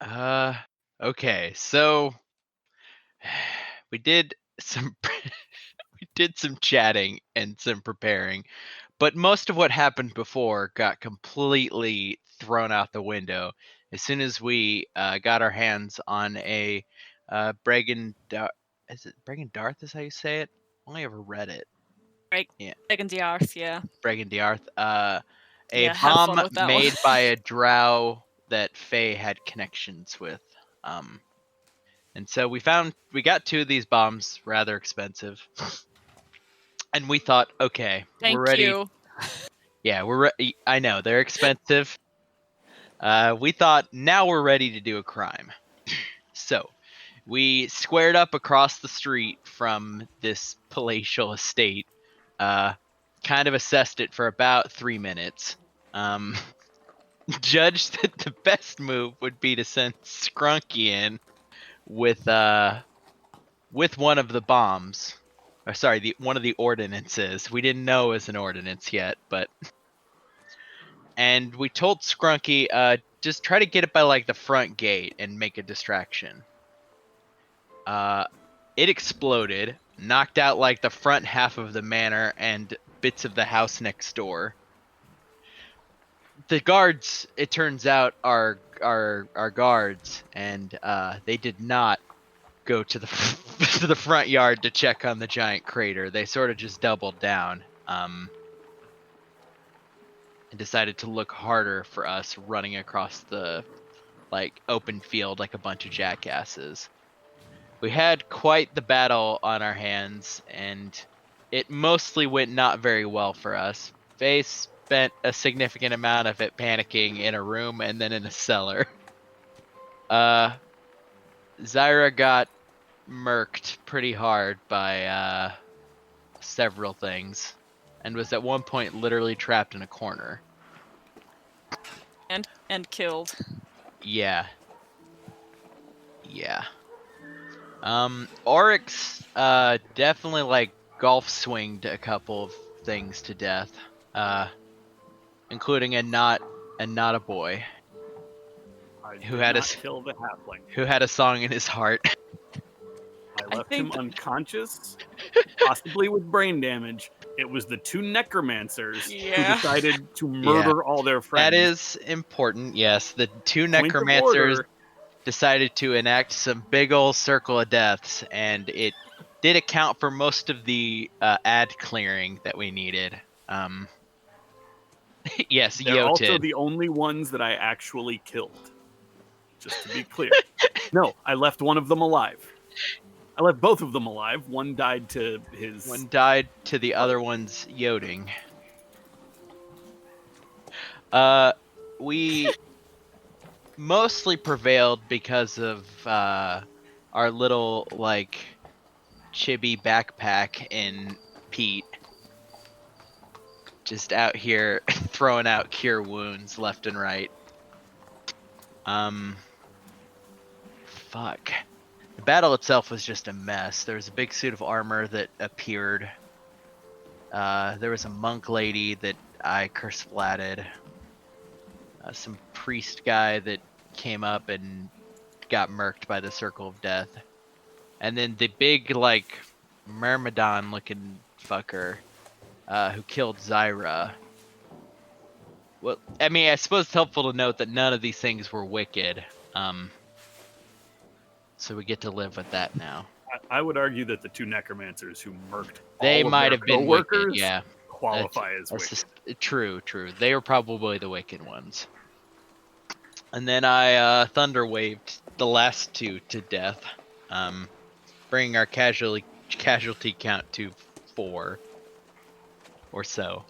Uh, okay, so we did some we did some chatting and some preparing, but most of what happened before got completely thrown out the window as soon as we got our hands on a Bregan. Is it Bregan Darth? Is how you say it? Only ever read it. Right. Yeah, Second the arse, yeah. Bregan Darth. A Yeah, have fun bomb with that one. made by a drow that Faye had connections with. Um, And so we got two of these bombs, rather expensive. And we thought, okay, we're Thank ready. you. Yeah, I know they're expensive. We thought now we're ready to do a crime. So we squared up across the street from this palatial estate. Kind of assessed it for about 3 minutes. Um, judged that the best move would be to send Scrunky in with one of the bombs. Or sorry, one of the ordinances. We didn't know it was an ordinance yet, and we told Scrunky, just try to get it by like the front gate and make a distraction. It exploded, knocked out like the front half of the manor and bits of the house next door. The guards, it turns out, are guards, and they did not go to the to the front yard to check on the giant crater. They sort of just doubled down and decided to look harder for us running across the like open field like a bunch of jackasses. We had quite the battle on our hands, and it mostly went not very well for us. Faye spent a significant amount of it panicking in a room and then in a cellar. Zyra got murked pretty hard by several things and was at one point literally trapped in a corner. And killed. Yeah. Oryx definitely like golf swinged a couple of things to death. Including a not a boy who did not kill the halfling. who had a song in his heart. I left him unconscious, possibly with brain damage. It was the two necromancers who decided to murder all their friends. That is important, yes. The two necromancers decided to enact some big old circle of deaths, and it did account for most of the ad clearing that we needed. Yes, they're also the only ones that I actually killed. Just to be clear. No, I left one of them alive. I left both of them alive. One died to his... One died to the other one's yodeling. We mostly prevailed because of our little, like, chibi backpack in Pete. Just out here throwing out cure wounds left and right. Fuck. The battle itself was just a mess. There was a big suit of armor that appeared. There was a monk lady that I curse-flatted. Some priest guy that came up and got murked by the Circle of Death. And then the big, like, Myrmidon-looking fucker who killed Zyra. Well, I mean, I suppose it's helpful to note that none of these things were wicked. So we get to live with that now. I would argue that the two necromancers who murked they all might of have their been co-workers wicked, yeah. qualify as wicked. True. They were probably the wicked ones. And then I thunder waved the last two to death, bringing our casualty count to 4 or so.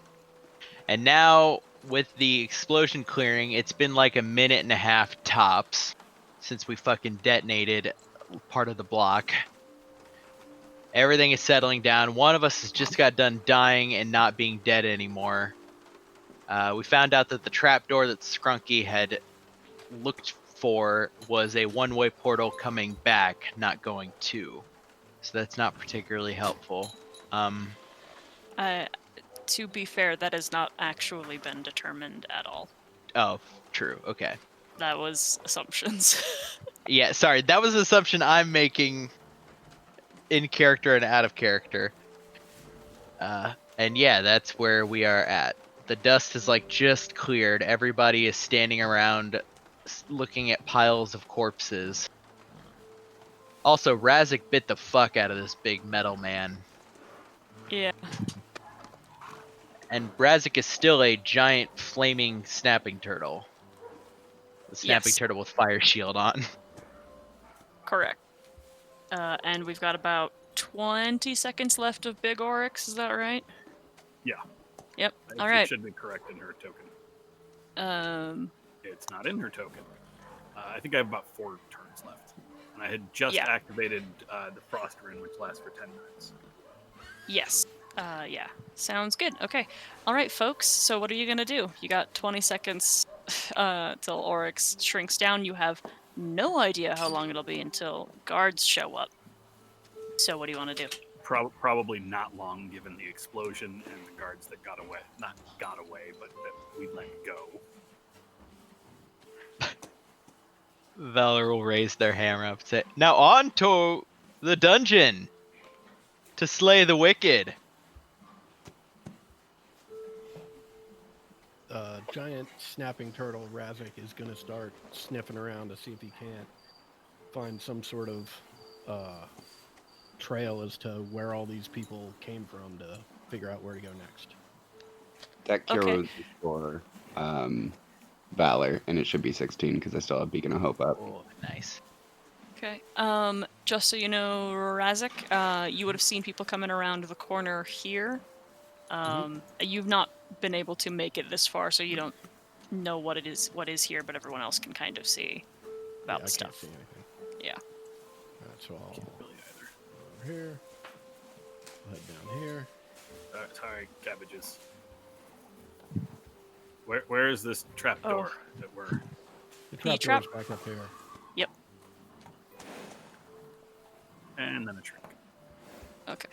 And now, with the explosion clearing, it's been like a minute and a half tops since we fucking detonated part of the block. Everything is settling down. One of us has just got done dying and not being dead anymore. We found out that the trapdoor that Scrunky had looked for was a one-way portal coming back, not going to. So that's not particularly helpful. To be fair, that has not actually been determined at all. Oh, true. Okay. That was assumptions. Yeah, sorry, that was an assumption I'm making in character and out of character. And yeah, that's where we are at. The dust is like just cleared. Everybody is standing around looking at piles of corpses. Also, Razik bit the fuck out of this big metal man. Yeah. And Razik is still a giant flaming snapping turtle. The snapping Yes. turtle with fire shield on. Correct. And we've got about 20 seconds left of Big Oryx, is that right? Yeah. Yep. It Alright. should be correct in her token. Um, It's not in her token. I think I have about 4 turns left. And I had just Yeah. activated the Frost Rune, which lasts for 10 minutes. yes. Yeah. Sounds good. Okay. Alright, folks, so what are you gonna do? You got 20 seconds till Oryx shrinks down. You have no idea how long it'll be until guards show up. So what do you want to do? Probably not long, given the explosion and the guards that got away. Not got away, but that we let go. Valor will raise their hammer up and say, "Now on to the dungeon to slay the wicked." Giant snapping turtle Razik is going to start sniffing around to see if he can't find some sort of trail as to where all these people came from to figure out where to go next. That cure Okay. was for Valor, and it should be 16 because I still have Beacon of Hope up. Oh, nice. Okay. Just so you know, Razik, you would have seen people coming around the corner here. You've not been able to make it this far, so you don't know what is here, but everyone else can kind of see about Yeah, the I stuff. can't see anything. Yeah. Alright, so I'll Can't really either. over here. Head down here. Sorry, cabbages. Where is this trap door that we're... The trap trap- door's back up here. Yep. And then a trick. Okay.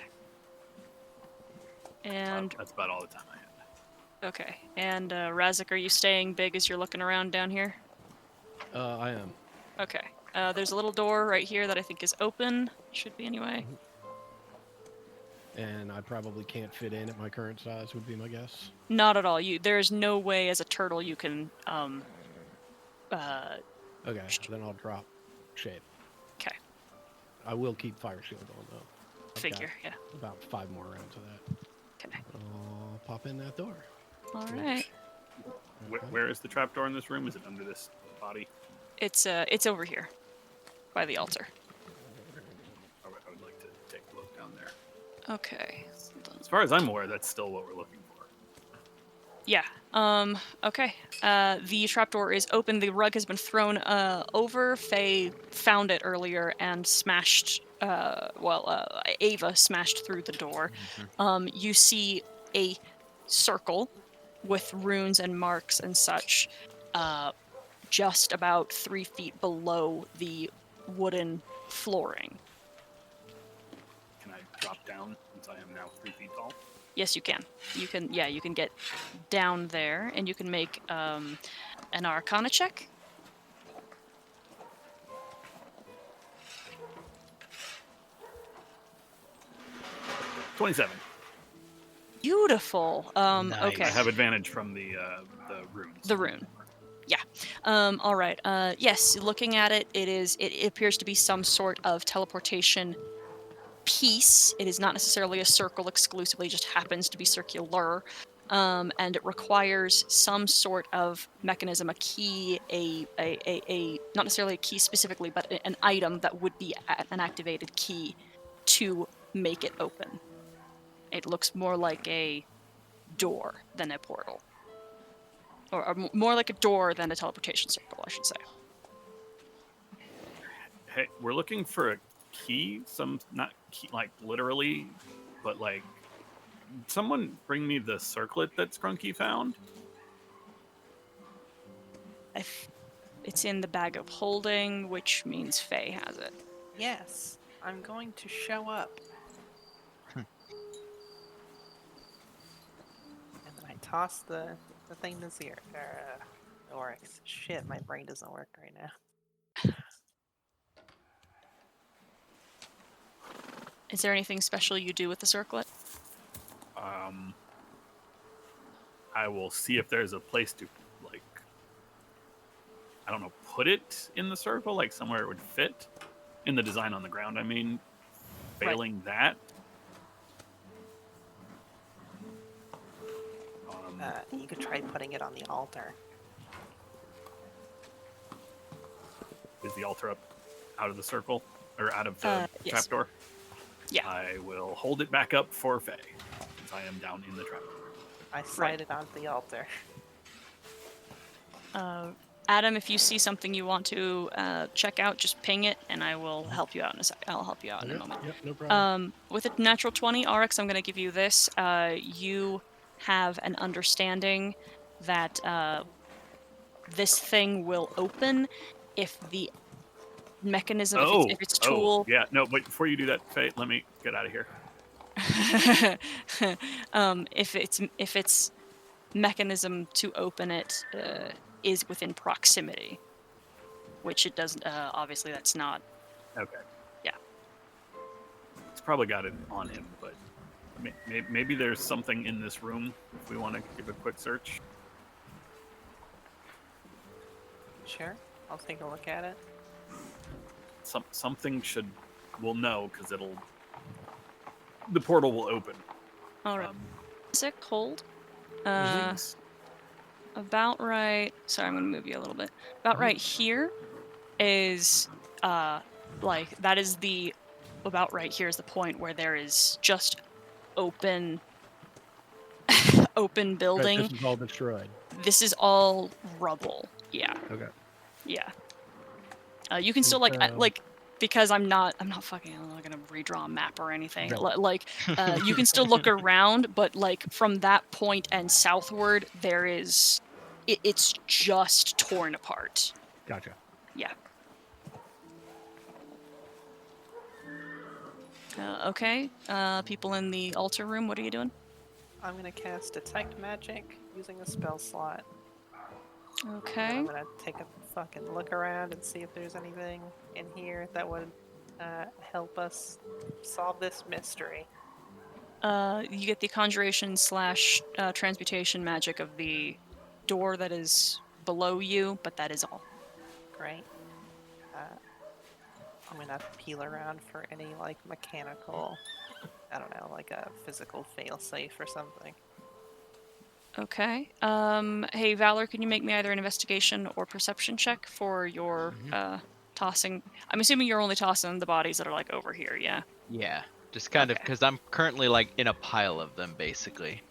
And That's about all the time I had. okay. And Razik, are you staying big as you're looking around down here? I am. Okay. There's a little door right here that I think is open. Should be anyway. And I probably can't fit in at my current size, would be my guess. Not at all. There's no way as a turtle you can Okay, then I'll drop shape. Okay. I will keep fire shield on though. I've got Figure, yeah. about 5 more rounds of that. Okay. I'll pop in that door. All right. Where is the trap door in this room? Is it under this body? It's over here, by the altar. I would like to take a look down there. Okay. As far as I'm aware, that's still what we're looking for. Yeah. Okay. The trapdoor is open. The rug has been thrown over. Faye found it earlier and smashed. Ava smashed through the door. You see a circle with runes and marks and such, just about 3 feet below the wooden flooring. Can I drop down since I am now 3 feet tall? Yes, you can. You can get down there, and you can make an Arcana check. $27. Beautiful. Nice. Okay. I have advantage from the runes. The rune. Yeah. All right. Yes. Looking at it, it appears to be some sort of teleportation piece. It is not necessarily a circle exclusively; it just happens to be circular, and it requires some sort of mechanism, a key, a not necessarily a key specifically, but an item that would be an activated key to make it open. It looks more like a door than a portal. Or more like a door than a teleportation circle, I should say. Hey, we're looking for a key. Not key, like literally, but like, someone bring me the circlet that Scrunky found. It's in the bag of holding, which means Faye has it. Yes, I'm going to show up. And then I toss the thing to zero. Oryx. Shit, my brain doesn't work right now. Is there anything special you do with the circlet? I will see if there's a place to, like, I don't know, put it in the circle, like somewhere it would fit in the design on the ground. I mean, failing that. You could try putting it on the altar. Is the altar up out of the circle or out of the yes. trapdoor? Yeah. I will hold it back up for Faye, since I am down in the trapdoor. I slide it onto the altar. Adam, if you see something you want to check out, just ping it, and I will help you out in a sec. I'll help you out in a moment. Yep, no problem. With a natural 20, RX, I'm going to give you this. You have an understanding that this thing will open if the mechanism, if its tool... yeah. No, but before you do that, Faye, let me get out of here. If its mechanism to open it is within proximity, which it doesn't. Obviously, that's not. Okay. Yeah. It's probably got it on him, but maybe there's something in this room if we want to give a quick search. Sure, I'll take a look at it. Something we'll know because the portal will open. All right. Sick, hold. Thanks. About right. Sorry, I'm gonna move you a little bit. About right here is like that is the about right here is the point where there is just open open building. Right, this is all destroyed. This is all rubble. Yeah. Okay. Yeah. You can still like because I'm not fucking I'm not gonna redraw a map or anything. No. Like you can still look around, but like from that point and southward, there is it's just torn apart. Gotcha. Yeah. Okay. People in the altar room, what are you doing? I'm gonna cast Detect Magic using a spell slot. Okay. I'm gonna take a fucking look around and see if there's anything in here that would help us solve this mystery. You get the conjuration / transmutation magic of the door that is below you, but that is all. Great. I'm gonna peel around for any like mechanical, I don't know, like a physical failsafe or something. Okay. Hey, Valor, can you make me either an investigation or perception check for your tossing? I'm assuming you're only tossing the bodies that are like over here, yeah? Yeah, just kind of because I'm currently like in a pile of them, basically.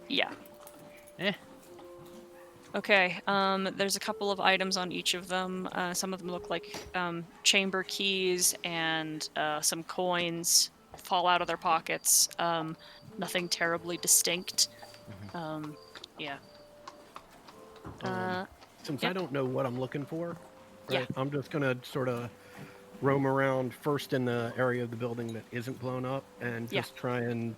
Yeah. Eh. Okay. There's a couple of items on each of them. Some of them look like chamber keys and some coins fall out of their pockets. Nothing terribly distinct. Yeah. Since yeah. I don't know what I'm looking for, right, Yeah. I'm just gonna sort of roam around first in the area of the building that isn't blown up and just try and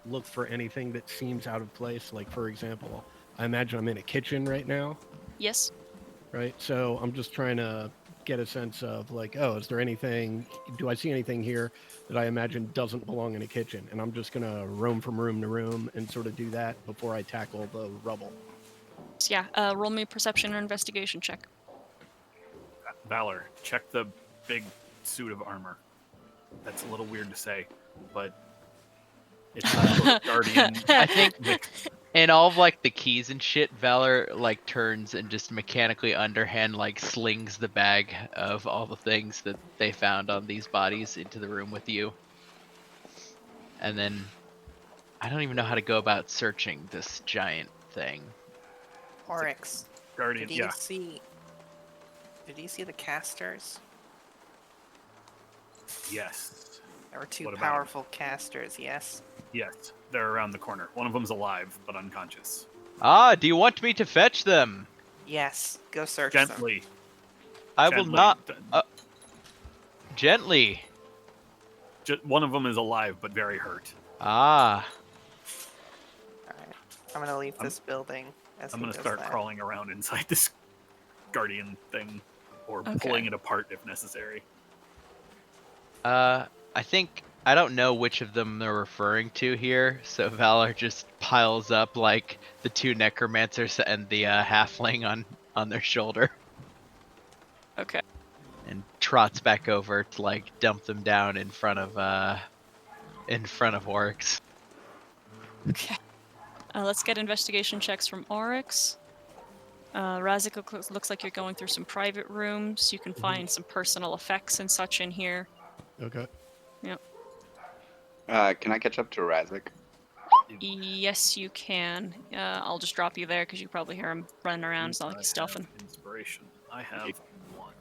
look for anything that seems out of place. Like, for example, I imagine I'm in a kitchen right now, Yes. right? So I'm just trying to get a sense of like, oh, is there anything, do I see anything here that I imagine doesn't belong in a kitchen? And I'm just gonna roam from room to room and sort of do that before I tackle the rubble. So yeah, roll me a perception or investigation check. Valor, check the big suit of armor. That's a little weird to say, but it's some sort of guardian. I think and all of like the keys and shit, Valor like turns and just mechanically underhand like slings the bag of all the things that they found on these bodies into the room with you. And then I don't even know how to go about searching this giant thing. Oryx, Guardian, did you see the casters? Yes. There were two What about powerful casters, yes? Yes. They're around the corner. One of them's alive, but unconscious. Ah, do you want me to fetch them? Yes, go search them. Gently. I will Gently. not. Gently. One of them is alive, but very hurt. Ah. Alright, I'm gonna leave this building as I'm he going to does start that. crawling around inside this guardian thing, or Okay. pulling it apart if necessary. I think I don't know which of them they're referring to here, so Valor just piles up like the two necromancers and the halfling on their shoulder Okay. and trots back over to like dump them down in front of Oryx. Okay. Let's get investigation checks from Oryx. Razik looks like you're going through some private rooms. You can find some personal effects and such in here. Okay. Can I catch up to Razik? Yes, you can. I'll just drop you there because you probably hear him running around. It's not like he's I have stealthing. inspiration. I have 1.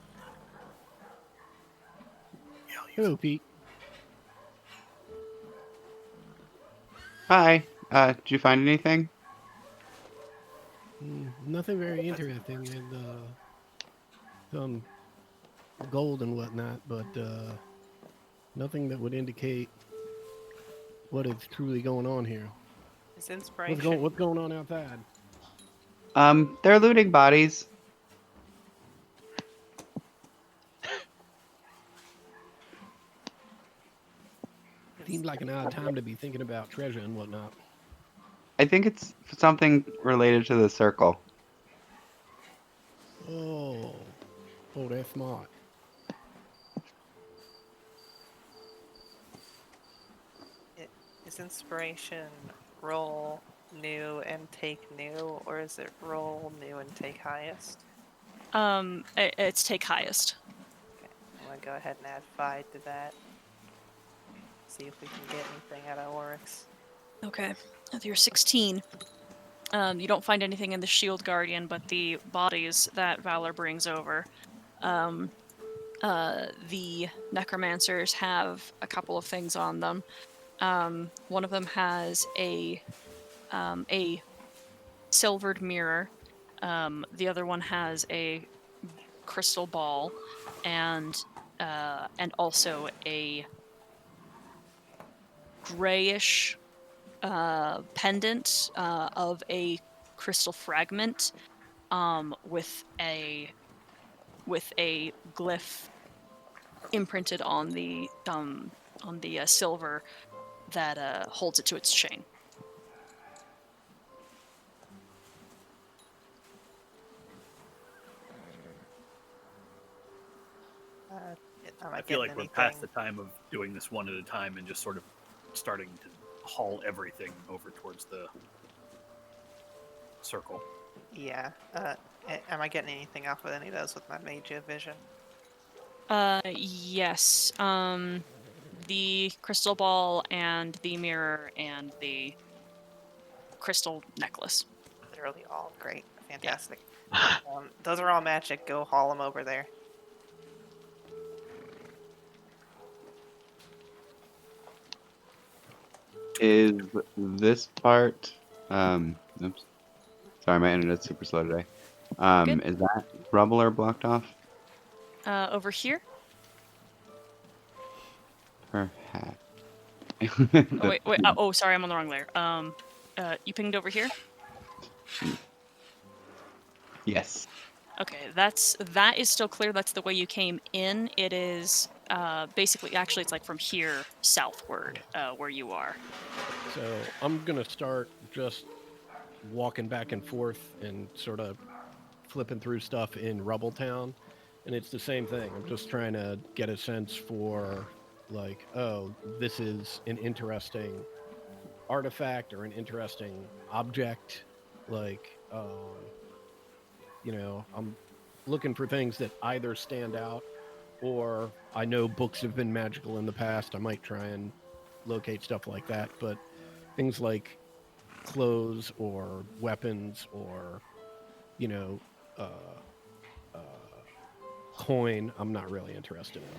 Yeah, I'll use Hello, Pete. Hi. Did you find anything? Nothing very interesting, and some gold and whatnot, but nothing that would indicate what is truly going on here. His inspiration. What's going on outside? They're looting bodies. Seems like an odd time to be thinking about treasure and whatnot. I think it's something related to the circle. Oh, that's smart. Is inspiration roll new and take new, or is it roll new and take highest? It's take highest. Okay, I'm gonna go ahead and add 5 to that. See if we can get anything out of Oryx. Okay. With your 16, you don't find anything in the Shield Guardian, but the bodies that Valor brings over. The necromancers have a couple of things on them. One of them has a silvered mirror. The other one has a crystal ball, and also a grayish pendant of a crystal fragment with a glyph imprinted on the silver that holds it to its chain. I feel like we're past the time of doing this one at a time and just sort of starting to haul everything over towards the circle. Yeah. Am I getting anything off of any of those with my mage vision? Yes. The crystal ball and the mirror and the crystal necklace. Literally all great. Fantastic. Yeah. Those are all magic. Go haul them over there. Is this part? Oops. Sorry, my internet's super slow today. Good. Is that rubble or blocked off? Over here. Perhaps. Oh, wait. Oh, sorry, I'm on the wrong layer. You pinged over here? Yes. Okay, that is still clear. That's the way you came in. It is basically, actually, it's like from here southward, where you are. So I'm gonna start just walking back and forth and sort of flipping through stuff in Rubble Town, and it's the same thing. I'm just trying to get a sense for, like, oh, this is an interesting artifact or an interesting object. Like, I'm looking for things that either stand out, or I know books have been magical in the past. I might try and locate stuff like that, but things like clothes or weapons or, coin, I'm not really interested in.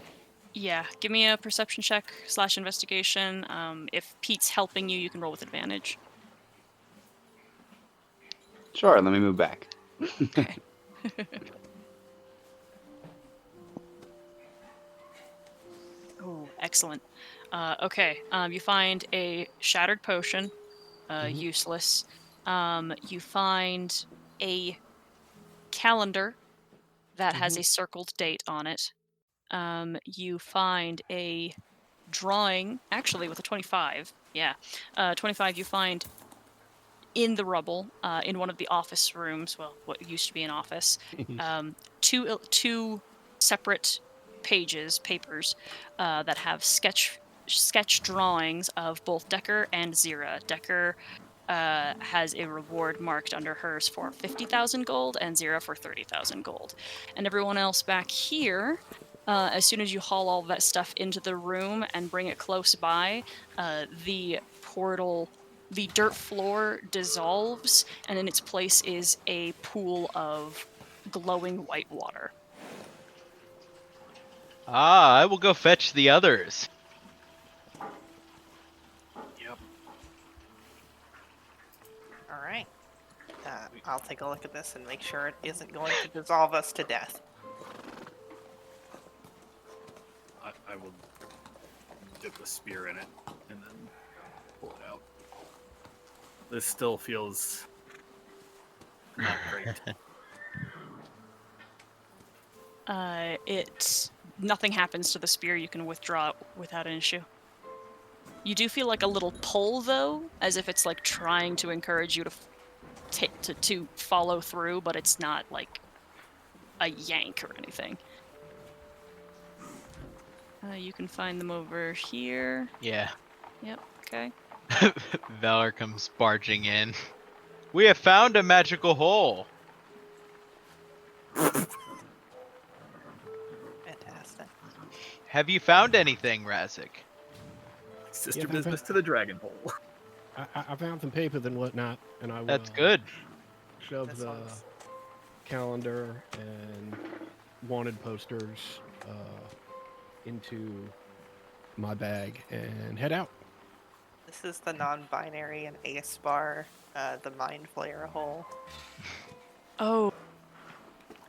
Yeah, give me a perception check / investigation. If Pete's helping you, you can roll with advantage. Sure, let me move back. Okay. Oh, excellent. Okay, you find a shattered potion, useless. You find a calendar that has a circled date on it. You find a drawing, actually with a 25. Yeah, 25. You find in the rubble, in one of the office rooms. Well, what used to be an office. Two separate papers that have sketch drawings of both Decker and Zira. Decker has a reward marked under hers for 50,000 gold and Zira for 30,000 gold. And everyone else back here, as soon as you haul all that stuff into the room and bring it close by, the dirt floor dissolves, and in its place is a pool of glowing white water. Ah, I will go fetch the others. Yep. All right. I'll take a look at this and make sure it isn't going to dissolve us to death. I will dip a spear in it and then pull it out. This still feels not great. Nothing happens to the spear. You can withdraw it without an issue. You do feel like a little pull, though, as if it's like trying to encourage you to follow through, but it's not like a yank or anything. You can find them over here. Yeah. Yep. Okay. Valor comes barging in. We have found a magical hole. Fantastic. Have you found anything, Razik? Sister Yeah, business to the dragon hole. I found some papers and whatnot, and I will That's good. shove This the one's- calendar and wanted posters into my bag and head out. This is the non-binary and ace bar, the mind flayer hole. Oh.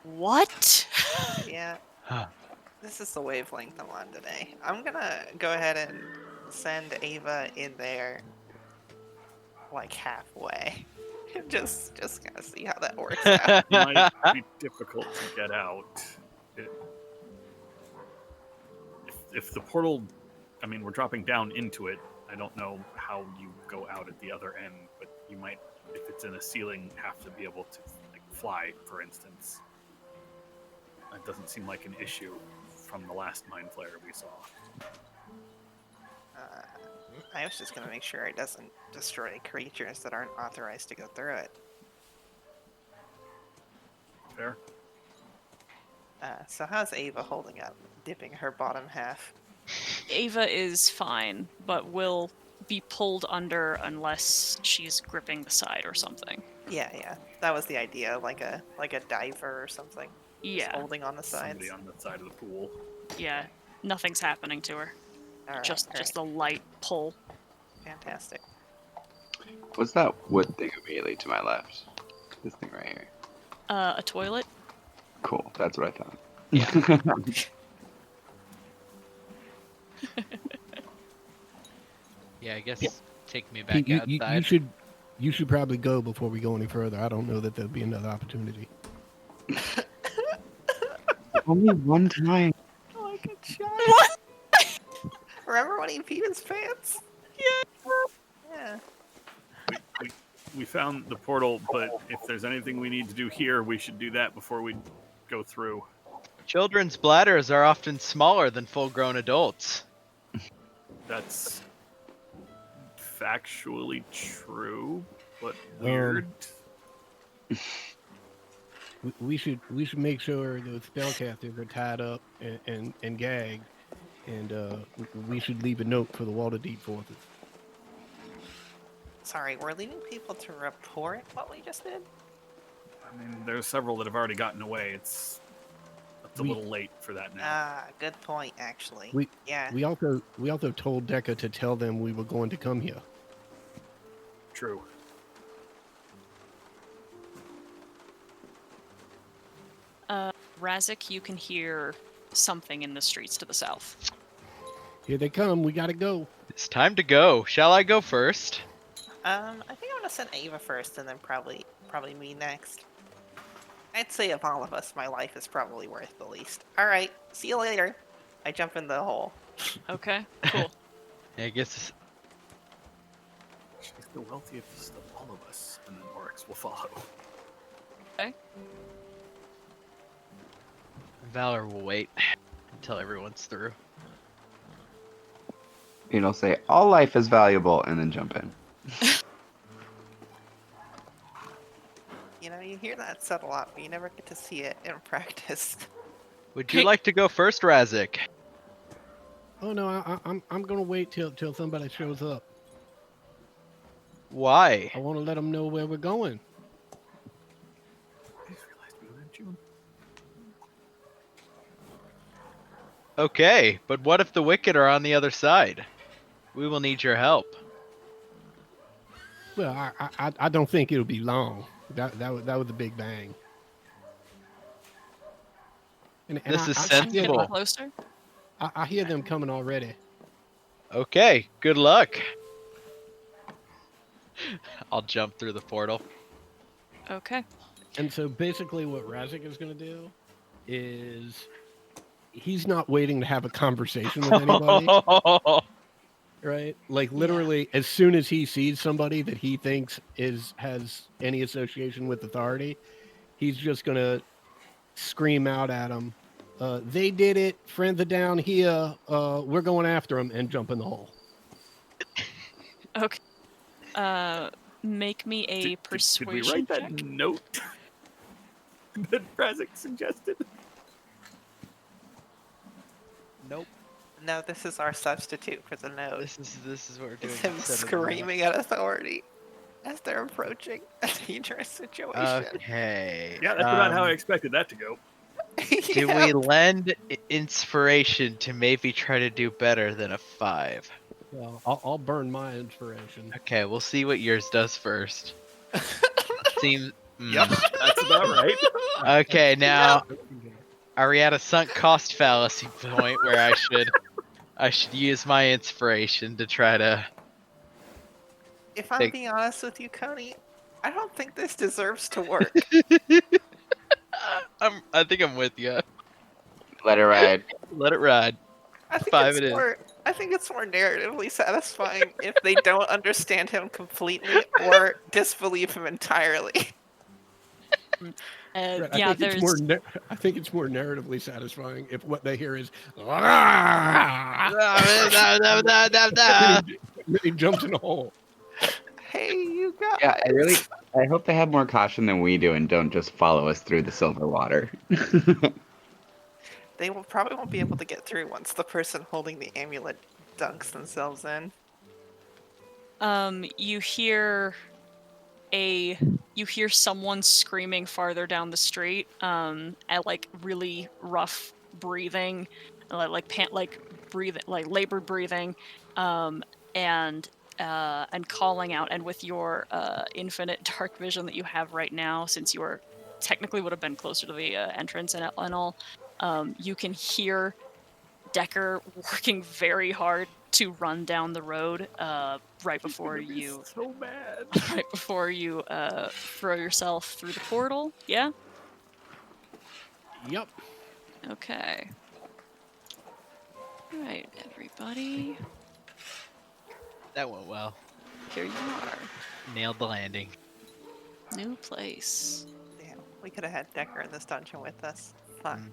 What? Yeah, Huh. this is the wavelength I'm on today. I'm gonna go ahead and send Ava in there, like halfway. just kind of see how that works out. It might be difficult to get out. If the portal, I mean, we're dropping down into it. I don't know how you go out at the other end, but you might, if it's in a ceiling, have to be able to like fly, for instance. That doesn't seem like an issue from the last mind flare we saw. I was just gonna make sure it doesn't destroy creatures that aren't authorized to go through it. Fair? So how's Ava holding up? Dipping her bottom half. Ava is fine, but will be pulled under unless she's gripping the side or something. Yeah. That was the idea, like a diver or something. Just Yeah, holding on the sides. Somebody on the side of the pool. yeah. Nothing's happening to her. All right, Just great. a light pull. Fantastic. What's that wood thing immediately to my left? This thing right here. A toilet. Cool. That's what I thought. Yeah, I guess Yeah. take me back outside. You should probably go before we go any further. I don't know that there'll be another opportunity. Only one time. Like a child. Remember when he peed his pants? Yeah. We found the portal, but if there's anything we need to do here, we should do that before we go through. Children's bladders are often smaller than full-grown adults. That's factually true, but weird. We should make sure those spellcasters are tied up and gagged, and we should leave a note for the Waterdeep forces. Sorry, we're leaving people to report what we just did? I mean, there's several that have already gotten away. It's a little late for that now. Ah, good point, actually. Yeah. We also told Decca to tell them we were going to come here. True. Razik, you can hear something in the streets to the south. Here they come. We gotta go. It's time to go. Shall I go first? I think I'm gonna send Ava first, and then probably me next. I'd say of all of us, my life is probably worth the least. All right, see you later. I jump in the hole. Okay, cool. I guess She's the wealthiest of all of us, and then Oryx will follow. Okay. Valor will wait until everyone's through. I'll say all life is valuable, and then jump in. You know, you hear that said a lot, but you never get to see it in practice. Would you Hey. like to go first, Razik? Oh no, I'm gonna wait till somebody shows up. Why? I want to let them know where we're going. I just realized we were in June. Okay, but what if the Wicked are on the other side? We will need your help. Well, I don't think it'll be long. That was a big bang. And This is I I'm hear getting sensible. closer. I hear them coming already. Okay, good luck. I'll jump through the portal. Okay. And so basically, what Razik is going to do is he's not waiting to have a conversation with anybody, right? Like literally, as soon as he sees somebody that he thinks has any association with authority, he's just going to scream out at them. They did it. Friends are down here. We're going after them and jump in the hole. Okay. Make me a Did we persuasion write that check. note that Razik suggested? Nope. No, this is our substitute for the note. This is what we're doing. It's him instead of the note. screaming at authority as they're approaching a dangerous situation. Okay. Yeah, that's about how I expected that to go. Do Yeah. we lend inspiration to maybe try to do better than a 5? Well, I'll burn my inspiration. Okay, we'll see what yours does first. Seems. Yep, that's about right. Okay, now are we at a sunk cost fallacy point where I should use my inspiration to try to? If I'm being honest with you, Coney, I don't think this deserves to work. I think I'm with you. Let it ride. Let it ride. I think 5 it's it is. more. I think it's more narratively satisfying if they don't understand him completely or disbelieve him entirely. Right, Yeah, I think it's more narratively satisfying if what they hear is he jumps in a hole. Hey, you guys! Yeah, I hope they have more caution than we do and don't just follow us through the silver water. They will probably won't be able to get through once the person holding the amulet dunks themselves in. you hear someone screaming farther down the street, at like really rough breathing, like labored breathing, and calling out. And with your infinite dark vision that you have right now, since you are technically would have been closer to the entrance and all, you can hear Decker working very hard to run down the road right before you So bad. right before you throw yourself through the portal. Yeah? Yep. Okay. Alright, everybody. That went well. Here you are. Nailed the landing. New place. Damn, we could have had Decker in this dungeon with us. Fuck. Mm.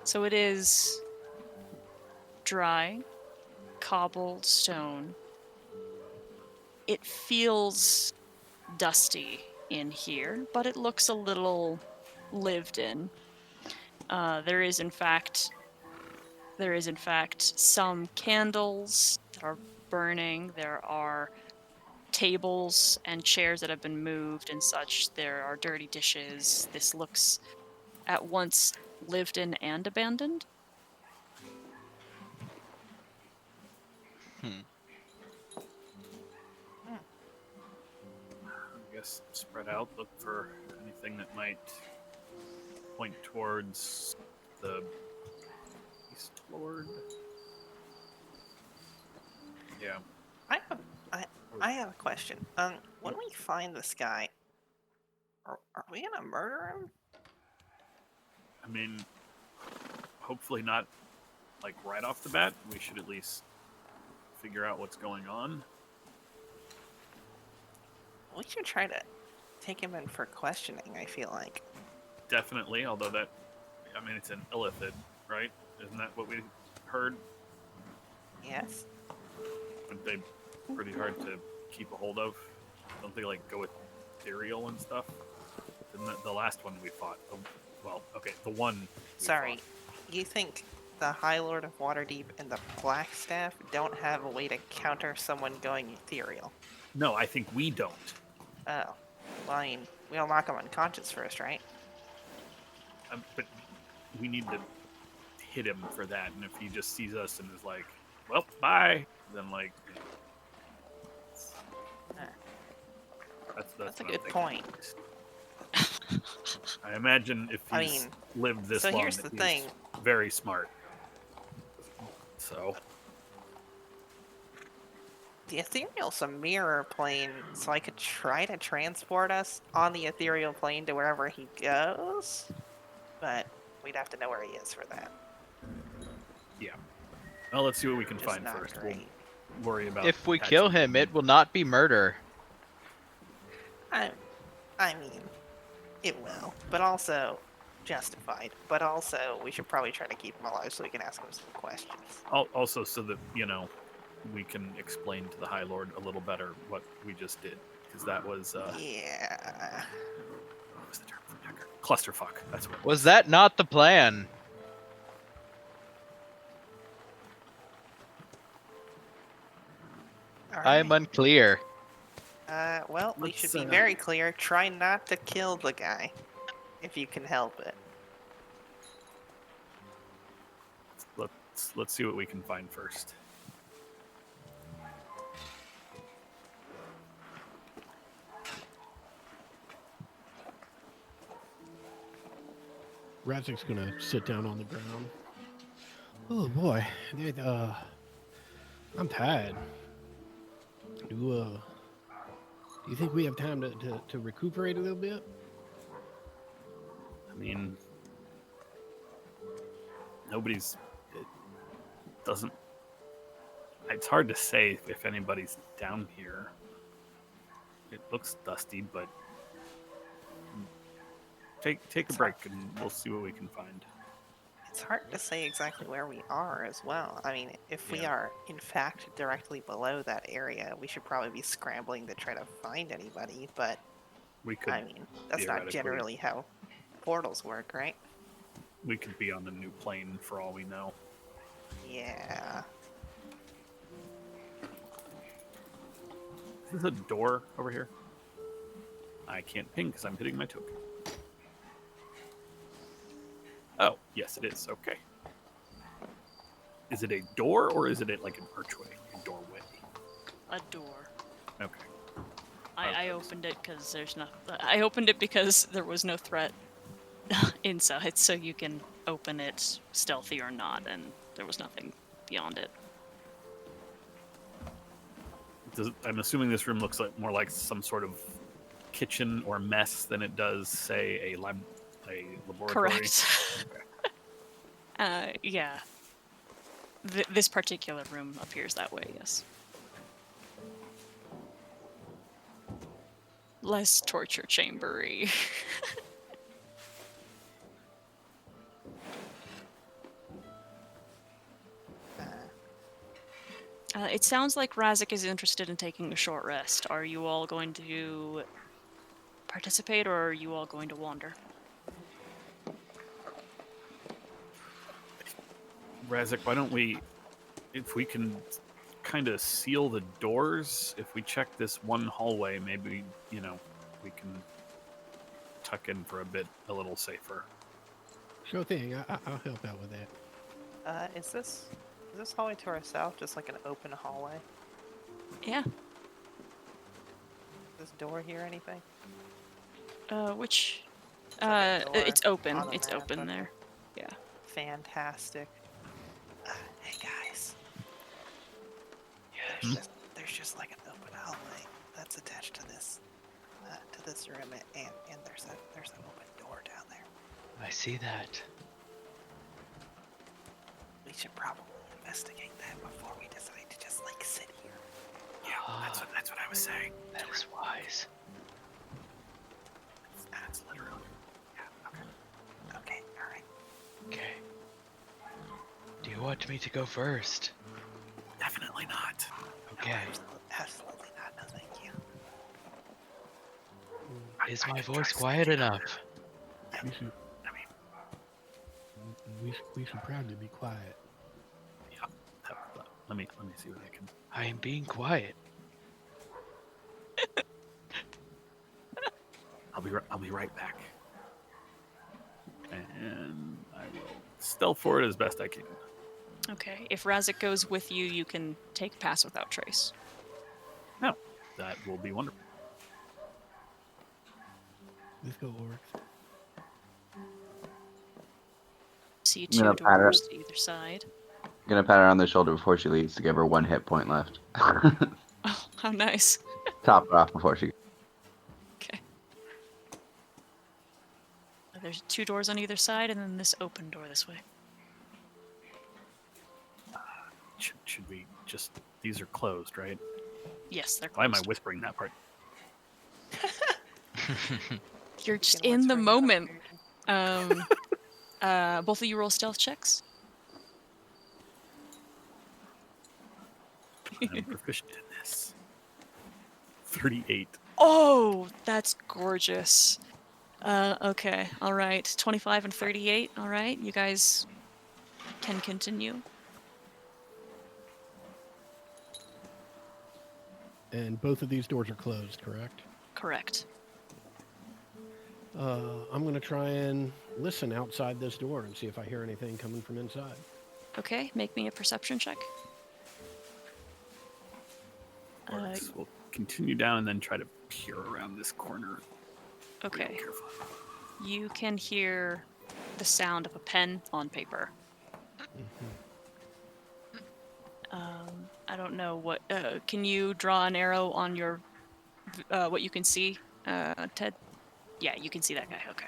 So it is dry, cobblestone. It feels dusty in here, but it looks a little lived in. There is in fact some candles that are burning. There are tables and chairs that have been moved and such. There are dirty dishes. This looks at once lived in and abandoned. I guess spread out, look for anything that might point towards the East Lord. Yeah. I I have a question. When we find this guy, are we gonna murder him? I mean, hopefully not, like, right off the bat. We should at least figure out what's going on. We should try to take him in for questioning, I feel like. Definitely, although that, I mean, it's an illithid, right? Isn't that what we heard? Yes? Aren't they pretty hard to keep a hold of? Don't they, like, go with ethereal and stuff? Isn't that the last one we fought? Well, okay, the one we Sorry, fought. you think the High Lord of Waterdeep and the Blackstaff don't have a way to counter someone going ethereal? No, I think we don't. Oh. Well, I mean, we'll knock him unconscious first, right? But we need to hit him for that, and if he just sees us and is like, well, bye, then, like, you know, that's That's a what I'm good thinking. point. I imagine if I he's mean, lived this so long, here's that the he's thing. very smart. So, The ethereal's a mirror plane, so I could try to transport us on the ethereal plane to wherever he goes, but we'd have to know where he is for that. yeah. Well, let's see what we can Which is find not first. great. We'll worry about If we patching kill him, it will not be murder. I mean, it will, but also justified. But also, we should probably try to keep him alive so we can ask him some questions. Also, so that, you know, we can explain to the High Lord a little better what we just did, because that was Yeah. what was the term from Decker? Clusterfuck. That's what it Was that not the plan? I am Alright. unclear. Well, we should Let's, be very clear. Try not to kill the guy, if you can help it. Let's see what we can find first. Razik's gonna sit down on the ground. Oh boy, I'm tired. Do you think we have time to recuperate a little bit? I mean, it doesn't. It's hard to say if anybody's down here. It looks dusty, but take a break and we'll see what we can find. It's hard to say exactly where we are as well. I mean, if we Yeah. are, in fact, directly below that area, we should probably be scrambling to try to find anybody, but, We could I mean, that's not theoretically- generally how portals work, right? we could be on the new plane for all we know. Yeah. Is there a door over here? I can't ping because I'm hitting my token. Oh, yes, it is. Okay. Is it a door or is it like an archway? A doorway? A door. Okay. I opened it because there's no. I opened it because there was no threat inside, so you can open it stealthy or not, and there was nothing beyond it. I'm assuming this room looks like more like some sort of kitchen or mess than it does, say, a laboratory. Correct. Yeah. This particular room appears that way, yes. Less torture chambery. It sounds like Razik is interested in taking a short rest. Are you all going to participate, or are you all going to wander? Razik, why don't we, if we can kind of seal the doors, if we check this one hallway, maybe, you know, we can tuck in for a little safer. Sure thing. I'll help out with that. Is this hallway to our south just like an open hallway? Yeah. Is this door here anything? Which? It's like a door It's open. on the It's map, open okay. there. Yeah. Fantastic. Hey guys. Yes. There's just like an open hallway. that's attached to this room, and there's an open door down there. I see that. We should probably investigate that before we decide to just like sit here. Yeah, that's what I was saying. That is wise. That's literally. Yeah. Okay. Okay, all right. Okay. Do you want me to go first? Definitely not. Okay. Absolutely not. No, thank you. Is I my could try voice quiet sneaking enough? under. We should, I mean, we should probably be quiet. yeah. Let me see what I can. I am being quiet. I'll be right back. And I will stealth forward as best I can. Okay. If Razik goes with you, you can take pass without trace. No, that will be wonderful. Let's go, Oryx. See I'm two gonna pat her- doors to either side. Gonna pat her on the shoulder before she leaves to give her 1 hit point left. Oh, how nice. Top her off before she. Okay. There's 2 doors on either side, and then this open door this way. Should we just? These are closed, right? Yes, they're Why am I closed. whispering that part? You're just Gonna in the whisper it moment. up. Both of you roll stealth checks. I'm proficient in this. 38. Oh, that's gorgeous. Okay, all right. 25 and 38. All right, you guys can continue. And both of these doors are closed, correct? Correct. I'm going to try and listen outside this door and see if I hear anything coming from inside. Okay, make me a perception check. Oryx will continue down and then try to peer around this corner. Okay, Real carefully. you can hear the sound of a pen on paper. I don't know what. Can you draw an arrow on your what you can see, Ted? Yeah, you can see that guy. Okay.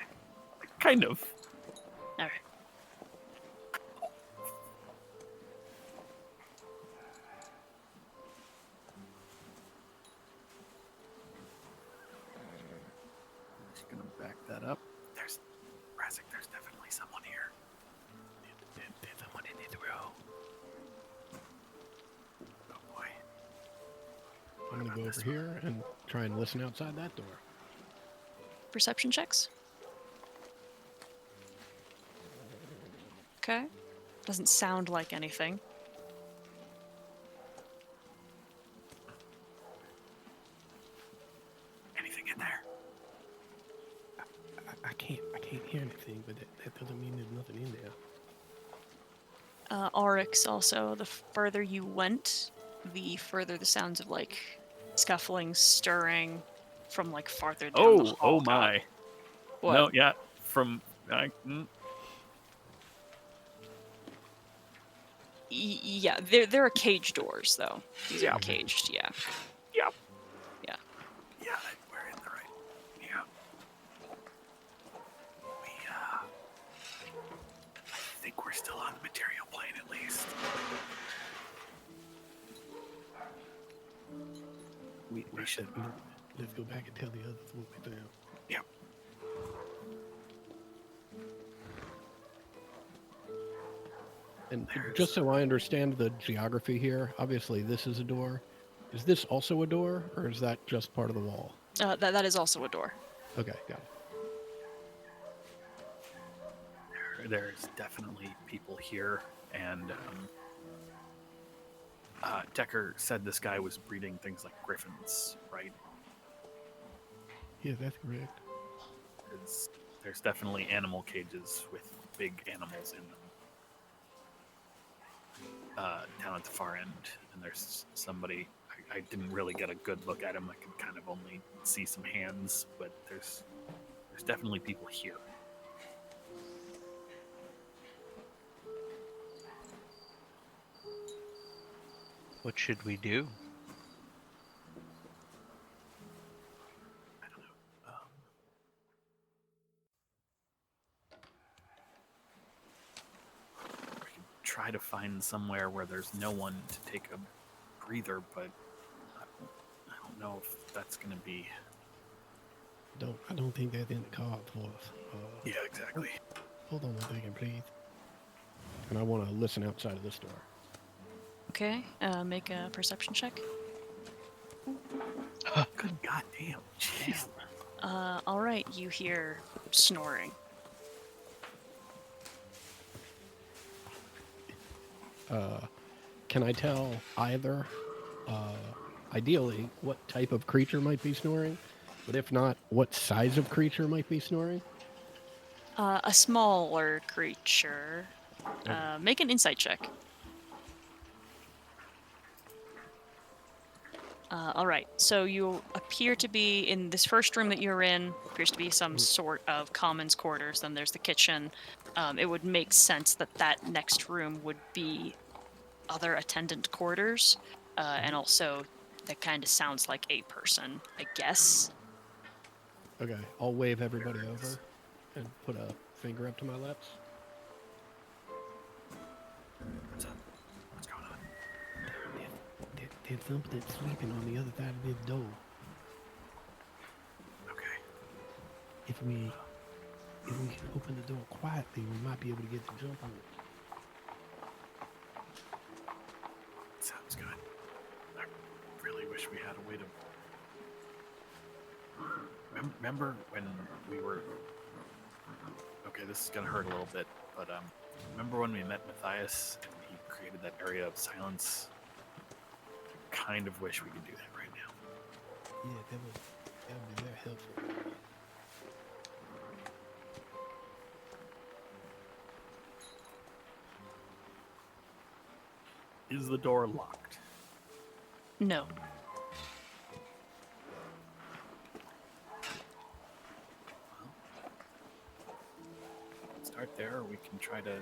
Kind of. All right. Just gonna back that up. There's Razik, there's definitely someone here. There's someone in the room. Oh boy. I'm going to go over here and try and listen outside that door. Perception checks. Okay. Doesn't sound like anything. Anything in there? I can't hear anything, but that doesn't mean there's nothing in there. Oryx also, the further you went, the further the sounds of like scuffling, stirring from like farther down the hall Oh got. my. What? No, yeah. From Yeah, there are cage doors though. These are caged, yeah. yeah. Yeah. Yeah, we're in the right. Yeah. We I think we're still on the material plane at least. We should. Let's go back and tell the others what we found. Yeah. And just so I understand the geography here, obviously this is a door. Is this also a door, or is that just part of the wall? That is also a door. Okay, got it. There's definitely people here, and Decker said this guy was breeding things like griffins, right? Yeah, that's correct. There's definitely animal cages with big animals in them. Down at the far end, and there's somebody. I didn't really get a good look at him. I could kind of only see some hands, but there's definitely people here. What should we do? try to find somewhere where there's no one to take a breather, but I don't know if that's gonna be. I don't think that's in the cards for us. Yeah, exactly. Hold on one second, please. And I want to listen outside of this door. Okay, make a perception check. Good goddamn. Jeez. All right, you hear snoring. Can I tell either, ideally, what type of creature might be snoring? But if not, what size of creature might be snoring? A smaller creature. Make an insight check. All right, so you appear to be in this first room that you're in, appears to be some sort of commons quarters. Then there's the kitchen. It would make sense that that next room would be other attendant quarters. And also, that kind of sounds like a person, I guess. Okay, I'll wave everybody over and put a finger up to my lips. What's up? What's going on? There's something sleeping on the other side of this door. Okay. If we can open the door quietly, we might be able to get the jump on it. Sounds good. I really wish we had a way to. Remember when we were. Okay, this is gonna hurt a little bit, but remember when we met Matthias and he created that area of silence? I kind of wish we could do that right now. Yeah, that would be very helpful. Is the door locked? No. Start there, or we can try to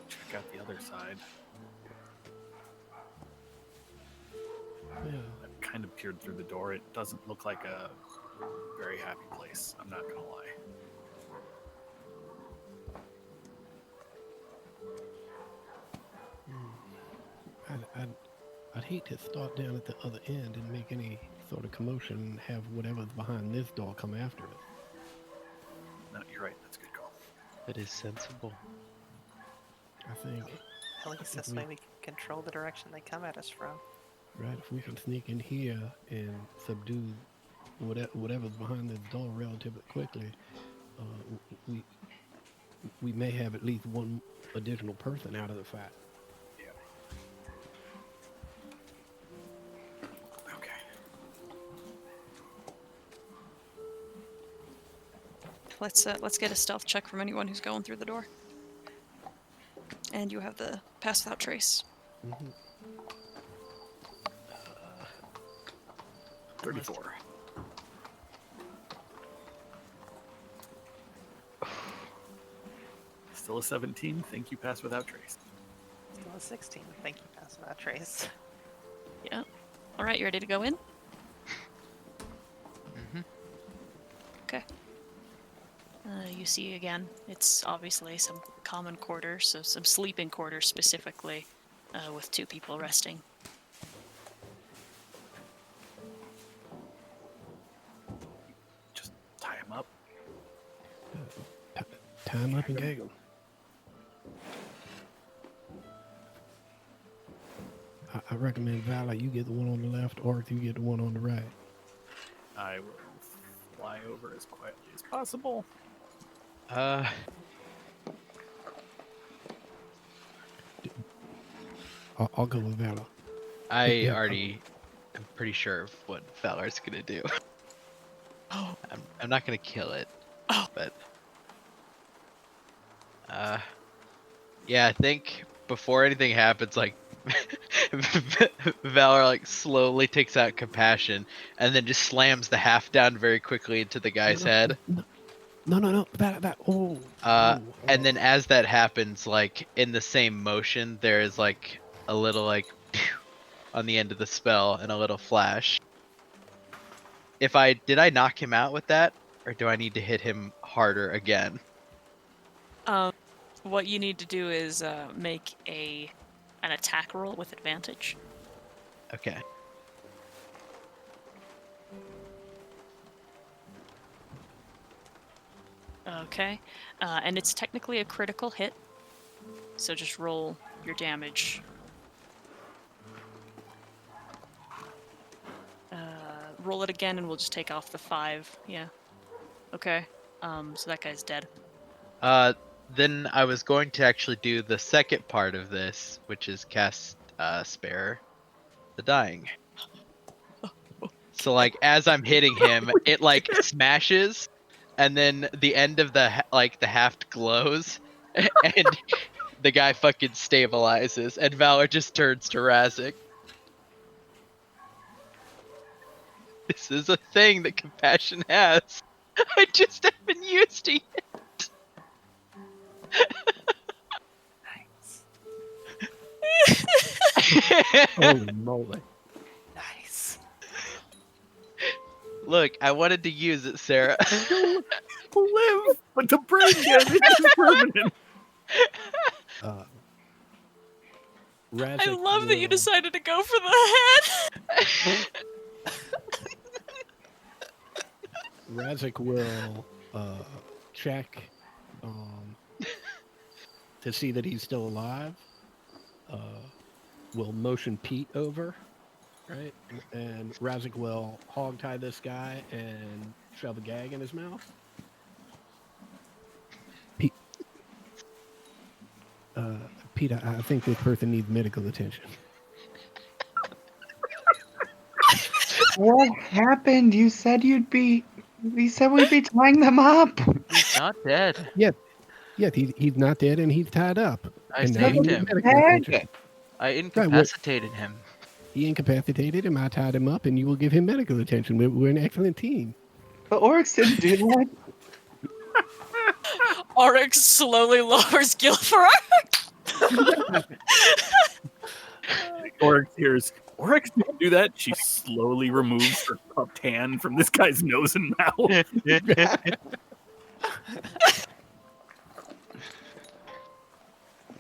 check out the other side. Yeah. I've kind of peered through the door. It doesn't look like a very happy place, I'm not gonna lie. I'd hate to start down at the other end and make any sort of commotion and have whatever's behind this door come after us. No, you're right. That's a good call. That is sensible. I think, At least this way we can control the direction they come at us from. right, if we can sneak in here and subdue whatever's behind this door relatively quickly, we may have at least one additional person out of the fight. Yeah. Okay. Let's get a stealth check from anyone who's going through the door. And you have the pass without trace. Mm-hmm. 34. Still a 17. Thank you, pass without trace. Still a 16. Thank you, pass without trace. Yeah. All right, you ready to go in? Mm-hmm. Okay. You see again, it's obviously some common quarters, so some sleeping quarters specifically, with two people resting. Just tie him up. Tie him up and gag him. I recommend, Vala, you get the one on the left, or if you get the one on the right. I will fly over as quietly as possible. I'll go with Vala. I already am pretty sure of what Valar's gonna do. Oh. I'm not gonna kill it. Oh. But yeah, I think before anything happens, like Valar like slowly takes out compassion and then just slams the half down very quickly into the guy's head. No. Vala. Oh. And then as that happens, like in the same motion, there is like a little like pew on the end of the spell and a little flash. Did I knock him out with that, or do I need to hit him harder again? what you need to do is make an attack roll with advantage. Okay. Okay. And it's technically a critical hit. So just roll your damage. Roll it again and we'll just take off the 5. Yeah. Okay. So that guy's dead. Then I was going to actually do the second part of this, which is cast Spare the Dying. So like as I'm hitting him, it like smashes, and then the end of the the haft glows, and the guy fucking stabilizes, and Valor just turns to Razik. This is a thing that compassion has. I just haven't used it. Holy moly! Nice. Look, I wanted to use it, Sarah. Live, but the brain damage is permanent. I love that you decided to go for the head. Razik will check to see that he's still alive. Will motion Pete over, right? And Razik will hog tie this guy and shove a gag in his mouth. Pete, Pete, I think this person needs medical attention. What happened? You said you'd be. We said we'd be tying them up. He's not dead. Yeah, he's not dead and he's tied up. I And now he saved needs him. medical attention. I incapacitated him. He incapacitated him. I tied him up, and you will give him medical attention. We're an excellent team. The orcs didn't do that. Oryx slowly lowers Gilfer. Oryx hears, Oryx didn't do that. She slowly removes her cupped hand from this guy's nose and mouth.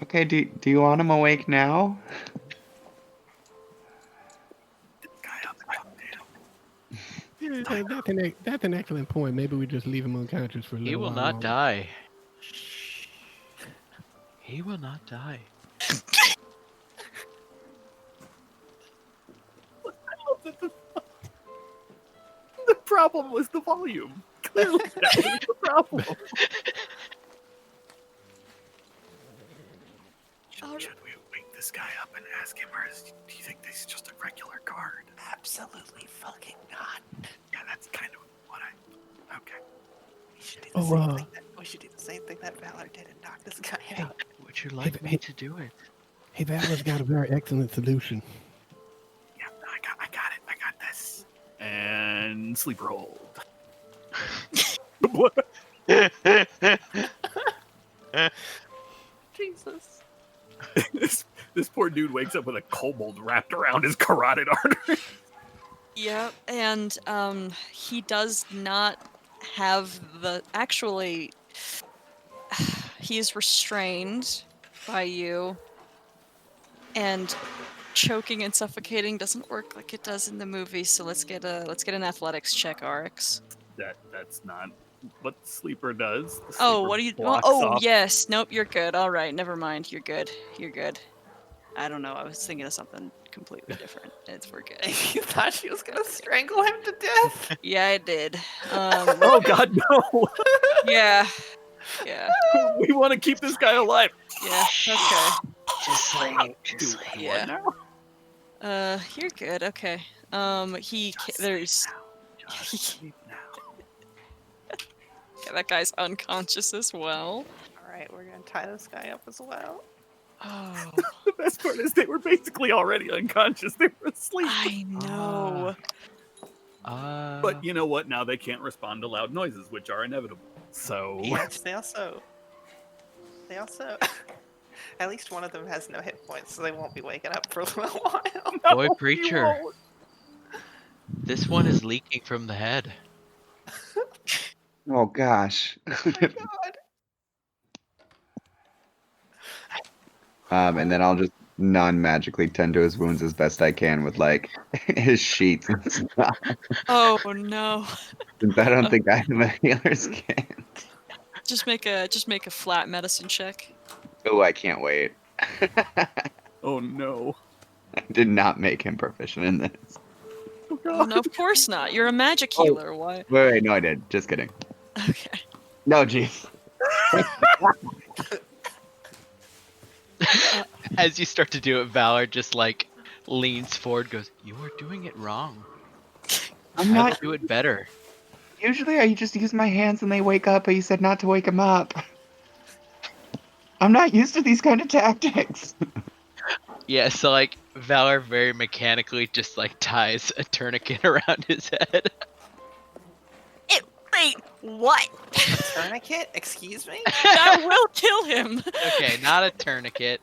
Okay, do you want him awake now? That's an excellent point. Maybe we just leave him unconscious for a little He while. will not longer. die. He will not die. The problem was the volume. Clearly, that was the problem. Should we wake this guy up and ask him, or do you think this is just a regular guard? Absolutely fucking not. Yeah, that's kind of what I. Okay. We should do the same thing. We should do the same thing that Valor did and knock this guy out. Would you like me to do it? Hey, Valor's got a very excellent solution. Yeah, I got it. I got this. And sleeper hold. What? Jesus. This poor dude wakes up with a kobold wrapped around his carotid artery. Yep, and he does not have the. Actually, he is restrained by you, and choking and suffocating doesn't work like it does in the movie. So let's get an athletics check, Oryx. That's not what sleeper does. The Oh, sleeper what do you? blocks Oh, off- yes. Nope, you're good. All right, never mind. You're good. You're good. I don't know. I was thinking of something completely different. We're good. You thought she was gonna strangle him to death? Yeah, I did. Oh God, no! Yeah. Yeah. We want to keep this guy alive. Yeah. Okay. Just sleep. Just Do sleep. Yeah. what now? You're good. Okay. There's. Sleep now. Yeah, that guy's unconscious as well. Alright, we're gonna tie this guy up as well. Oh, The best part is they were basically already unconscious. They were asleep. I know. But you know what? Now they can't respond to loud noises, which are inevitable. So Yes, they also at least one of them has no hit points, so they won't be waking up for a little while. Boy, No, preacher. you won't. This one is leaking from the head. Oh gosh. Oh my god. And then I'll just non-magically tend to his wounds as best I can with like his sheets and stuff. Oh no. Since I don't think I have a healer's kit. Just make a flat medicine check. Oh, I can't wait. Oh no. I did not make him proficient in this. Oh Oh, god. no, of course not. You're a magic Oh. healer. Why? Wait, no, I did. Just kidding. Okay. No, jeez. As you start to do it, Valor just like leans forward, goes, "You are doing it wrong. I'm How not. to do it better." Usually, I just use my hands and they wake up. But you said not to wake them up. I'm not used to these kind of tactics. Yeah, so like Valor very mechanically just like ties a tourniquet around his head. Wait, what? Tourniquet? Excuse me? That will kill him. Okay, not a tourniquet.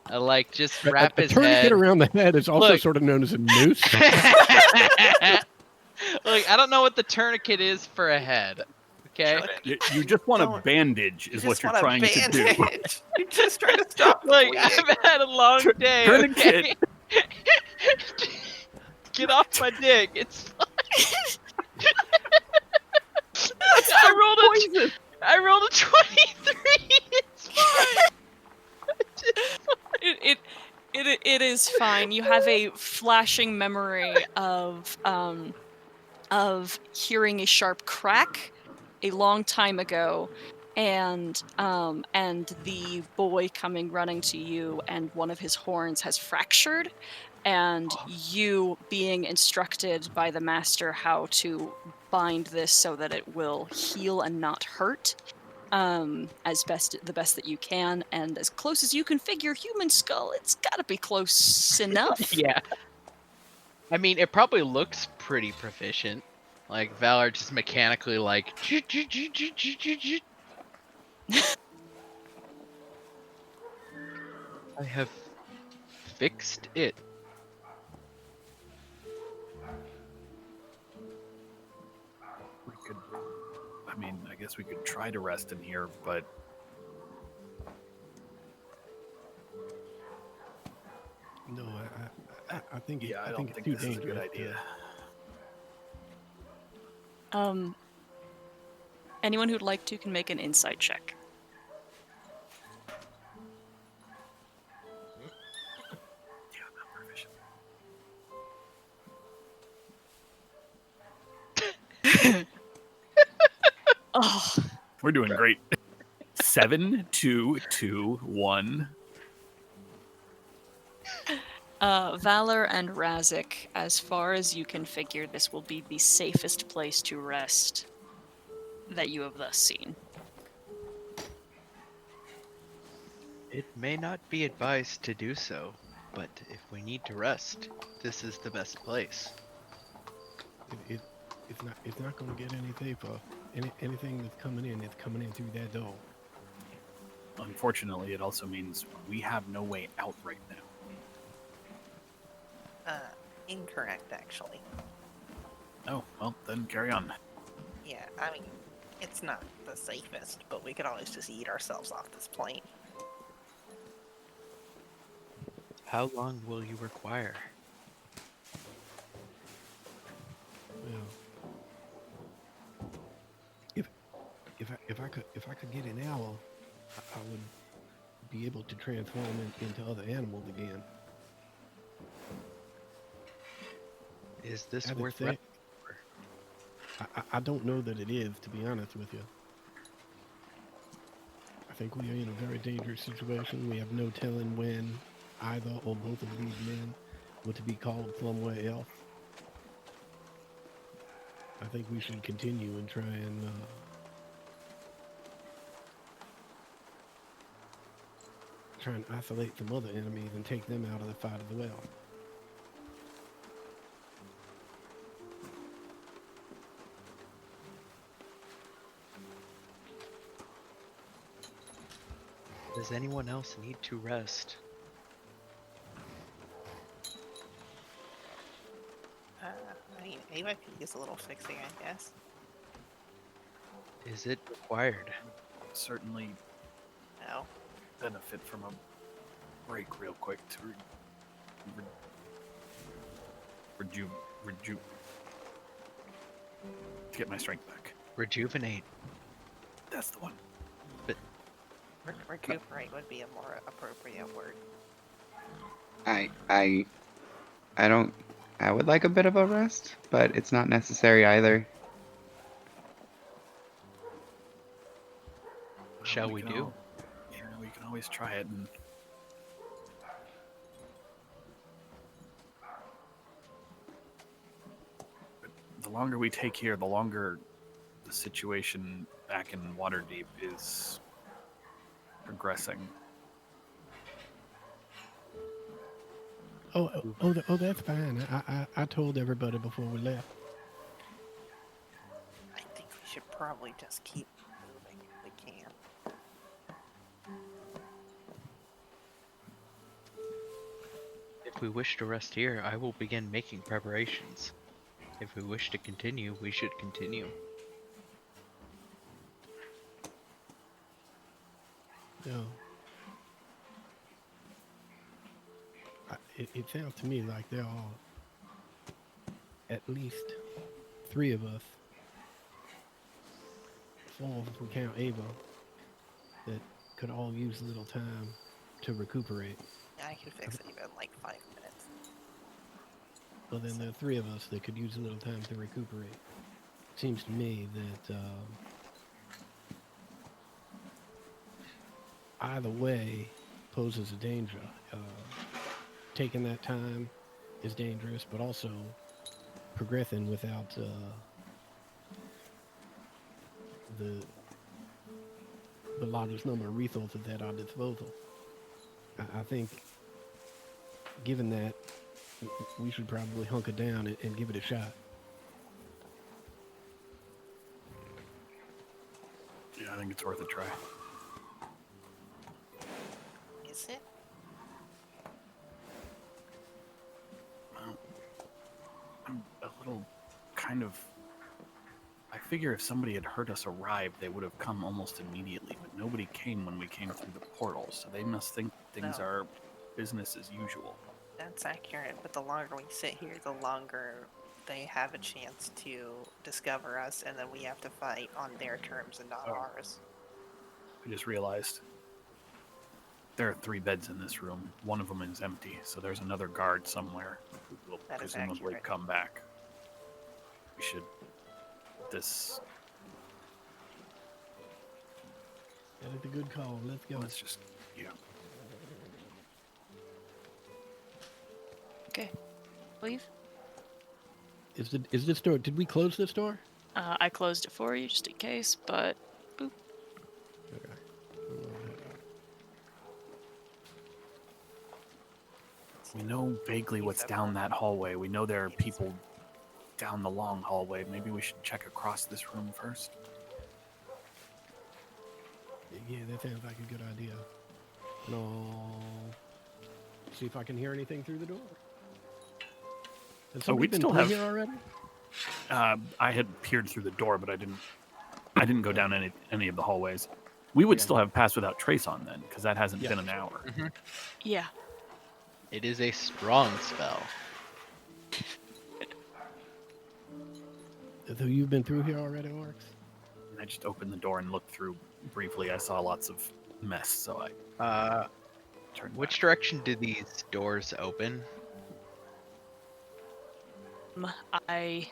Like just A wrap his tourniquet head. around the head is also Look. sort of known as a noose. Look, I don't know what the tourniquet is for a head. Okay. You just want a Don't- bandage, is You what just you're want a trying to do. bandage. You're just trying to stop the Like bleeding. I've had a long day. Tourniquet. Okay? Get off my dick. It's fine. I rolled a 23. It's fine. It is fine. You have a flashing memory of hearing a sharp crack a long time ago, and the boy coming running to you, and one of his horns has fractured, and you being instructed by the master how to bind this so that it will heal and not hurt. The best that you can, and as close as you can figure human skull, it's gotta be close enough. Yeah. I mean, it probably looks pretty proficient. Like Valor just mechanically like. I have fixed it. We could, I mean, I guess we could try to rest in here, but No, I think yeah, I I don't think think it's too this is a good dangerous. idea. Anyone who'd like to can make an insight check. Yeah, I'm not proficient. Oh, We're doing great. 7, 2, 2, 1. Valor and Razik, as far as you can figure, this will be the safest place to rest that you have thus seen. It may not be advised to do so, but if we need to rest, this is the best place. It's not going to get any safer. Anything that's coming in, it's coming in through that door. Unfortunately, it also means we have no way out right now. Incorrect, actually. Oh, well, then carry on. Yeah, I mean, it's not the safest, but we could always just eat ourselves off this plane. How long will you require? Well, if I could get an owl, I would be able to transform into other animals again. Is this I would worth think- it? I don't know that it is, to be honest with you. I think we are in a very dangerous situation. We have no telling when either or both of these men were to be called somewhere else. I think we should continue and try and isolate some other enemies and take them out of the fight as well. Does anyone else need to rest? I mean, Ava could use a little fixing, I guess. Is it required? Certainly No. benefit from a break real quick to to get my strength back. Rejuvenate. That's the one. Recuperate would be a more appropriate word. I don't. I would like a bit of a rest, but it's not necessary either. Shall we do? Yeah, we can always try it. And but the longer we take here, the longer the situation back in Waterdeep is progressing. Oh, that's fine. I told everybody before we left. I think we should probably just keep moving if we can. If we wish to rest here, I will begin making preparations. If we wish to continue, we should continue. No. It sounds to me like there are at least 3 of us, 4 if we count Ava, that could all use a little time to recuperate. I can fix it even like 5 minutes. Well, then there are 3 of us that could use a little time to recuperate. Seems to me that either way poses a danger. Taking that time is dangerous, but also progressing without the largest number of resources at our disposal. I think, given that, we should probably hunker down and give it a shot. Yeah, I think it's worth a try. Is it? Well, I'm a little kind of. I figure if somebody had heard us arrive, they would have come almost immediately, but nobody came when we came through the portal, so they must think things No. are business as usual. That's accurate, but the longer we sit here, the longer they have a chance to discover us, and then we have to fight on their terms and not Oh. ours. I just realized there are 3 beds in this room. One of them is empty, so there's another guard somewhere who will That is presumably accurate. come back. We should. This. That is a good call. Let's go. Let's just. Yeah. Okay. Leave. Is this door? Did we close this door? I closed it for you just in case, but boop. Okay. We know vaguely what's down that hallway. We know there are people down the long hallway. Maybe we should check across this room first. Yeah, that sounds like a good idea. And I'll see if I can hear anything through the door. Has somebody we'd been still through have- here already? I had peered through the door, but I didn't go down any of the hallways. We would Yeah. still have Pass Without Trace on then, because that hasn't Yeah. been an hour. Yeah. It is a strong spell. So you've been through here already, Orcs? And I just opened the door and looked through briefly. I saw lots of mess, so I turned Which back. direction do these doors open? I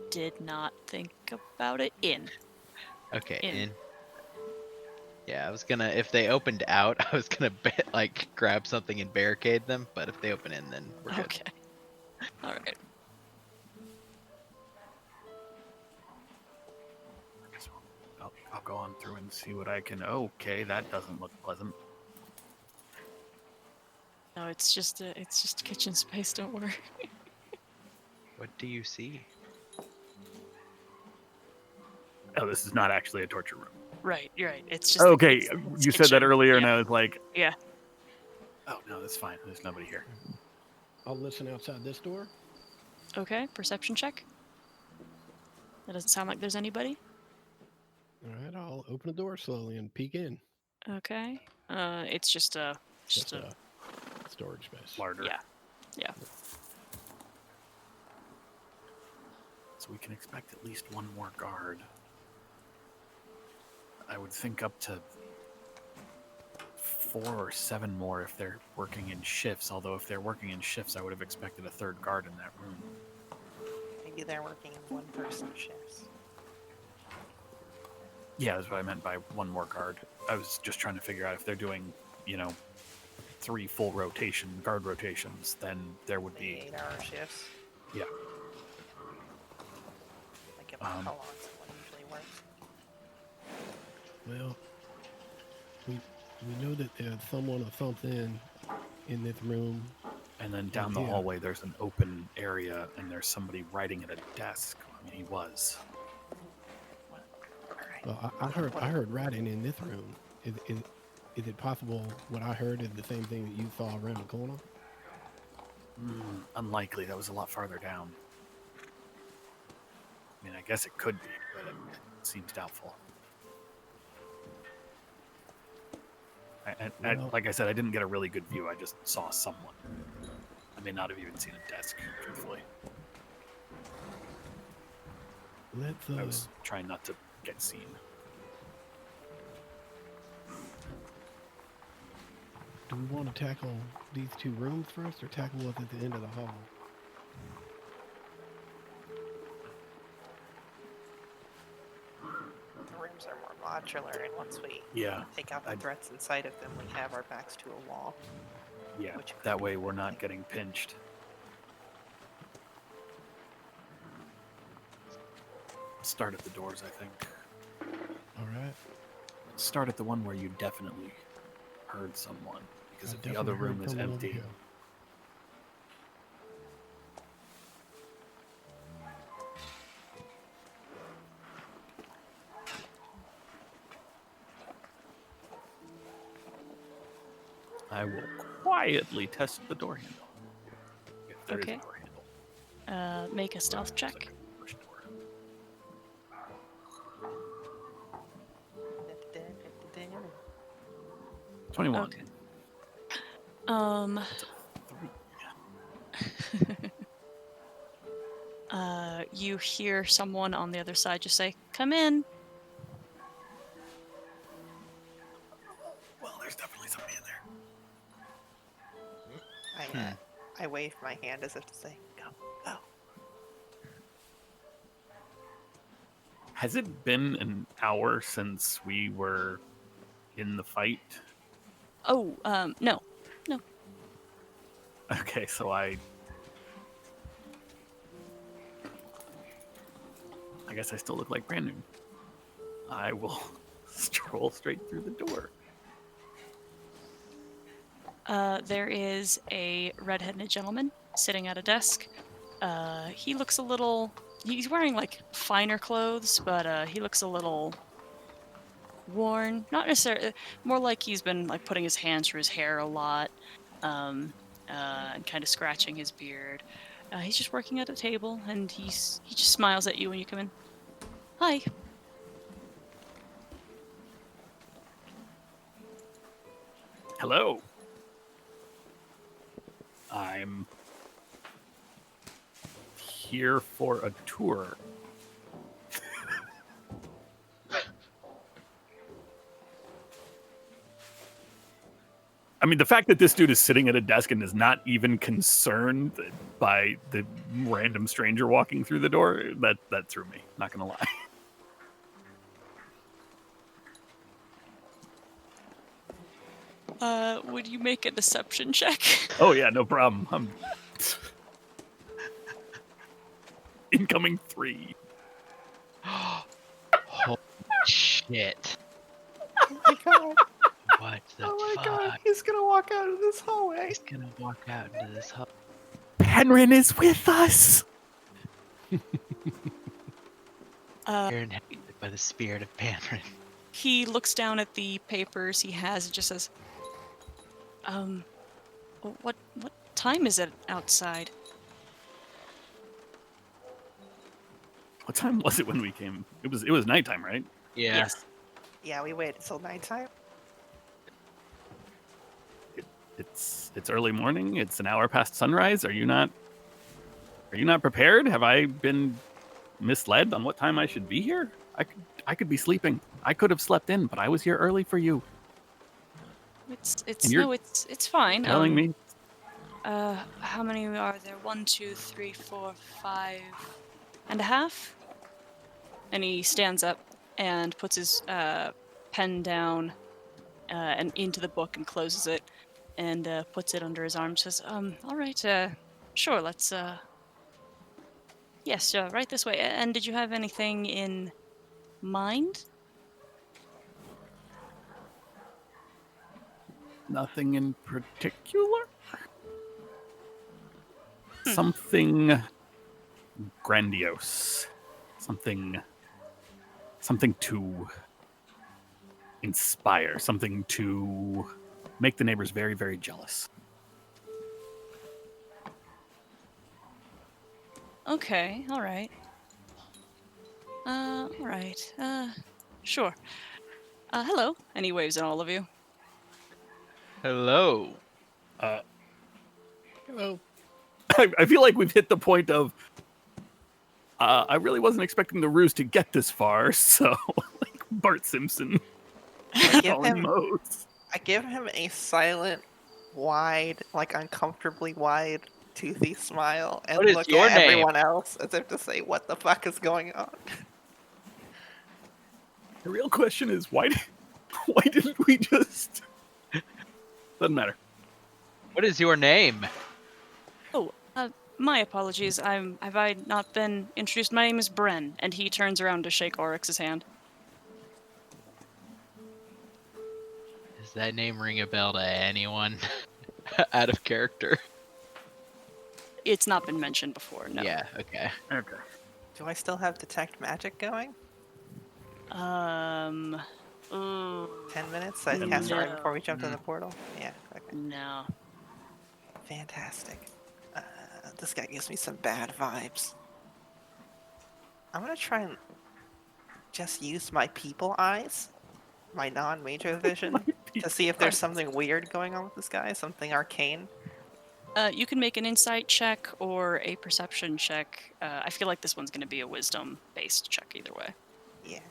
did not think about it. In. Okay, In. in. Yeah, I was gonna. If they opened out, I was gonna grab something and barricade them. But if they open in, then we're good. Okay. All right. I guess I'll go on through and see what I can. Okay, that doesn't look pleasant. No, it's just kitchen space. Don't worry. What do you see? Oh, this is not actually a torture room. Right. You're right. It's just. Okay, it's you said that kitchen. earlier, Yeah. and I was like, Yeah. oh no, that's fine. There's nobody here. I'll listen outside this door. Okay. Perception check. That doesn't sound like there's anybody. All right, I'll open the door slowly and peek in. Okay. It's just a Just Just storage space. Larder. Yeah. So we can expect at least one more guard. I would think up to 4 or 7 more if they're working in shifts. Although if they're working in shifts, I would have expected a 3rd guard in that room. Maybe they're working in one-person shifts. Yeah, that's what I meant by one more guard. I was just trying to figure out if they're doing, 3 full guard rotations, then there would The be 8-hour shifts. Yeah. Like about how long someone usually works. Well, we know that there's someone or something in this room. And then down the Yeah. hallway, there's an open area, and there's somebody writing at a desk. I mean, he was. Alright. Well, I heard writing in this room. Is it possible what I heard is the same thing that you saw around the corner? Unlikely. That was a lot farther down. I mean, I guess it could be, but it seems doubtful. Well- Like I said, I didn't get a really good view. I just saw someone. I may not have even seen a desk, truthfully. Let's I was trying not to get seen. do we want to tackle these 2 rooms first, or tackle what's at the end of the hall? The rooms are more modular, and once we Yeah, take out the I'd- threats inside of them, we have our backs to a wall. yeah. Which could That be way we're not okay. getting pinched. Start at the doors, I think. All right. Start at the one where you definitely heard someone. Because I if the other definitely heard room is someone over empty, here. I will quietly test the door handle. If there is Okay. a door handle. Make a stealth check. Second push door. 21. Okay. Um. That's a 3. You hear someone on the other side just say, "Come in." Well, there's definitely somebody in there. I waved my hand as if to say, go, go. Has it been an hour since we were in the fight? Oh, no. Okay, so I guess I still look like brand new. I will stroll straight through the door. There is a red-headed gentleman sitting at a desk. He looks a little. He's wearing like finer clothes, but he looks a little worn. Not necessarily. More like he's been like putting his hands through his hair a lot, and kind of scratching his beard. He's just working at a table, and he just smiles at you when you come in. Hi. Hello. I'm here for a tour. I mean, the fact that this dude is sitting at a desk and is not even concerned by the random stranger walking through the door, that threw me. Not gonna lie. Would you make a deception check? Oh yeah, no problem. I'm incoming 3. Holy shit. Oh my god. What the Oh my fuck? god. He's gonna walk out of this hallway. He's gonna walk out into this hall. Penrin is with us. You're inhabited by the spirit of Panrin. He looks down at the papers he has and just says, what time is it outside?" What time was it when we came? It was nighttime, right? Yeah. Yes. Yeah, we waited till nighttime. It's early morning. It's an hour past sunrise. Are you not prepared? Have I been misled on what time I should be here? I could be sleeping. I could have slept in, but I was here early for you. It's And you're no, it's fine. Telling me How many are there? 1, 2, 3, 4, 5 and a half. And he stands up and puts his pen down and into the book and closes it and puts it under his arm. Says, all right, sure, let's. Yes, right this way. And did you have anything in mind? nothing in particular. Something grandiose. Something to inspire. Something to make the neighbors very, very jealous. Okay, all right. All right. Sure. Hello. And he waves at all of you. Hello. Hello. I feel like we've hit the point of I really wasn't expecting the ruse to get this far, so like Bart Simpson calling Moe's. I give him a silent, wide, like uncomfortably wide, toothy smile, and What is look your at name? everyone else as if to say, "What the fuck is going on?" The real question is why didn't we just doesn't matter. What is your name? Oh, my apologies. Have I not been introduced? My name is Bren, and he turns around to shake Oryx's hand. Does that name ring a bell to anyone out of character? It's not been mentioned before, no. Yeah, okay. Okay. Do I still have detect magic going? 10 10 minutes? I cast it right before we jumped in the Mm. portal? Yeah, okay. No. Fantastic. This guy gives me some bad vibes. I'm gonna try and just use my people eyes, my non-major vision, to see if there's something weird going on with this guy, something arcane. You can make an insight check or a perception check. I feel like this one's going to be a wisdom-based check either way. Yeah.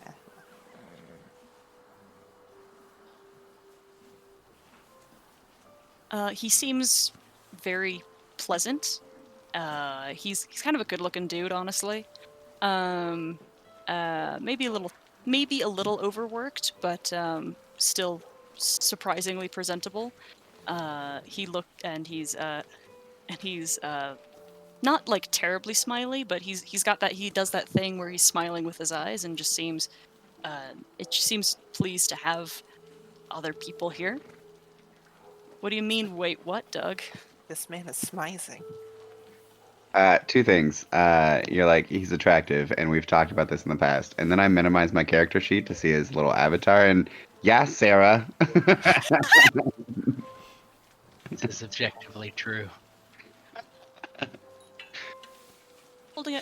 He seems very pleasant. He's kind of a good-looking dude, honestly. Maybe a little overworked, but still surprisingly presentable. He's not like terribly smiley, but he does that thing where he's smiling with his eyes and just seems pleased to have other people here. What do you mean, wait, what, Doug? This man is smizing. Two things. You're like, he's attractive, and we've talked about this in the past. And then I minimize my character sheet to see his little avatar, and yeah, Sarah. This is objectively true.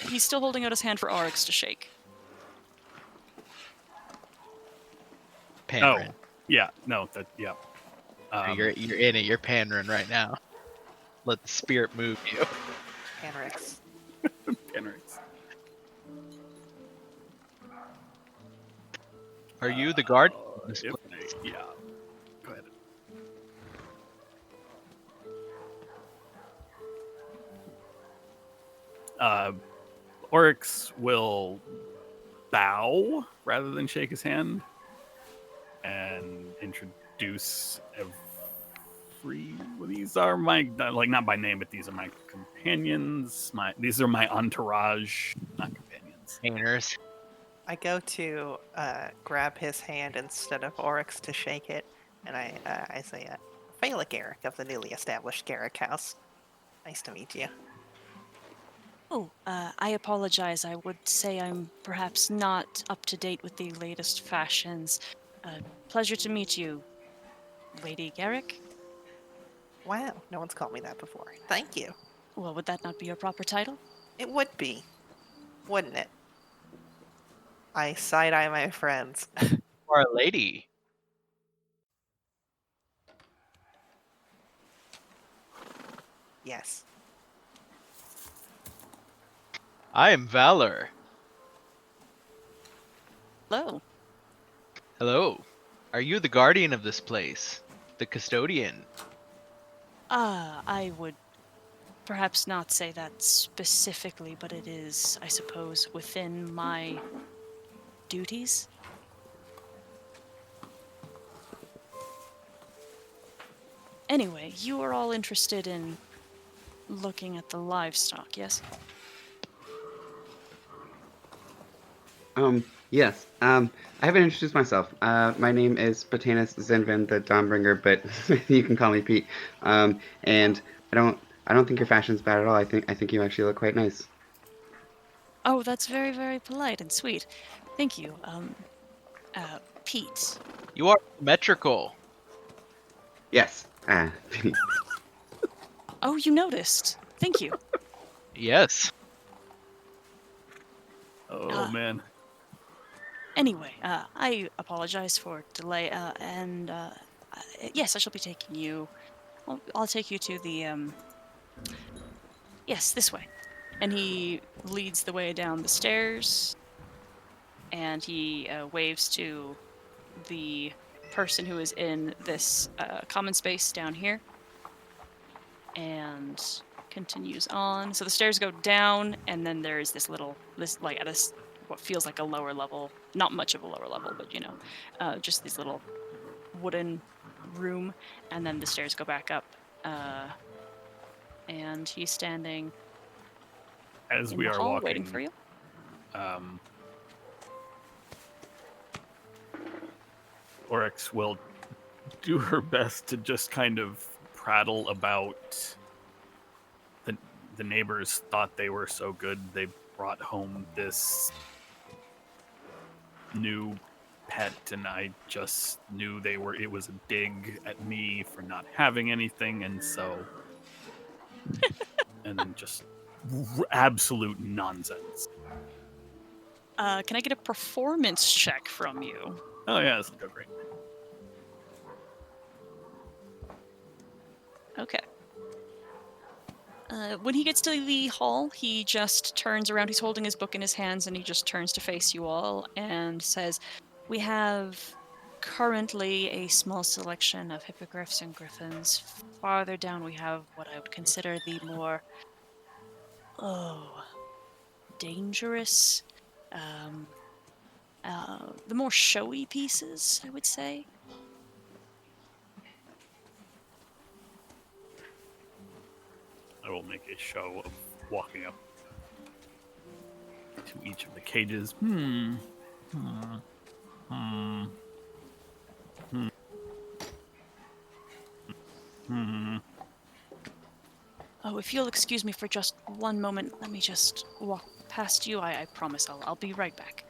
He's still holding out his hand for Oryx to shake. Pandering. Yeah, no, yeah. You're in it. You're pandering right now. Let the spirit move you. Henrix. Penrix. Are you the guard? Yeah. Go ahead. Oryx will bow rather than shake his hand and introduce these are my, like, not by name, but these are my companions. These are my entourage, not companions. Painters. I go to grab his hand instead of Oryx to shake it, and I say, Phallic Garrick of the newly established Garrick House. Nice to meet you. Oh, I apologize. I would say I'm perhaps not up to date with the latest fashions. Pleasure to meet you, Lady Garrick. Wow, no one's called me that before. Thank you. Well, would that not be your proper title? It would be, wouldn't it? I side-eye my friends. Or a lady. Yes. I am Valor. Hello. Hello. Are you the guardian of this place? The custodian? I would perhaps not say that specifically, but it is, I suppose, within my duties. Anyway, you are all interested in looking at the livestock, yes? Yes. I haven't introduced myself. My name is Patanus Zinvin, the Dawnbringer, but you can call me Pete. And I don't think your fashion's bad at all. I think you actually look quite nice. Oh, that's very, very polite and sweet. Thank you. Pete. You are symmetrical. Yes. Oh, you noticed. Thank you. Yes. Oh man. Anyway, I apologize for delay, yes, I shall be taking you. I'll take you to the, yes, this way. And he leads the way down the stairs, and he waves to the person who is in this common space down here, and continues on. So the stairs go down, and then there's this like at a what feels like a lower level, not much of a lower level, but just this little wooden room, and then the stairs go back up, and he's standing As in we the are hall walking, waiting for you. Oryx will do her best to just kind of prattle about the neighbors thought they were so good they brought home this new pet, and I just knew it was a dig at me for not having anything, and so and then just absolute nonsense. Can I get a performance check from you? Oh yeah, this will go great. Okay. When he gets to the hall, he just turns around. He's holding his book in his hands, and he just turns to face you all and says, "We have currently a small selection of hippogriffs and griffins. Farther down, we have what I would consider the more, dangerous, the more showy pieces, I would say." I will make a show of walking up to each of the cages. Oh, if you'll excuse me for just one moment, let me just walk past you. I promise I'll be right back.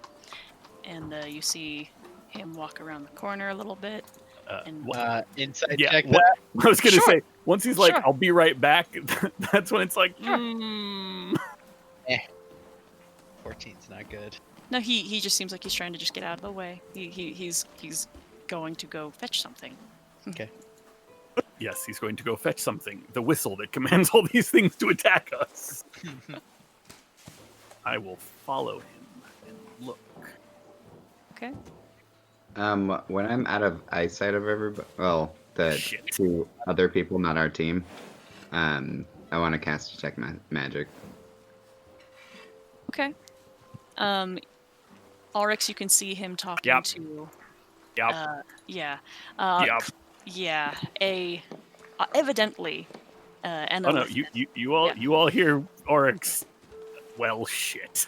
And you see him walk around the corner a little bit. And Inside Yeah, check what, that. I was gonna Sure. say, once he's like, Sure. "I'll be right back," that's when it's like, Sure. 14's not good. No, he just seems like he's trying to just get out of the way. He's going to go fetch something. Okay. Yes, he's going to go fetch something. The whistle that commands all these things to attack us. I will follow him and look. Okay. When I'm out of eyesight of everybody, well, the Shit. two other people, not our team, I want to cast Detect Magic. Okay. Ulrich, you can see him talking Yep. to. Yep. Yeah. Yep. Yeah. Evidently. And Oh no, you all hear Oryx. Well, shit.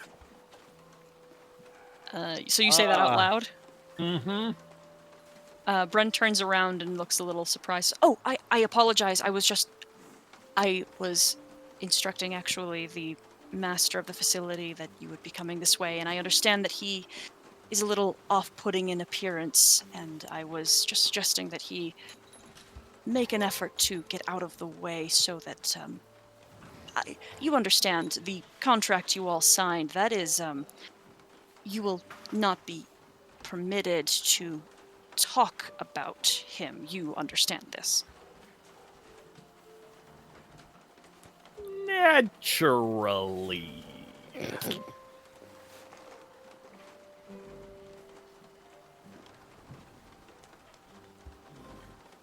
So you say that out loud? Mm-hmm. Bren turns around and looks a little surprised. Oh, I apologize. I was instructing actually the master of the facility that you would be coming this way, and I understand that he is a little off-putting in appearance, and I was just suggesting that he make an effort to get out of the way so that, you understand the contract you all signed. That is, you will not be permitted to talk about him. You understand this? Naturally.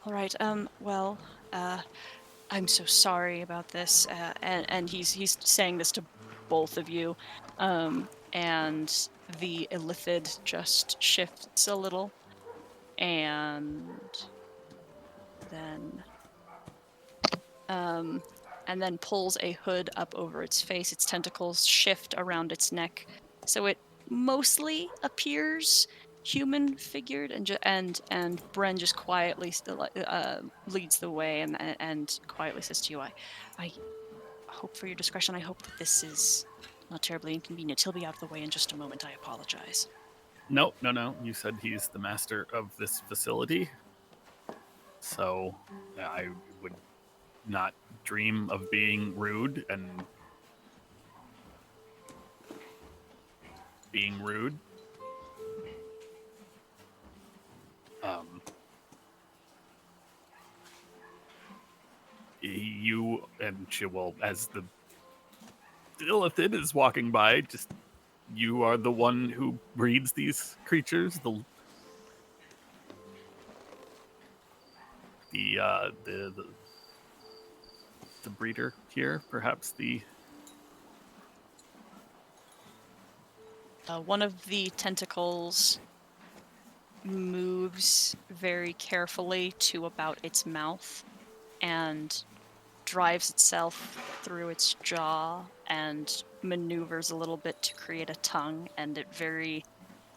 All right. Well, I'm so sorry about this. And he's saying this to both of you. And the illithid just shifts a little, and then pulls a hood up over its face. Its tentacles shift around its neck, so it mostly appears human figured, and Bren just quietly leads the way and quietly says to you, I hope for your discretion. I hope that this is not terribly inconvenient. He'll be out of the way in just a moment. I apologize. No. You said he's the master of this facility. So I would not dream of being rude and being rude. You and she will, as the illithid is walking by, just you are the one who breeds these creatures. The breeder here, perhaps the. One of the tentacles moves very carefully to about its mouth and drives itself through its jaw and maneuvers a little bit to create a tongue, and it very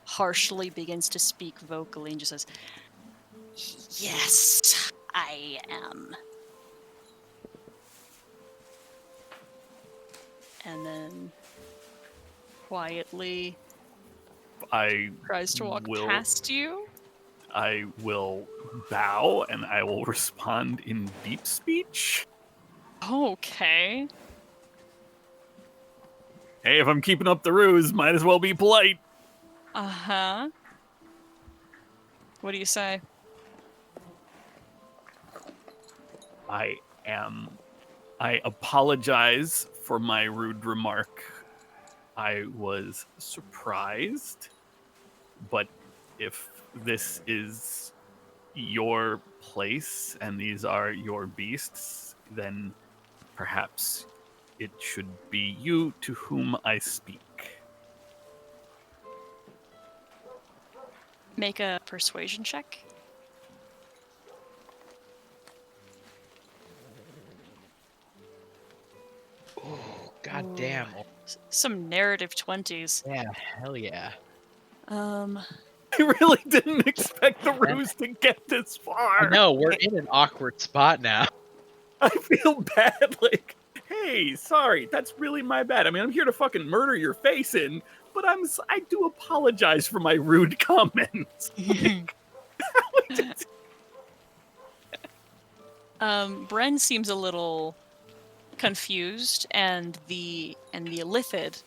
harshly begins to speak vocally and just says, "Yes, I am." And then quietly tries to walk past you. I will bow and I will respond in deep speech. Okay. Hey, if I'm keeping up the ruse, might as well be polite. Uh-huh. What do you say? I apologize for my rude remark. I was surprised, but if this is your place and these are your beasts, then perhaps it should be you to whom I speak. Make a persuasion check. Oh, god damn. Some narrative 20s. Yeah, hell yeah. I really didn't expect the ruse to get this far. I know, we're in an awkward spot now. I feel bad, like, hey, sorry, that's really my bad. I mean, I'm here to fucking murder your face in, but I do apologize for my rude comments. Bren seems a little confused, and the illithid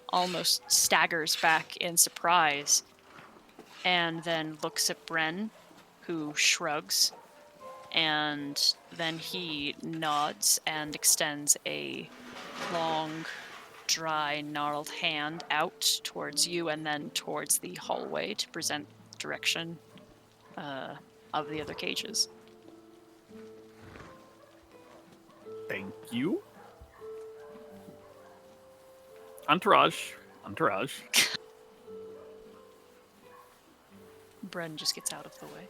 almost staggers back in surprise, and then looks at Bren, who shrugs, and then he nods and extends a long, dry, gnarled hand out towards you and then towards the hallway to present direction of the other cages. Thank you. Entourage. Bren just gets out of the way.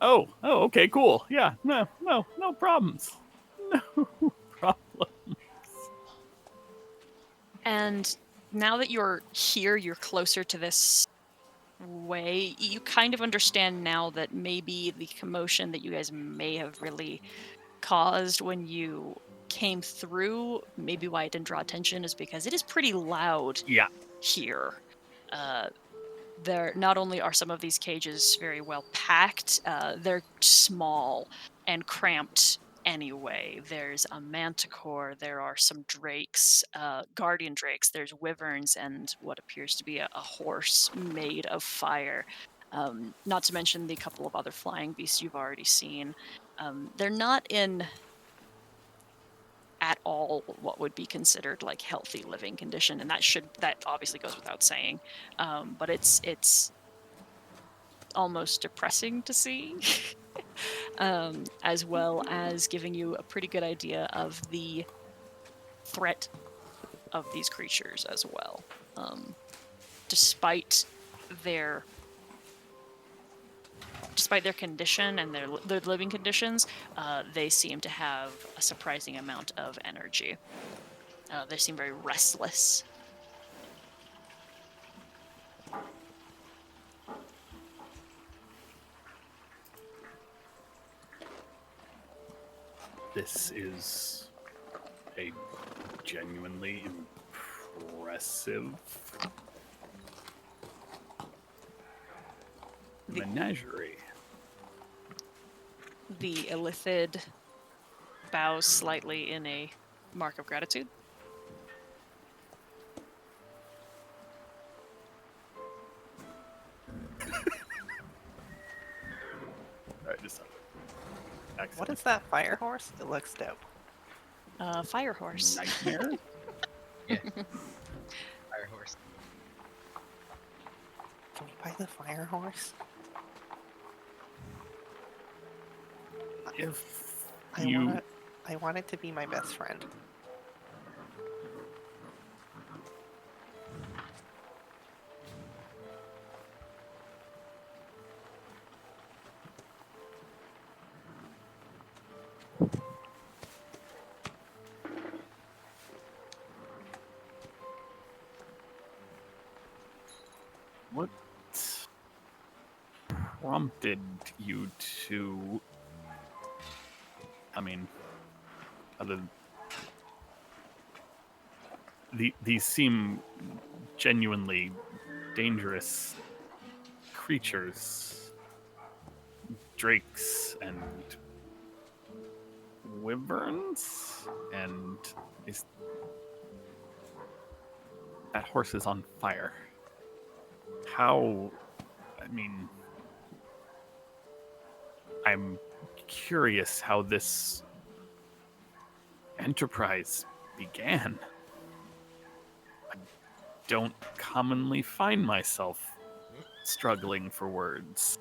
Oh, okay, cool. Yeah, no problems. No problems. And now that you're here, you're closer to this way, you kind of understand now that maybe the commotion that you guys may have really caused when you came through, maybe why it didn't draw attention, is because it is pretty loud here. There not only are some of these cages very well packed, they're small and cramped anyway. There's a manticore, there are some drakes, guardian drakes, there's wyverns, and what appears to be a horse made of fire. Not to mention the couple of other flying beasts you've already seen. They're not in at all what would be considered like healthy living condition, and that obviously goes without saying. But it's almost depressing to see. As well as giving you a pretty good idea of the threat of these creatures as well. Despite their condition and their living conditions, they seem to have a surprising amount of energy. They seem very restless. This is a genuinely impressive menagerie. The Illithid bows slightly in a mark of gratitude. Alright, just What is that fire horse? It looks dope. Fire horse. Nightmare? Fire horse. Can we buy the fire horse? If I want it to be my best friend. What prompted you to... I mean, other... These seem genuinely dangerous creatures. Drakes and wyverns? And that horse is on fire. How... I mean... I'm curious how this enterprise began. I don't commonly find myself struggling for words.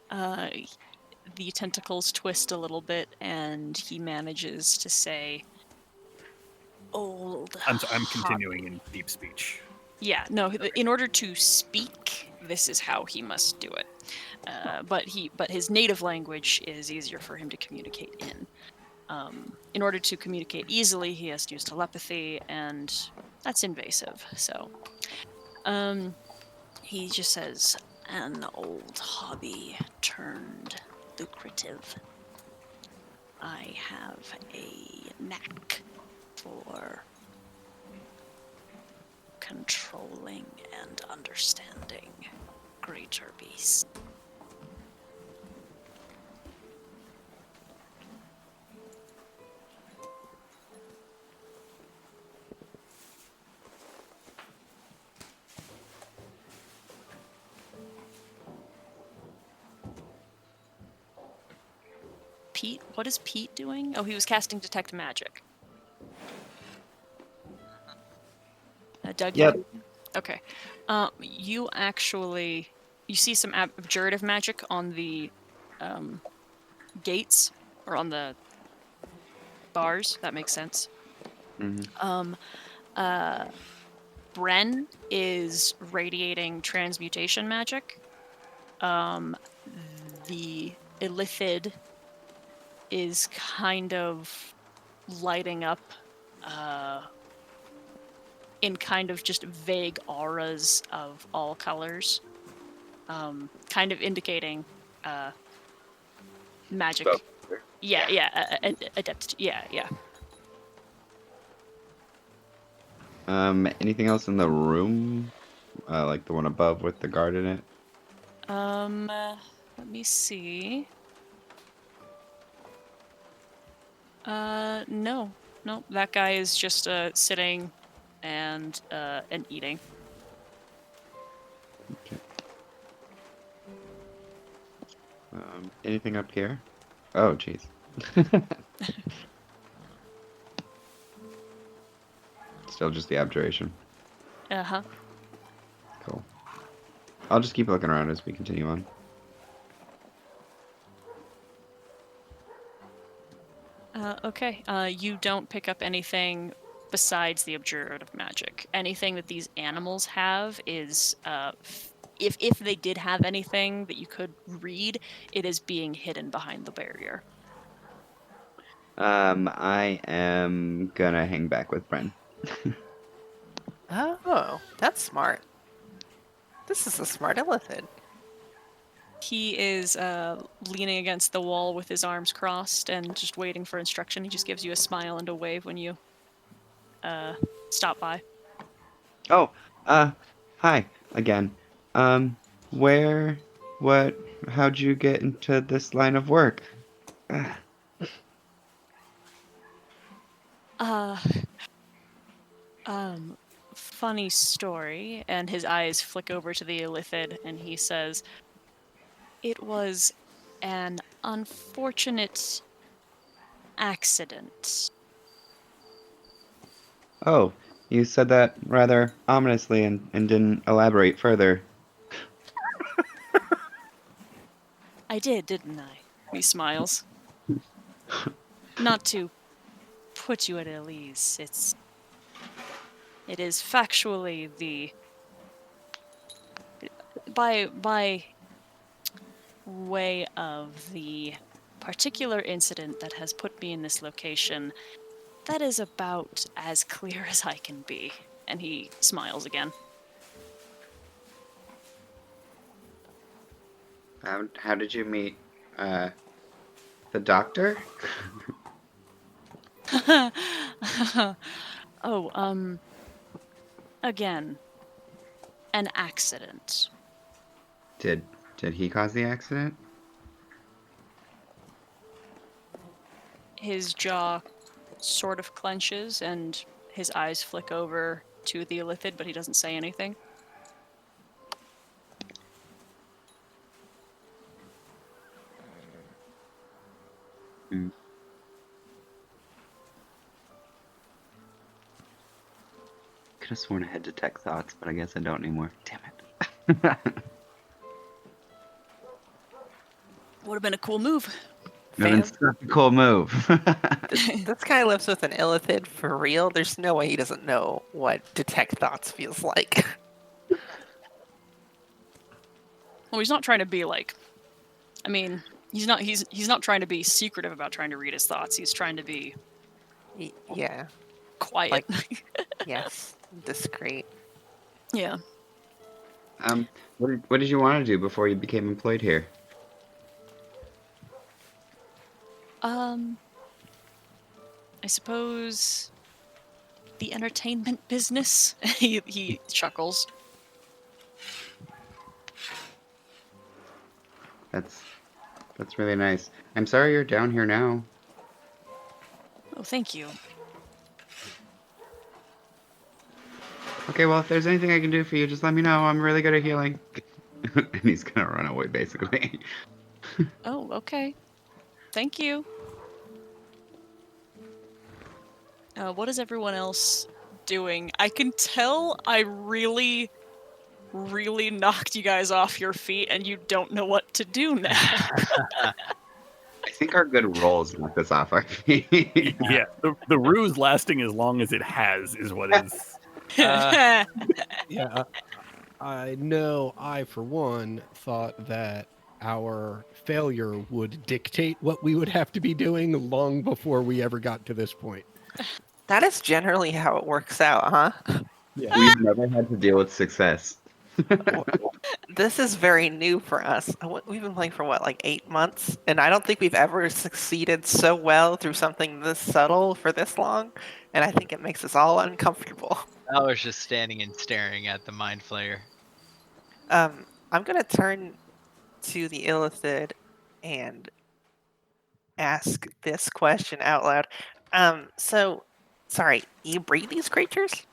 The tentacles twist a little bit, and he manages to say, "Old." I'm continuing in deep speech. Yeah, no. In order to speak, this is how he must do it. But his native language is easier for him to communicate in. In order to communicate easily, he has to use telepathy, and that's invasive. So, he just says, "An old hobby turned lucrative. I have a knack for controlling and understanding greater beasts." Pete, what is Pete doing? Oh, he was casting Detect Magic. Doug? Yep. Okay. You see some abjurative magic on the gates, or on the bars. That makes sense. Mm-hmm. Bren is radiating transmutation magic. The Illithid is kind of lighting up in kind of just vague auras of all colors, kind of indicating magic. Adept. Yeah. Anything else in the room? Like the one above with the guard in it? Let me see. No. No, that guy is just sitting and eating. Okay. Anything up here? Oh, jeez. Still just the abjuration. Uh-huh. Cool. I'll just keep looking around as we continue on. Okay. You don't pick up anything besides the abjurative magic. Anything that these animals have is, if they did have anything that you could read, it is being hidden behind the barrier. I am gonna hang back with Bren. Oh, that's smart. This is a smart illithid. He is leaning against the wall with his arms crossed and just waiting for instruction. He just gives you a smile and a wave when you stop by. Oh, hi again. How'd you get into this line of work? Uh, funny story. And his eyes flick over to the illithid and he says, "It was an unfortunate accident." Oh, you said that rather ominously and didn't elaborate further. I did, didn't I? He smiles. Not to put you at ease, it is factually the by way of the particular incident that has put me in this location. That is about as clear as I can be. And he smiles again. How did you meet, the doctor? Oh, again, an accident. Did he cause the accident? His jaw sort of clenches and his eyes flick over to the illithid, but he doesn't say anything. Mm. Could have sworn I had detect thoughts, but I guess I don't anymore. Damn it. Would have been a cool move. That'd been Fam, such a cool move. this guy lives with an illithid for real. There's no way he doesn't know what detect thoughts feels like. Well, he's not trying to be like. I mean, he's not trying to be secretive about trying to read his thoughts. He's trying to be Yeah, quiet. yes, discreet. Yeah. What did you want to do before you became employed here? I suppose the entertainment business. He chuckles. That's really nice. I'm sorry you're down here now. Oh, thank you. Okay, well, if there's anything I can do for you, just let me know. I'm really good at healing. And he's gonna run away, basically. Oh, okay. Thank you. What is everyone else doing? I can tell I really, really knocked you guys off your feet, and you don't know what to do now. I think our good rolls knocked us off our feet. Yeah, the ruse lasting as long as it has is what is. Yeah, I know I, for one, thought that our failure would dictate what we would have to be doing long before we ever got to this point. That is generally how it works out, huh? Yeah. We've never had to deal with success. This is very new for us. We've been playing for what, like 8 months? And I don't think we've ever succeeded so well through something this subtle for this long. And I think it makes us all uncomfortable. I was just standing and staring at the mind flayer. I'm gonna turn to the Illithid and ask this question out loud. So, sorry, you breed these creatures?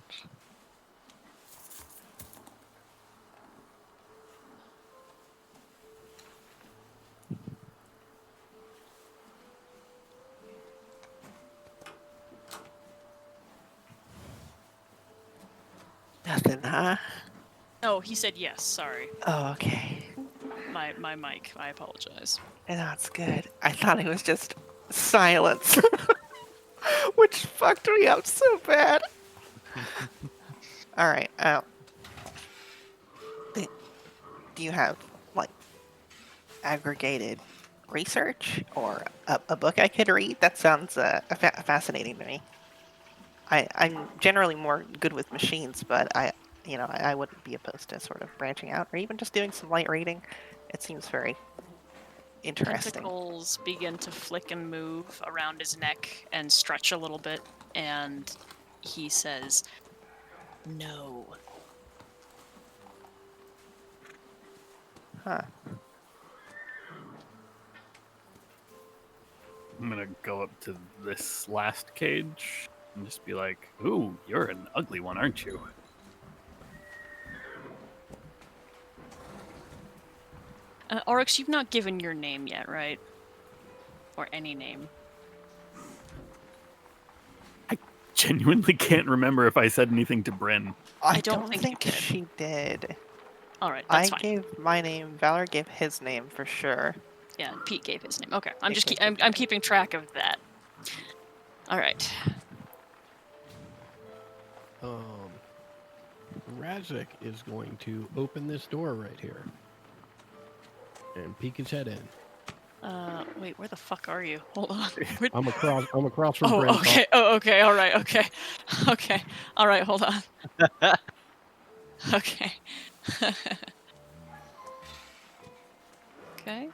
Nothing, huh? Oh, he said yes. Sorry, Oh, okay. my mic. I apologize. That's good. I thought it was just silence, which fucked me up so bad. All right. Do you have like aggregated research or a book I could read? That sounds fascinating to me. I'm generally more good with machines, but I wouldn't be opposed to sort of branching out or even just doing some light reading. It seems very interesting. Tentacles begin to flick and move around his neck and stretch a little bit, and he says, "No." Huh. I'm gonna go up to this last cage and just be like, "Ooh, you're an ugly one, aren't you?" Oryx, you've not given your name yet, right? Or any name. Genuinely can't remember if I said anything to Bryn. I don't think you did. she did. All right, that's I fine. gave my name. Valor gave his name for sure. Yeah, Pete gave his name. Okay, I'm Pete just gave I'm his name. keeping track of that. All right. Razik is going to open this door right here and peek his head in. Wait, where the fuck are you? Hold on. I'm across from Oh, Brent's okay. Oh, okay. All right. Okay. Okay. All right. Hold on. Okay. Okay.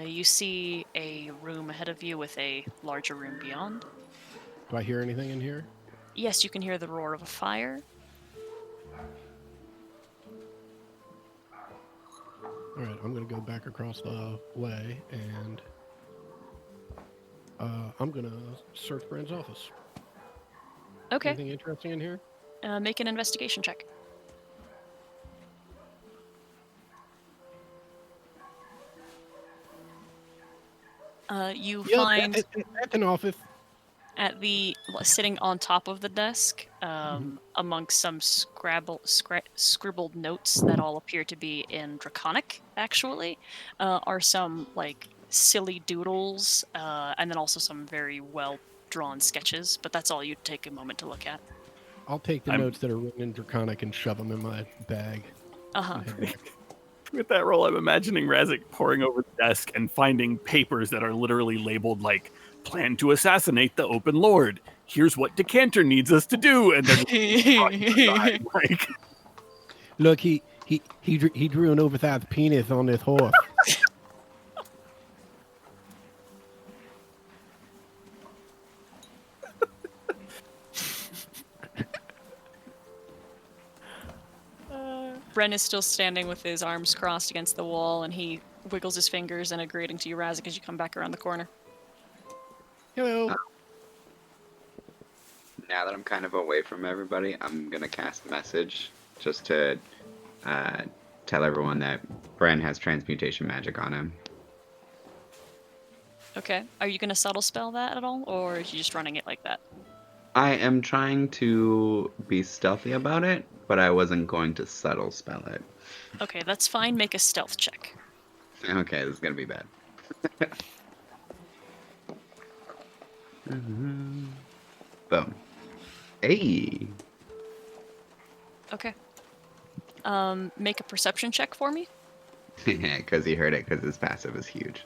You see a room ahead of you with a larger room beyond. Do I hear anything in here? Yes, you can hear the roar of a fire. All right, I'm going to go back across the way and I'm going to search Brent's office. Okay. Anything interesting in here? Make an investigation check. You find at an office. at the sitting on top of the desk, amongst some scribbled notes that all appear to be in Draconic, actually, are some like silly doodles, and then also some very well drawn sketches. But that's all you'd take a moment to look at. I'll take the notes that are written in Draconic and shove them in my bag. With that roll, I'm imagining Razik poring over the desk and finding papers that are literally labeled like "Plan to assassinate the Open Lord. Here's what Decanter needs us to do," and they're just like, Look, he drew an oversized penis on this horse. Bren is still standing with his arms crossed against the wall, and he wiggles his fingers in a greeting to you, Razik, as you come back around the corner. Hello. Now that I'm kind of away from everybody, I'm gonna cast a message just to tell everyone that Bren has transmutation magic on him. Okay. Are you going to subtle spell that at all, or are you just running it like that? I am trying to be stealthy about it, but I wasn't going to subtle spell it. Okay, that's fine. Make a stealth check. Okay, this is gonna be bad. Boom. Hey. Okay. Make a perception check for me. Because he heard it, because his passive is huge.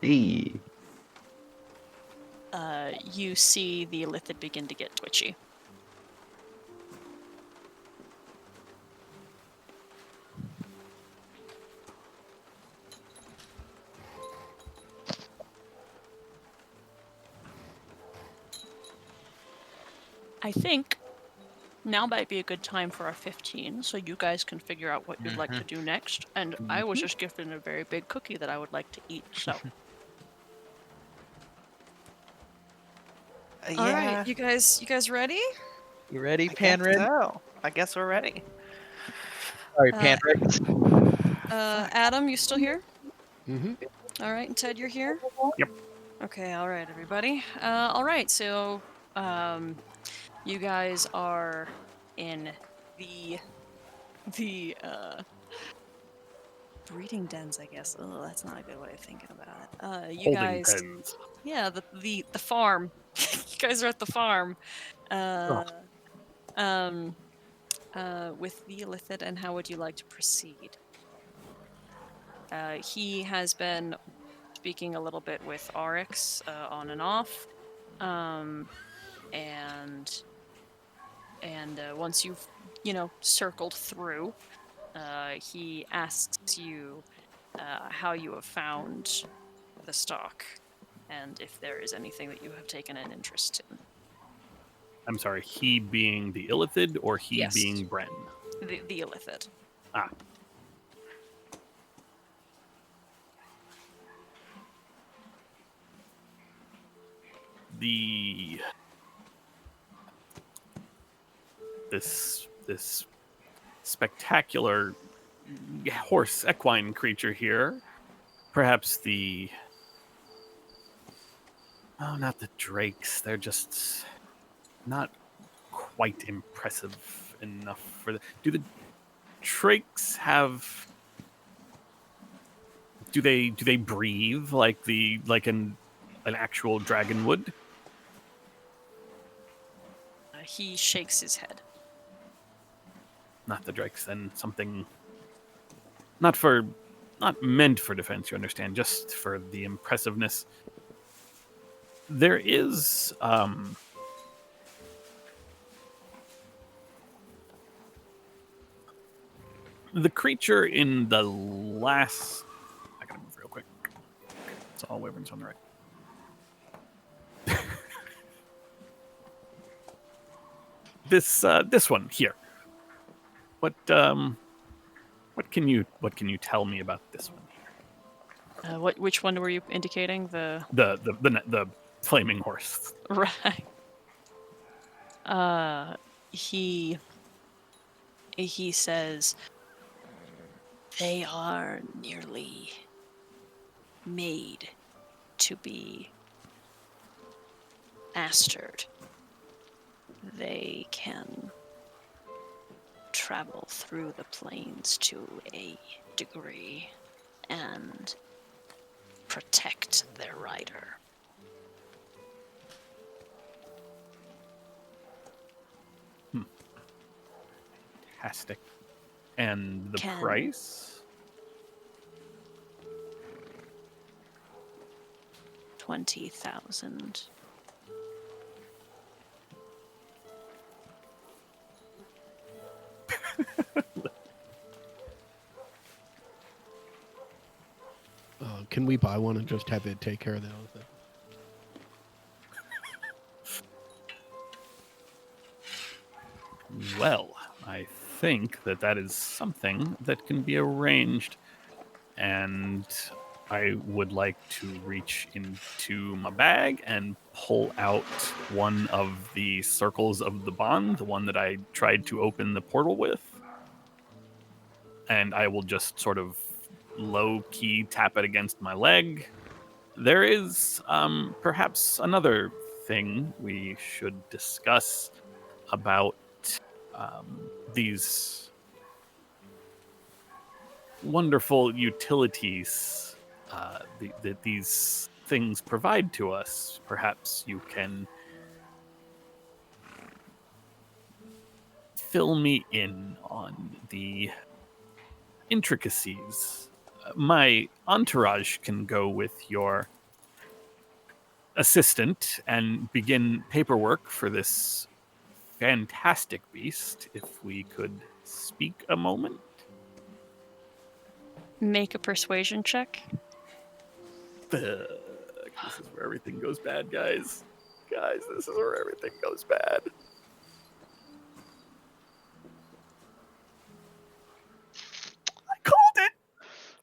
Hey. You see the Illithid begin to get twitchy. I think now might be a good time for our 15, so you guys can figure out what you'd like to do next. And I was just given a very big cookie that I would like to eat, so. Yeah. All right, you guys ready? You ready, I Pan guess Red? so. I guess we're ready. Sorry, Uh, Pan Red. Adam, you still here? Mm-hmm. All right, and Ted, you're here? Yep. Okay, all right, everybody. All right, so you guys are in the breeding dens, I guess. Oh, that's not a good way of thinking about it. You Holding guys, pens. yeah, the farm. You guys are at the farm. With the Illithid, and how would you like to proceed? He has been speaking a little bit with Oryx on and off, and once you've circled through, he asks you how you have found the stock, and if there is anything that you have taken an interest in. I'm sorry, he being the Illithid or he Yes. being Bren? The Illithid. Ah. This spectacular horse equine creature here, perhaps not the drakes, they're just not quite impressive enough for do the drakes have, do they breathe like an actual dragon would? He shakes his head. Not the drakes, then something not meant for defense, you understand, just for the impressiveness. There is the creature in the last, I gotta move real quick. It's all wyverns on the right. This one here. What can you tell me about this one here? Which one were you indicating? The The flaming horse. right. He says they are nearly made to be mastered. They can travel through the plains to a degree and protect their rider. Fantastic. And the price? 20,000. Can we buy one and just have it take care of the other thing? Well, I think that is something that can be arranged. And I would like to reach into my bag and pull out one of the circles of the bond, the one that I tried to open the portal with. And I will just sort of low-key tap it against my leg. There is perhaps another thing we should discuss about these wonderful utilities that these things provide to us. Perhaps you can fill me in on the intricacies. My entourage can go with your assistant and begin paperwork for this fantastic beast. If we could speak a moment. Make a persuasion check. This is where everything goes bad, guys. Guys, this is where everything goes bad.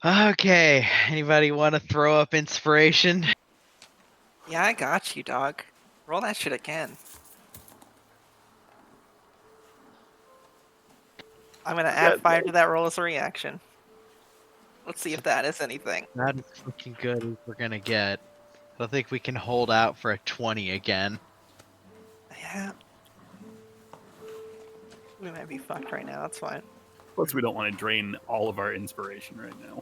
Okay, anybody want to throw up inspiration? Yeah, I got you, dog. Roll that shit again. I'm gonna add 5 to that roll as a reaction. Let's see if that is anything. Not as fucking good as we're gonna get. I don't think we can hold out for a 20 again. Yeah. We might be fucked right now, that's fine. Plus, we don't want to drain all of our inspiration right now.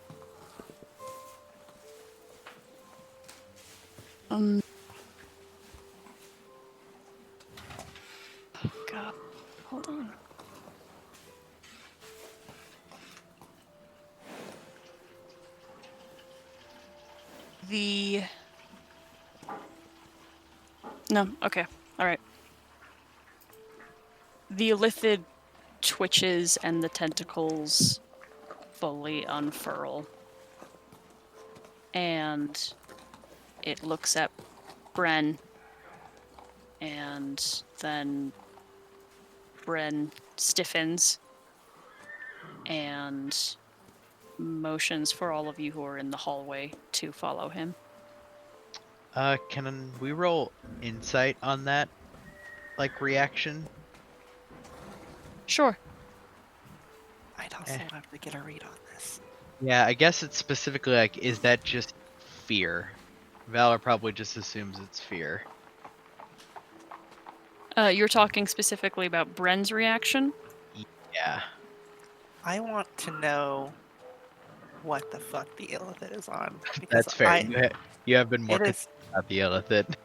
God, hold on. No, okay, all right. The illithid twitches and the tentacles fully unfurl. And it looks at Bren, and then Bren stiffens and motions for all of you who are in the hallway to follow him. Can we roll insight on that, like, reaction? Sure. I'd also have to get a read on this. Yeah, I guess it's specifically like, is that just fear? Valor probably just assumes it's fear. You're talking specifically about Bren's reaction? Yeah. I want to know what the fuck the illithid is on. Because That's fair. I, You have been more it is, concerned about the illithid.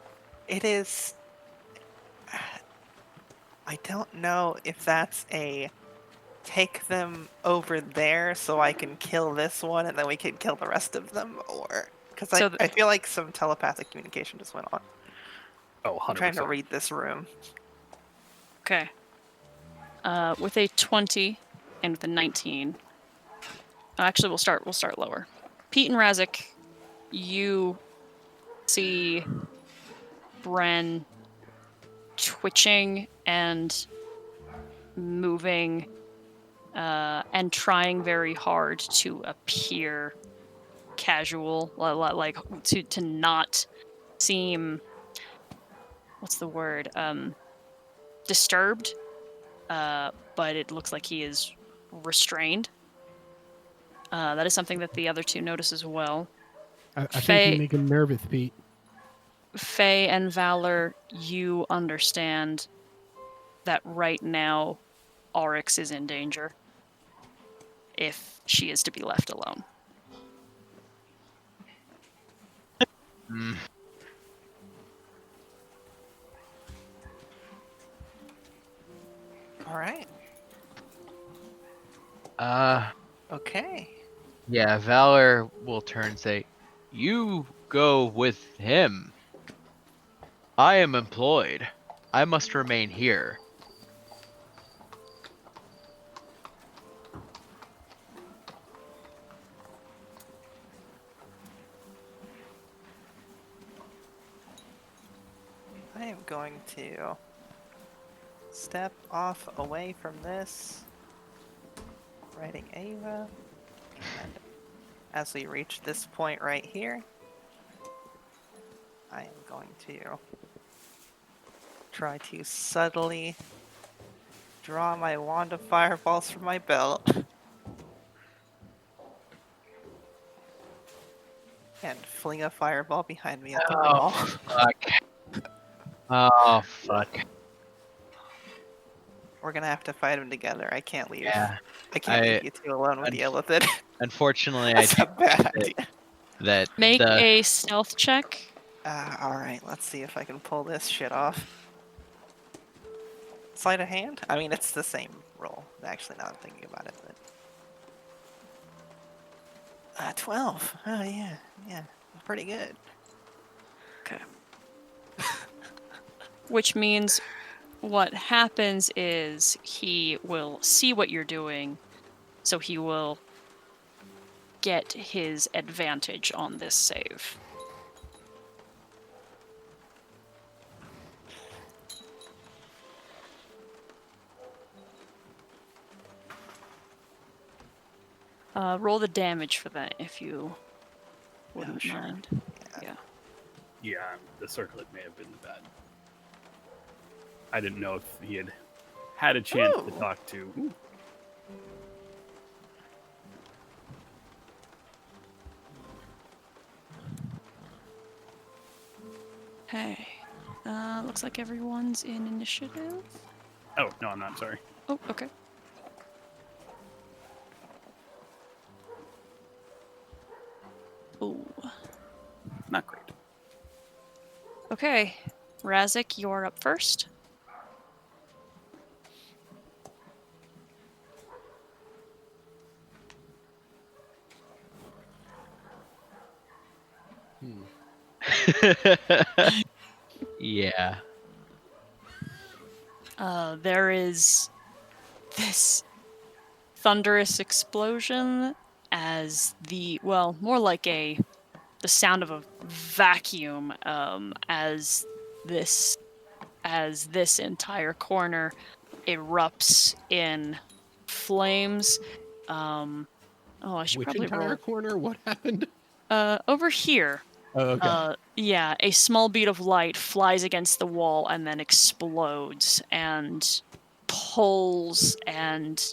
it is. I don't know if that's a take them over there so I can kill this one and then we can kill the rest of them, or because So I feel like some telepathic communication just went on. Oh, 100%. I'm trying to read this room. Okay. With a 20 and with a 19. Actually, we'll start lower. Pete and Razik, you see Bren twitching and moving and trying very hard to appear casual, like to not seem, what's the word, disturbed, but it looks like he is restrained. That is something that the other two notice as well. I think you make him nervous, Pete. Faye and Valor, you understand that right now Oryx is in danger if she is to be left alone. Mm. All right. Okay. Yeah, Valor will turn and say, "You go with him. I am employed. I must remain here." I am going to step off away from this, writing Ava, and as we reach this point right here, I am going to try to subtly draw my wand of fireballs from my belt and fling a fireball behind me at the wall. Fuck. Oh, fuck. We're gonna have to fight them together. I can't leave. Yeah. I can't leave you two alone with the illithid. Unfortunately, That's I a do bad idea. that Make a stealth check. Alright, let's see if I can pull this shit off. Sleight of hand? I mean, it's the same roll. Actually, now I'm thinking about it, but... 12. Oh, yeah. Yeah. Pretty good. Okay. Which means what happens is he will see what you're doing, so he will get his advantage on this save. Roll the damage for that if you wouldn't sure. mind. Yeah. Yeah, the circlet may have been bad. I didn't know if he had a chance to Ooh. talk to. Ooh, Okay. Looks like everyone's in initiative. oh, no, I'm not. Sorry. Oh, okay. Ooh. Not great. Okay. Razik, you're up first. Yeah. There is this thunderous explosion as more like the sound of a vacuum, as this entire corner erupts in flames. I should Which probably entire roll. corner? What happened? Over here. Oh, okay. Yeah, a small bead of light flies against the wall and then explodes and pulls and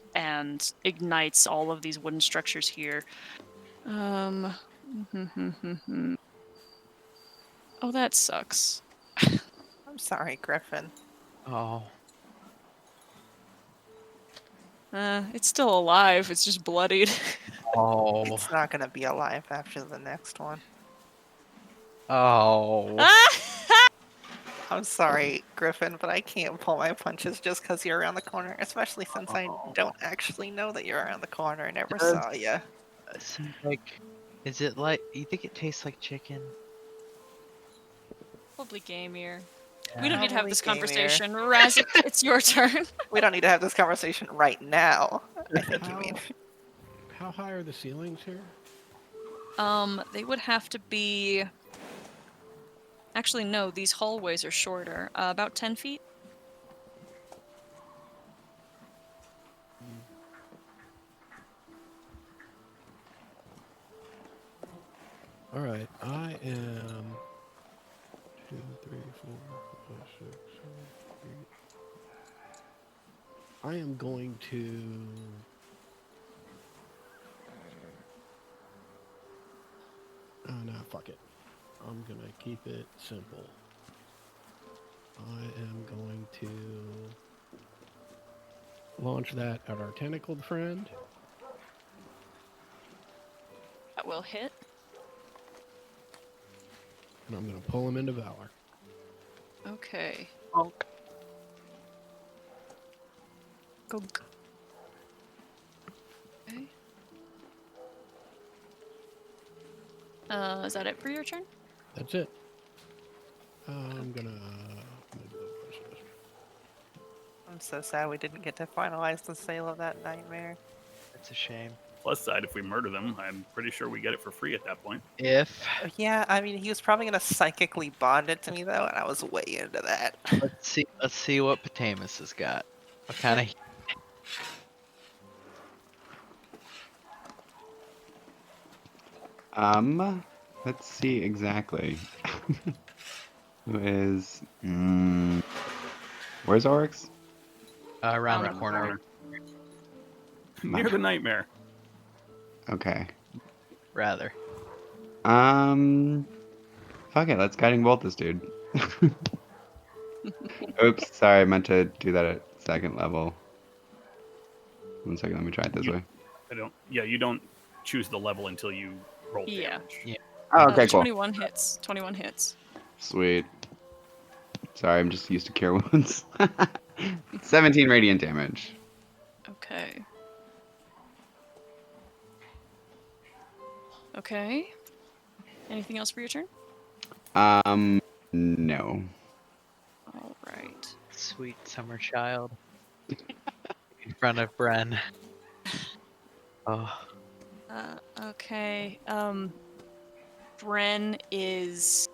ignites all of these wooden structures here. Oh, that sucks. I'm sorry, Griffin. Oh. It's still alive. It's just bloodied. Oh. It's not gonna be alive after the next one. Oh. I'm sorry, Griffin, but I can't pull my punches just because you're around the corner, especially since I don't actually know that you're around the corner. I never Does- saw you. Seems like. Is it like. You think it tastes like chicken? Probably gamier. We don't need to have Probably this gamier. conversation. Razik, it's your turn. We don't need to have this conversation right now. I think you mean. How high are the ceilings here? They would have to be... Actually, no, these hallways are shorter. About 10 feet? All right, I am 2, 3, 4, 5, 6, 7, 8. I am going to. Oh no, fuck it. I'm gonna keep it simple. I am going to launch that at our tentacled friend. That will hit. And I'm gonna pull him into Valor. Okay. Bonk. Go. Okay. Is that it for your turn? That's it. I'm gonna push this. I'm so sad we didn't get to finalize the sale of that nightmare. That's a shame. Plus side, if we murder them, I'm pretty sure we get it for free at that point. If. Yeah, I mean, he was probably gonna psychically bond it to me though, and I was way into that. Let's see what Potamus has got. What kind of. Let's see exactly. Who is? Where's Oryx? Around the Around the corner. Near the nightmare. Okay. Rather. Fuck it. Let's guiding bolt this dude. Oops. Sorry. I meant to do that at second level. 1 second. Let me try it this way. You don't choose the level until you roll Yeah. damage. Yeah. Oh, okay, cool. 21 hits. 21 hits. Sweet. Sorry, I'm just used to cure wounds. 17 radiant damage. Okay. Okay. Anything else for your turn? No. All right. Sweet summer child. In front of Bren. Oh. Okay. Bren is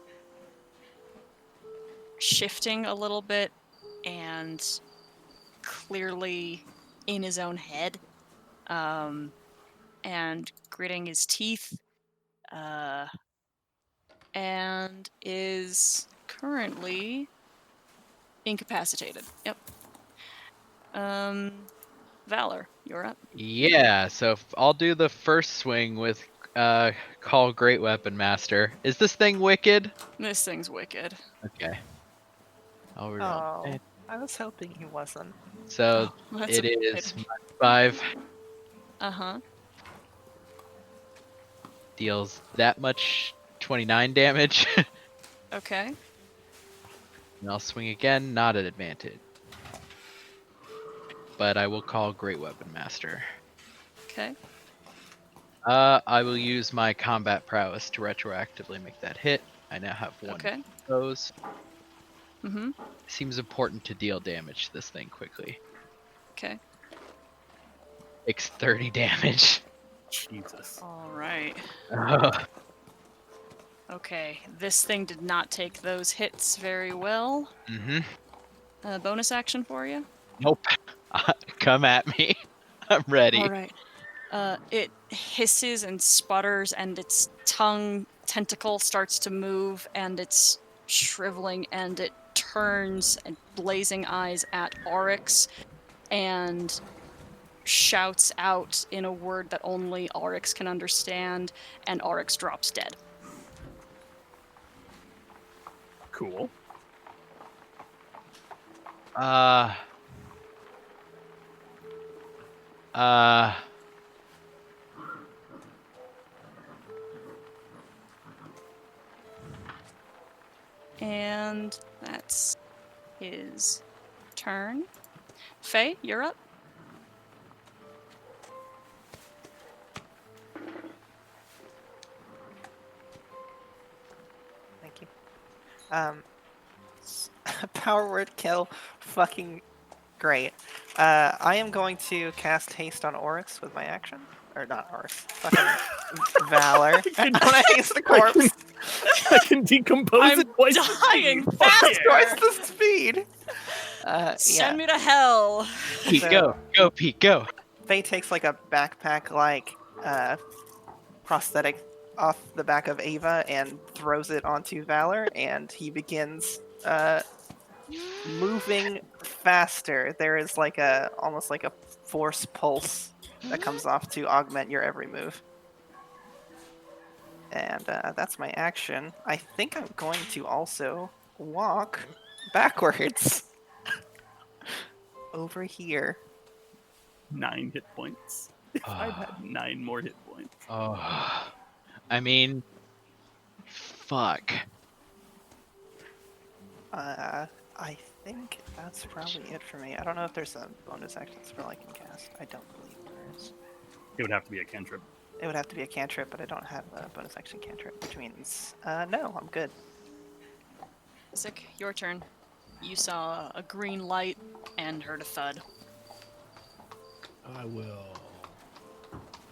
shifting a little bit and clearly in his own head. and gritting his teeth, and is currently incapacitated. Yep. Valor, you're up. Yeah, so I'll do the first swing with call Great Weapon Master. Is this thing wicked? This thing's wicked. Okay. I'll reroll. Oh, I was hoping he wasn't. So Oh, that's it a is pity. 5 Uh-huh. deals that much 29 damage. Okay. And I'll swing again, not at advantage. But I will call Great Weapon Master. Okay. I will use my combat prowess to retroactively make that hit. I now have one Okay. of those. Mm-hmm. Seems important to deal damage to this thing quickly. Okay. Takes 30 damage. Jesus. All right. Ugh. Okay. This thing did not take those hits very well. Mm-hmm. Bonus action for you? Nope. Come at me. I'm ready. All right. It hisses and sputters, and its tongue tentacle starts to move, and it's shriveling, and it turns and blazing eyes at Oryx, and shouts out in a word that only Oryx can understand, and Oryx drops dead. Cool. Uh. And that's his turn. Faye, you're up. Thank you. Power word kill. Fucking great. I am going to cast haste on Oryx with my action. Or not Oryx. Fucking Valor. I want to haste the corpse. I can decompose I'm it twice. dying Fuck faster. yeah. Twice the speed. Send me to hell. Pete, So- go, Pete, go. Faye takes like a backpack-like prosthetic off the back of Ava and throws it onto Valor, and he begins moving faster. There is like almost like a force pulse that comes off to augment your every move. And that's my action. I think I'm going to also walk backwards over here. 9 hit points. If I'd had 9 more hit points. Oh. I mean, fuck. I think that's probably it for me. I don't know if there's a bonus action spell I can cast. I don't believe there is. It would have to be a cantrip. It would have to be a cantrip, but I don't have a bonus action cantrip, which means no, I'm good. Isaac, your turn. You saw a green light and heard a thud. I will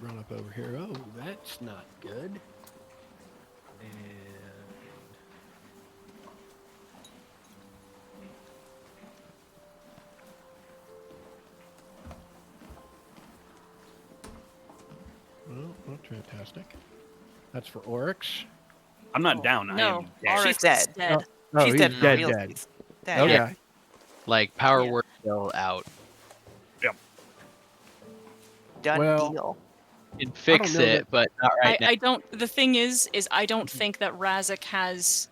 run up over here. Oh, that's not good. And well, not fantastic. That's for Oryx. I'm not down. I No, am dead. Oryx She's dead. is dead. Oh, She's he's dead. for dead, real. dead. She's dead. Okay. Yeah. Like, power Yeah. word still out. Done Well, deal. You can fix know it, that- but not right now. I don't. The thing is I don't think that Razak has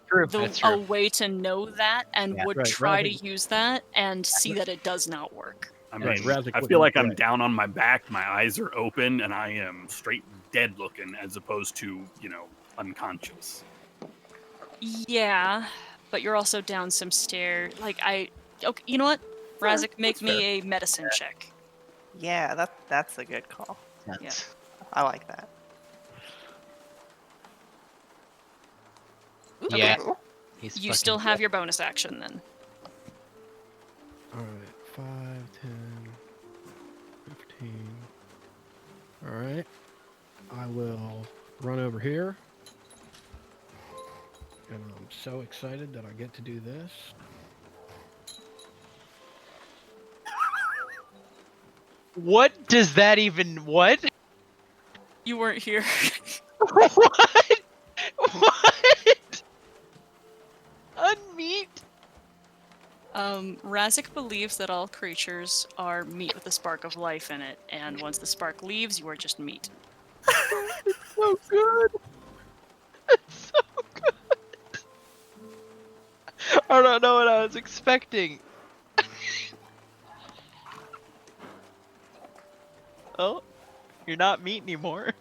That's a true. way to know that and Yeah. would Right, try Razak- to use that and see that it does not work. I Right, mean, Razak I would feel be like I'm dead. down on my back. My eyes are open, and I am straight dead looking, as opposed to unconscious. Yeah, but you're also down some stairs. Okay, you know what? Razak, make that's me a medicine check. Yeah, that's a good call. That's- I like that. Yeah. Okay. He's You fucking still have dead. your bonus action then. All right, 5, 10, 15. All right. I will run over here. And I'm so excited that I get to do this. What does that even... What? You weren't here. What? What? Unmeat? Razik believes that all creatures are meat with a spark of life in it, and once the spark leaves, you are just meat. So good. It's so good. I don't know what I was expecting. Oh, you're not meat anymore.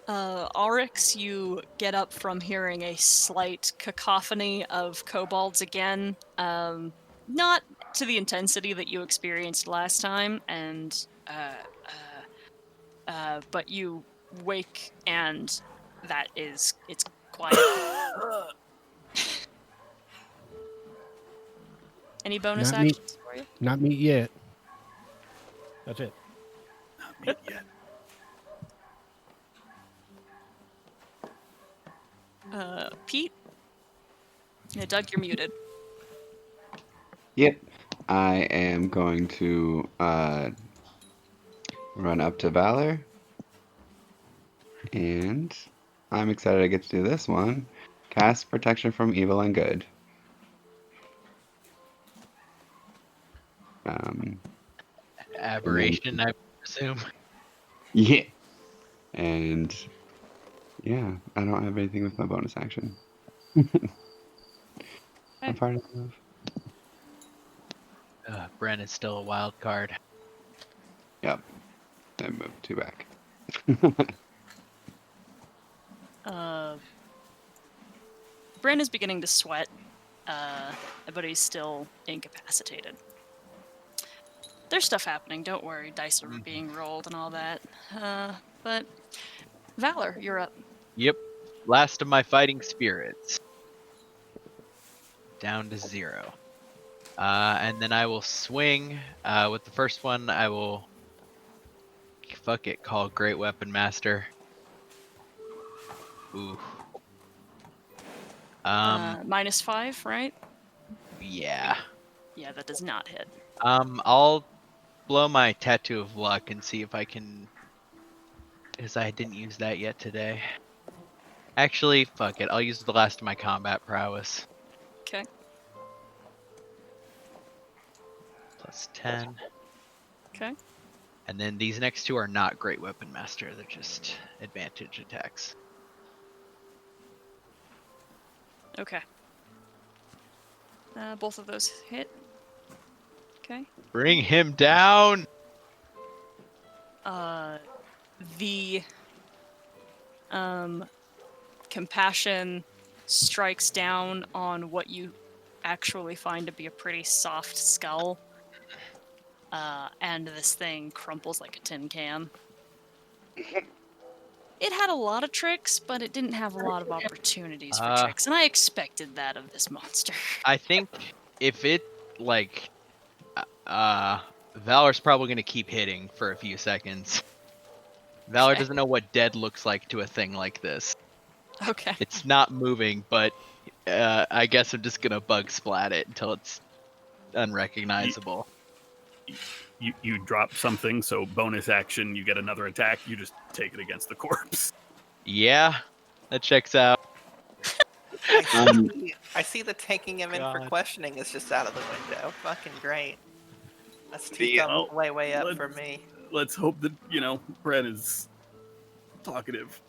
Aurix, you get up from hearing a slight cacophony of kobolds again. Not to the intensity that you experienced last time, and but you wake and it's quiet. Any bonus Not me. actions for you? Not me yet. That's it. Not meat yet. Pete? Yeah, Doug, you're muted. Yep. I am going to run up to Valor. And I'm excited I get to do this one. Cast protection from evil and good. Aberration, I presume. Yeah. And yeah, I don't have anything with my bonus action. I'm far enough. Bren is still a wild card. Yep. I moved 2 back. Bren is beginning to sweat, but he's still incapacitated. There's stuff happening, don't worry. Dice are being rolled and all that. But Valor, you're up. Yep. Last of my fighting spirits. Down to 0. And then I will swing. With the first one, I will... Fuck it, call Great Weapon Master. Ooh. -5, right? Yeah. Yeah, that does not hit. I'll blow my Tattoo of Luck and see if I can... Because I didn't use that yet today. Actually, fuck it. I'll use the last of my combat prowess. Okay. Plus 10. Okay. And then these next 2 are not Great Weapon Master. They're just advantage attacks. Okay. Both of those hit. Okay. Bring him down! The compassion strikes down on what you actually find to be a pretty soft skull. And this thing crumples like a tin can. It had a lot of tricks, but it didn't have a lot of opportunities for tricks, and I expected that of this monster. I think if it, like... Valor's probably going to keep hitting for a few seconds. Valor Okay. doesn't know what dead looks like to a thing like this. Okay. It's not moving, but I guess I'm just going to bug splat it until it's unrecognizable. You drop something, so bonus action, you get another attack, you just take it against the corpse. Yeah, that checks out. I see the taking him in for God. questioning is just out of the window. Fucking great. That's 2 The- thumbs way up let's- for me. Let's hope that, Bren is talkative.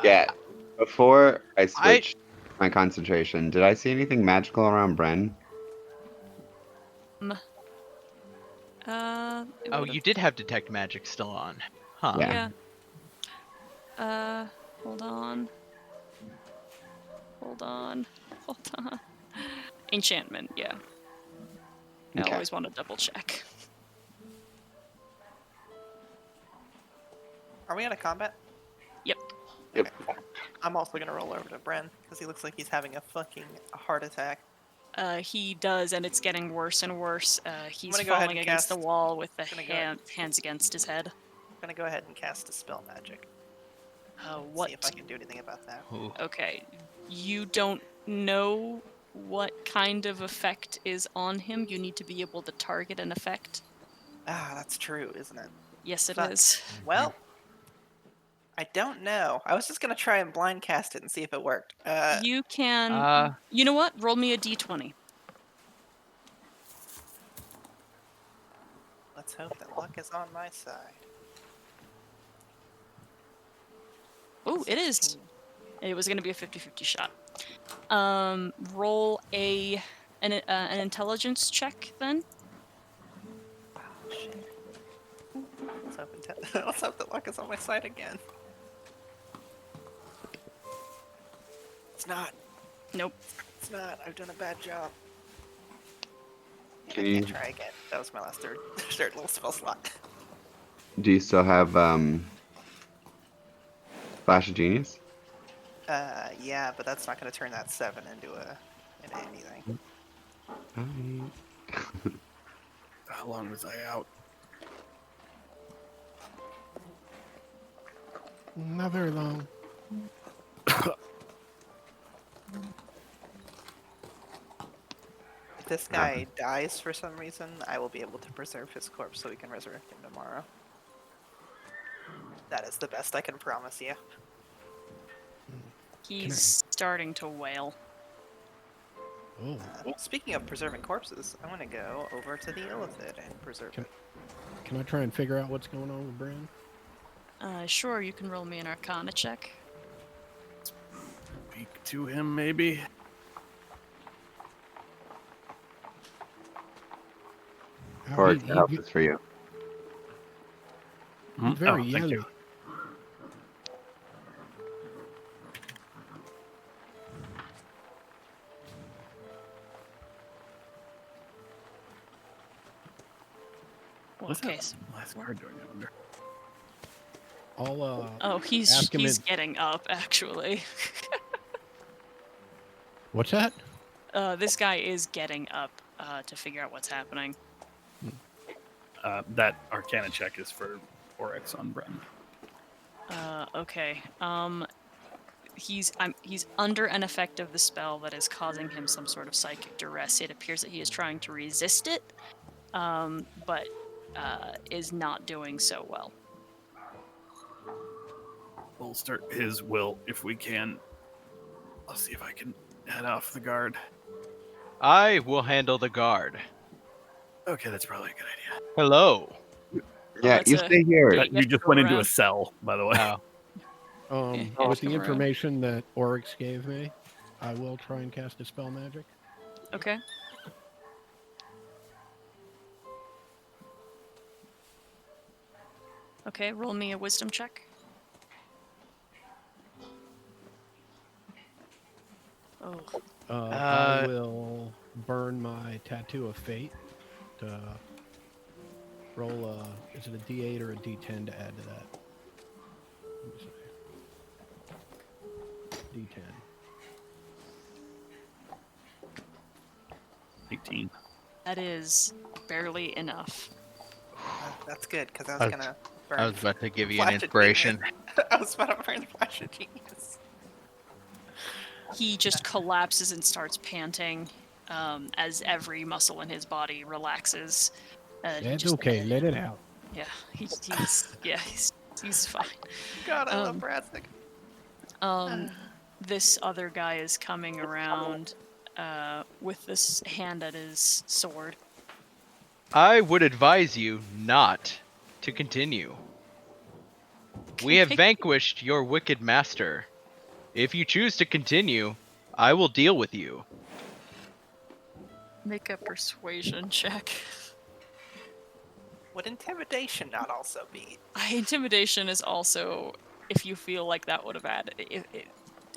Yeah. Before I switched my concentration, did I see anything magical around Bren? It Oh, would've- you did have Detect Magic still on. Huh. Yeah. Yeah. Hold on. Hold on. Enchantment, yeah. I Okay. always want to double check. Are we out of combat? Yep. Yep. I'm also gonna roll over to Bren because he looks like he's having a fucking heart attack. He does, and it's getting worse and worse. He's gonna go ahead falling and against the cast- wall with the gonna go ahead. hands against his head. I'm gonna go ahead and cast a spell magic. What? See if I can do anything about that. Ooh. Okay. You don't know what kind of effect is on him. You need to be able to target an effect. Ah, that's true, isn't it? Yes, it Fuck. is. Well, I don't know. I was just gonna try and blind cast it and see if it worked. You can. Uh, You know what? Roll me a d20. Let's hope that luck is on my side. Oh, it is. 16. It was going to be a 50-50 shot. Roll an intelligence check then. Oh, shit. Let's hope that luck is on my side again. It's not. Nope. It's not. I've done a bad job. Can I you can't try again. That was my last third little spell slot. do you still have Flash of Genius? Yeah, but that's not gonna turn that 7 into anything. How long was I out? Not very long. If this guy dies for some reason, I will be able to preserve his corpse so we can resurrect him tomorrow. That is the best I can promise you. He's starting to wail. Oh, Speaking of preserving corpses, I want to go over to the illithid and preserve it. can I try and figure out what's going on with Bran? Sure, you can roll me an Arcana check. Speak to him, maybe. Or He- to he- help is for you. he's very thank young. you. What's Okay. that last card doing? I wonder. I'll Oh, he's Ask him he's in- getting up actually. What's that? This guy is getting up to figure out what's happening. That Arcana check is for Oryx on Bren. Okay. He's under an effect of the spell that is causing him some sort of psychic duress. It appears that he is trying to resist it, but is not doing so well. Bolster his will if we can. I'll see if I can head off the guard. I will handle the guard. Okay, that's probably a good idea. Hello. Yeah, that's you a- stay here. Yeah, You just go went into a around. cell, by the way. Oh, Yeah, With come the around. information that Oryx gave me, I will try and cast a spell magic. Okay. Okay, roll me a wisdom check. Oh, I will burn my tattoo of fate to roll a. Is it a D8 or a D10 to add to that? Let me see. D10. 18. that is barely enough. That's good, because I I was was- gonna burn. I was about to give you an Flash of inspiration. Genius. I was about to burn Flash of Genius. He just collapses and starts panting as every muscle in his body relaxes. That's just- okay. Let it out. Yeah, he's fine. God, I love Um, Brassic. This other guy is coming around with this hand at his sword. I would advise you not to continue. We have Okay. vanquished your wicked master. If you choose to continue, I will deal with you. Make a persuasion check. Would intimidation not also be? Intimidation is also if you feel like that would have added. If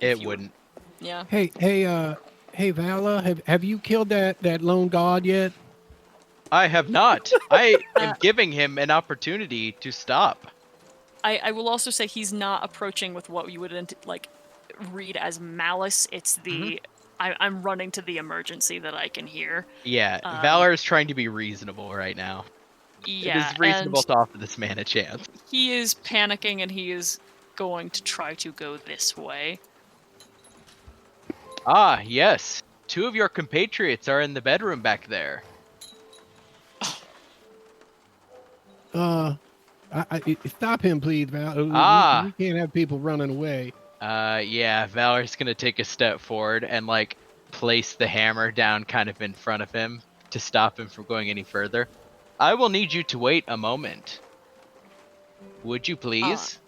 It you- wouldn't. Yeah. Hey, Vala, have you killed that lone god yet? I have not. I am giving him an opportunity to stop. I will also say he's not approaching with what you would read as malice. It's the I'm running to the emergency that I can hear. Yeah, Um, Valor is trying to be reasonable right now. Yeah, It is reasonable and to offer this man a chance. he is panicking and he is going to try to go this way. Ah, yes. Two of your compatriots are in the bedroom back there. Stop him, please, Val. Ah. We can't have people running away. Yeah, Valor's gonna take a step forward and like place the hammer down kind of in front of him to stop him from going any further. I will need you to wait a moment. Would you please?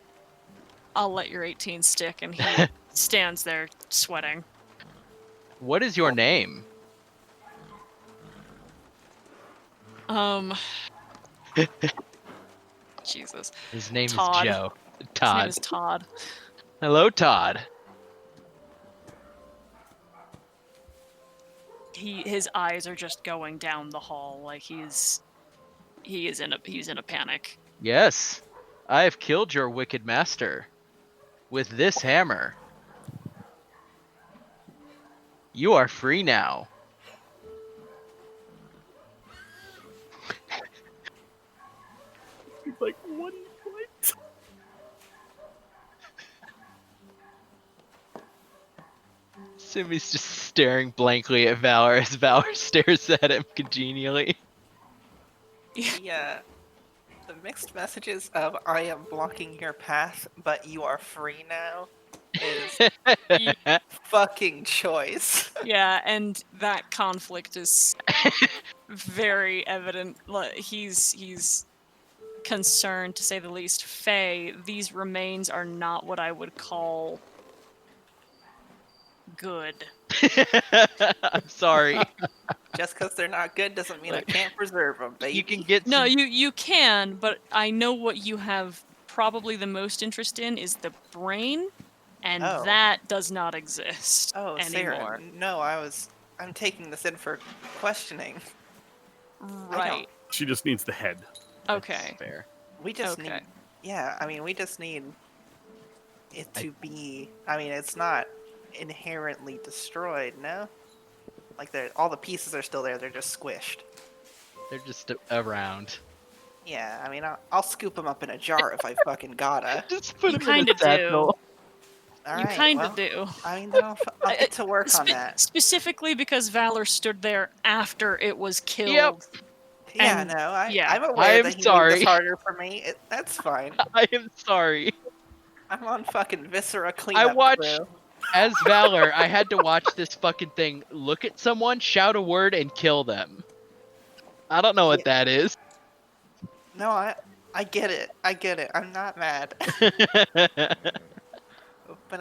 I'll let your 18 stick, and he stands there sweating. What is your name? Jesus. His name Todd. is Joe. His name Todd. is Todd. Hello, Todd. His eyes are just going down the hall like he's in a panic. Yes, I have killed your wicked master with this hammer. You are free now. He's like, what? What? Simi's just staring blankly at Valor as Valor stares at him congenially. Yeah. The mixed messages of "I am blocking your path, but you are free now" is fucking choice. Yeah, and that conflict is very evident. He's concerned, to say the least. Faye, these remains are not what I would call good. I'm sorry. Just because they're not good doesn't mean I can't preserve them, baby. You can get No, some... you can, but I know what you have probably the most interest in is the brain, and Oh. that does not exist Oh, anymore. Sarah, no, I'm taking this in for questioning. Right. She just needs the head. Okay. Fair. We just Okay. need, yeah, I mean, we just need it to be, I mean, it's not inherently destroyed, no? Like, all the pieces are still there, they're just squished. They're just around. Yeah, I mean, I'll scoop them up in a jar if I fucking gotta. Just put You him in kinda a satchel. All You right, kinda well, do. I mean, then I'll get to work on that. Specifically because Valor stood there after it was killed. Yeah, and- no, yeah. I'm aware I'm that he made sorry. this harder for me. That's fine. I am sorry. I'm on fucking Viscera cleanup watched- crew. As Valor, I had to watch this fucking thing look at someone, shout a word, and kill them. I don't know what that is. No, I get it. I get it. I'm not mad. But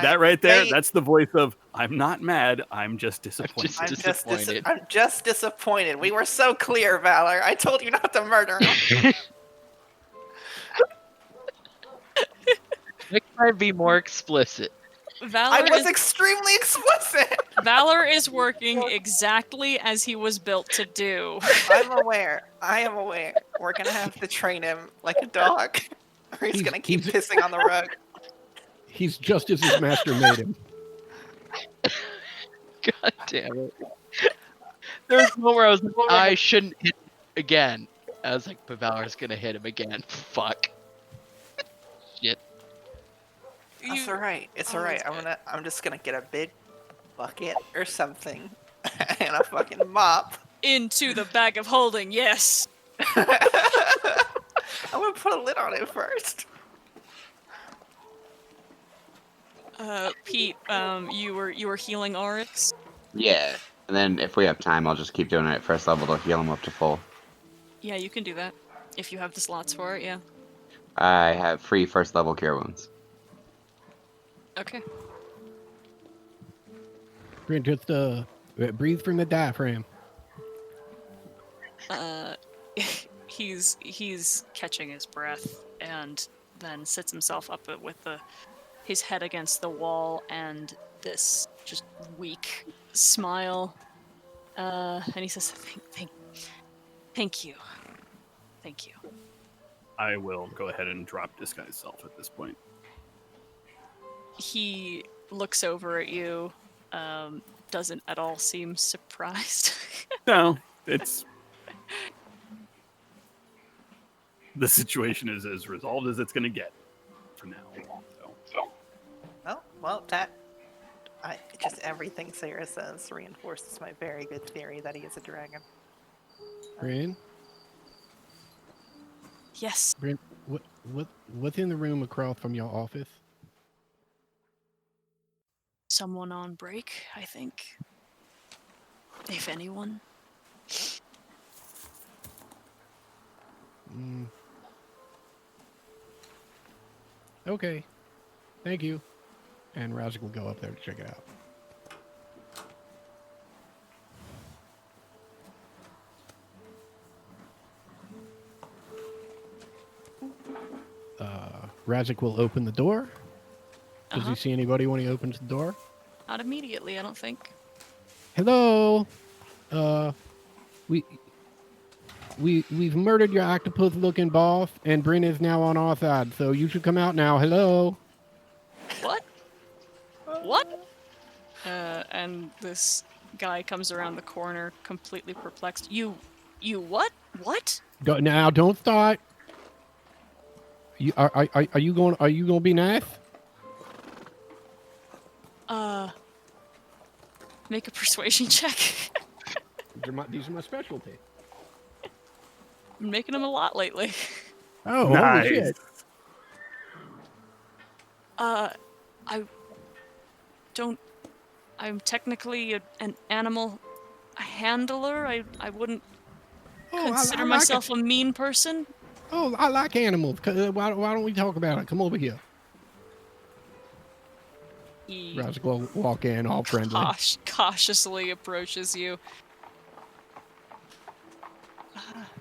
That right there, that's the voice of, I'm not mad, I'm just disappointed. Disappointed. I'm just disappointed. We were so clear, Valor. I told you not to murder him. Next time, be more explicit. I was extremely explicit. Valor is working exactly as he was built to do. I'm aware. I am aware. We're gonna have to train him like a dog, or he's gonna keep pissing on the rug. He's just as his master made him. God damn it. There was a moment where I was like, I shouldn't hit him again. I was like, but Valor's gonna hit him again. Fuck. Shit. That's alright. It's alright. I'm just gonna get a big bucket or something and a fucking mop. Into the bag of holding, yes. I'm gonna put a lid on it first. Pete, you were healing Oryx? Yeah. And then if we have time, I'll just keep doing it at first level to heal him up to full. Yeah, you can do that. If you have the slots for it, yeah. I have free first level cure wounds. Okay. Just breathe from the diaphragm. He's catching his breath and then sits himself up with his head against the wall and this just weak smile. And he says, "Thank you, thank you." I will go ahead and drop disguise self at this point. He looks over at you, doesn't at all seem surprised. No, it's... The situation is as resolved as it's going to get for now. Well, just everything Sarah says reinforces my very good theory that he is a dragon. Rin? Yes. Brent, what's in the room across from your office? Someone on break, I think. If anyone. Mm. Okay. Thank you. And Razik will go up there to check it out. Razik will open the door. Does he see anybody when he opens the door? Not immediately, I don't think. Hello. We've murdered your octopus-looking boss, and Bryn is now on our side. So you should come out now. Hello. What? What? And this guy comes around the corner, completely perplexed. You what? What? Now don't start. Are you going? Are you going to be nice? Make a persuasion check. These are my specialty. I'm making them a lot lately. Oh, Nice. holy shit! I don't. I'm technically an animal handler. I wouldn't consider myself a mean person. Oh, I like animals. Why don't we talk about it? Come over here. He Razik will walk in, all friendly. cautiously approaches you.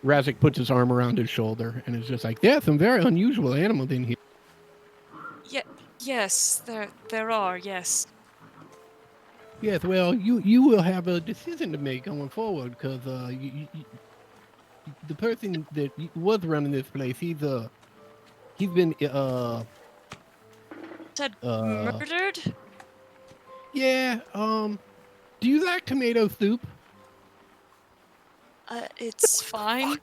Razik puts his arm around his shoulder and is just like, "There's some very unusual animals in here." Yes, there are. Yes. Yes, well, you will have a decision to make going forward because the person that was running this place, he's been Said murdered. yeah. Do you like tomato soup? It's fine.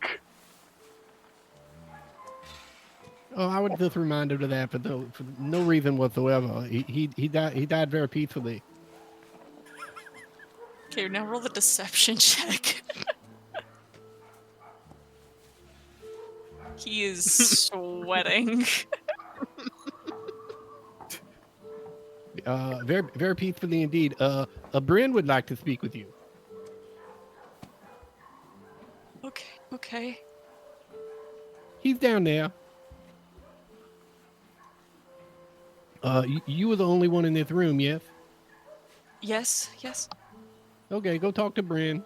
Oh, I was just reminded of that for no reason whatsoever. He died very peacefully. Okay, now roll the deception check. He is sweating. Very very peacefully indeed. Bryn would like to speak with you. Okay. He's down there. You were the only one in this room, yes? Yes. Okay, go talk to Bryn.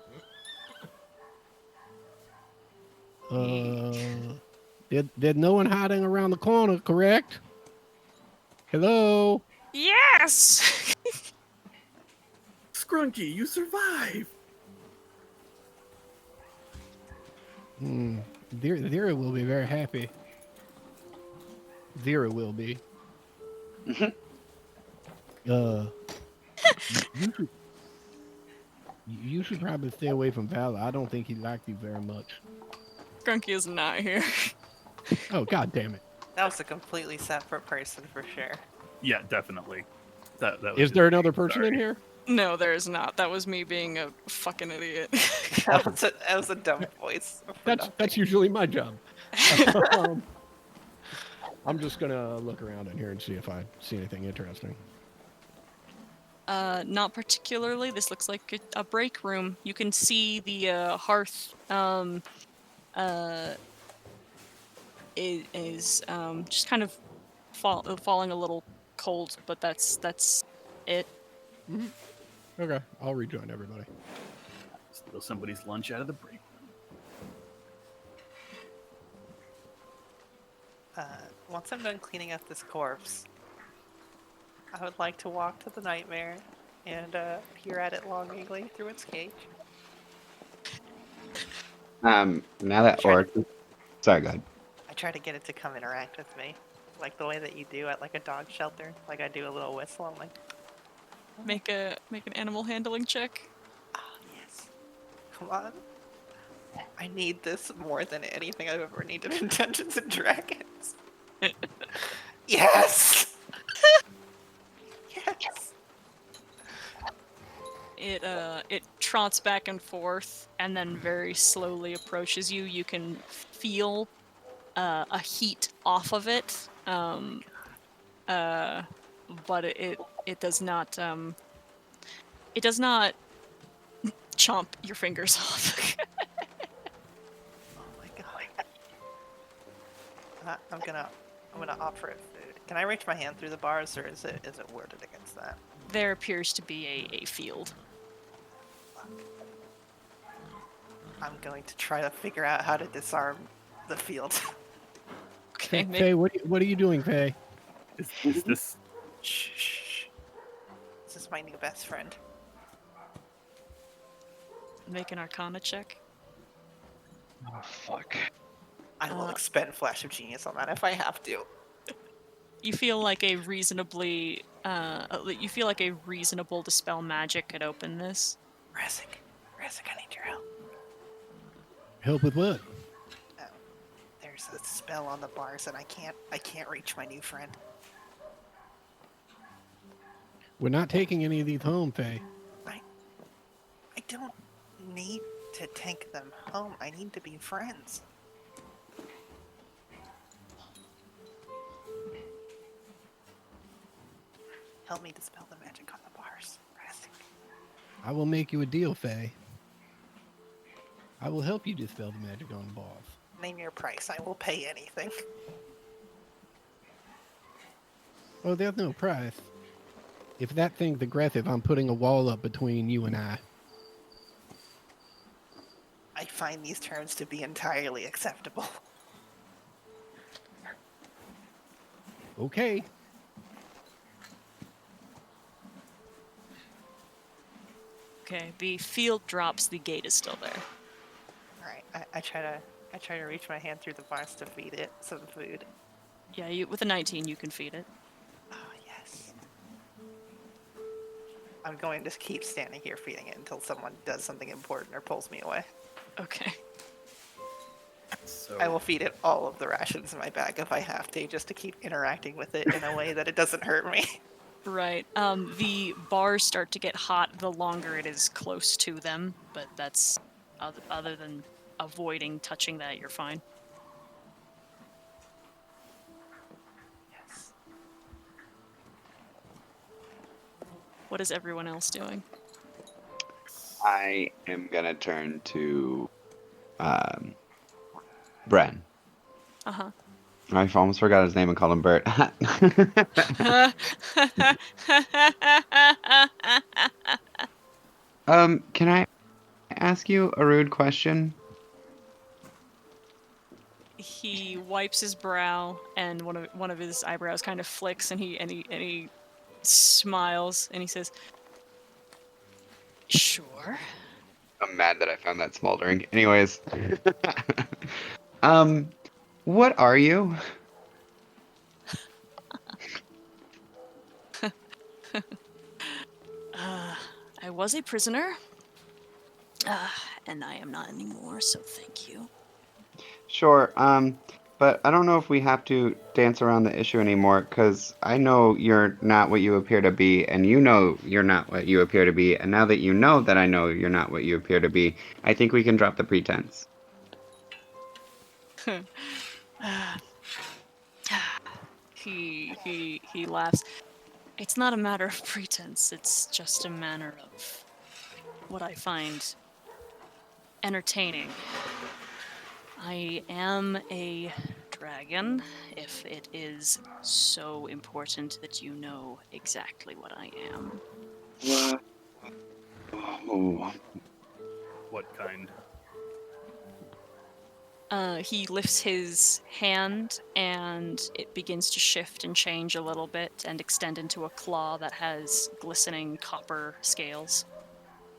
There's no one hiding around the corner, correct? Hello? Yes! Scrunky, you survived. Zero will be very happy. Zero will be. You should probably stay away from Vala. I don't think he liked you very much. Grunky is not here. Oh, god damn it. That was a completely separate person for sure. Yeah, definitely. That was Is just there me, another person in sorry. here? No, there is not. That was me being a fucking idiot. That was a dumb voice. That's usually my job. I'm just gonna look around in here and see if I see anything interesting. Not particularly. This looks like a break room. You can see the hearth is just kind of falling a little cold, but that's it. Mm-hmm. Okay, I'll rejoin everybody. Steal somebody's lunch out of the break room. Once I'm done cleaning up this corpse, I would like to walk to the nightmare and peer at it longingly through its cage. Now that sorry, go ahead. I try to get it to come interact with me, like the way that you do at like a dog shelter. Like I do a little whistle. I'm like, Make an animal handling check. ah, yes. Come on. I need this more than anything I've ever needed in Dungeons and Dragons. Yes! Yes! It trots back and forth and then very slowly approaches you. You can feel a heat off of it, but it does not chomp your fingers off. Oh my god. I'm gonna opt for it food. Can I reach my hand through the bars, or is it worded against that? There appears to be a field. Fuck. I'm going to try to figure out how to disarm the field. Okay, Faye, what are you doing, Faye? Is this Shh, shh, shh. This is my new best friend. make an Arcana check. Oh fuck. I will expend Flash of Genius on that if I have to. You feel like a reasonable dispel magic could open this. Razik, I need your help. Help with what? There's a spell on the bars, and I can't reach my new friend. We're not taking any of these home, Faye. I don't need to take them home. I need to be friends. Help me dispel the magic on the bars, Razik. I will make you a deal, Faye. I will help you dispel the magic on the boss. Name your price. I will pay anything. Oh, there's no price. If that thing's aggressive, I'm putting a wall up between you and I. I find these terms to be entirely acceptable. Okay. Okay, the field drops, the gate is still there. Alright, I try to reach my hand through the bars to feed it some food. Yeah, with a 19 you can feed it. Oh, yes. I'm going to keep standing here feeding it until someone does something important or pulls me away. Okay. so? I will feed it all of the rations in my bag if I have to, just to keep interacting with it in a way that it doesn't hurt me. Right. The bars start to get hot the longer it is close to them, but that's other than avoiding touching that, you're fine. Yes. What is everyone else doing? I am gonna turn to Bren. Uh-huh. I almost forgot his name and called him Bert. Can I ask you a rude question? He wipes his brow, and one of his eyebrows kind of flicks, and he smiles, and he says, "Sure." I'm mad that I found that smoldering. Anyways, what are you? I was a prisoner, and I am not anymore, so thank you. Sure, but I don't know if we have to dance around the issue anymore, because I know you're not what you appear to be, and you know you're not what you appear to be, and now that you know that I know you're not what you appear to be, I think we can drop the pretense. He laughs. It's not a matter of pretense, it's just a matter of what I find entertaining. I am a dragon, if it is so important that you know exactly what I am. What? Oh. What kind? He lifts his hand, and it begins to shift and change a little bit and extend into a claw that has glistening copper scales.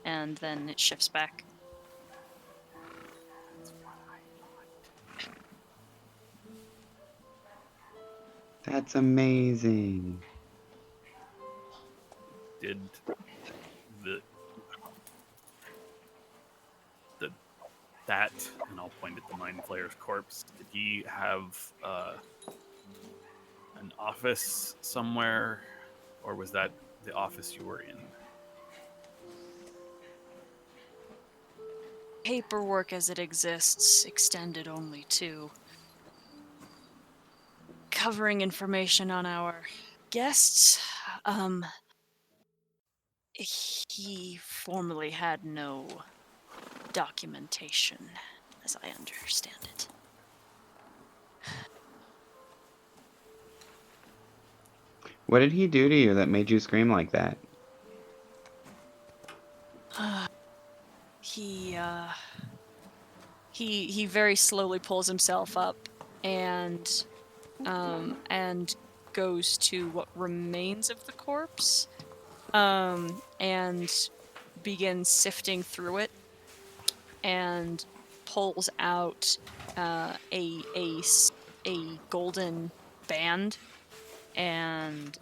And then it shifts back. That's amazing. Did that, and I'll point at the Mind Flayer's corpse, did he have an office somewhere, or was that the office you were in? Paperwork as it exists extended only to covering information on our guests. He formerly had no documentation, as I understand it. What did he do to you that made you scream like that? He very slowly pulls himself up and goes to what remains of the corpse, and begins sifting through it, and pulls out a golden band, and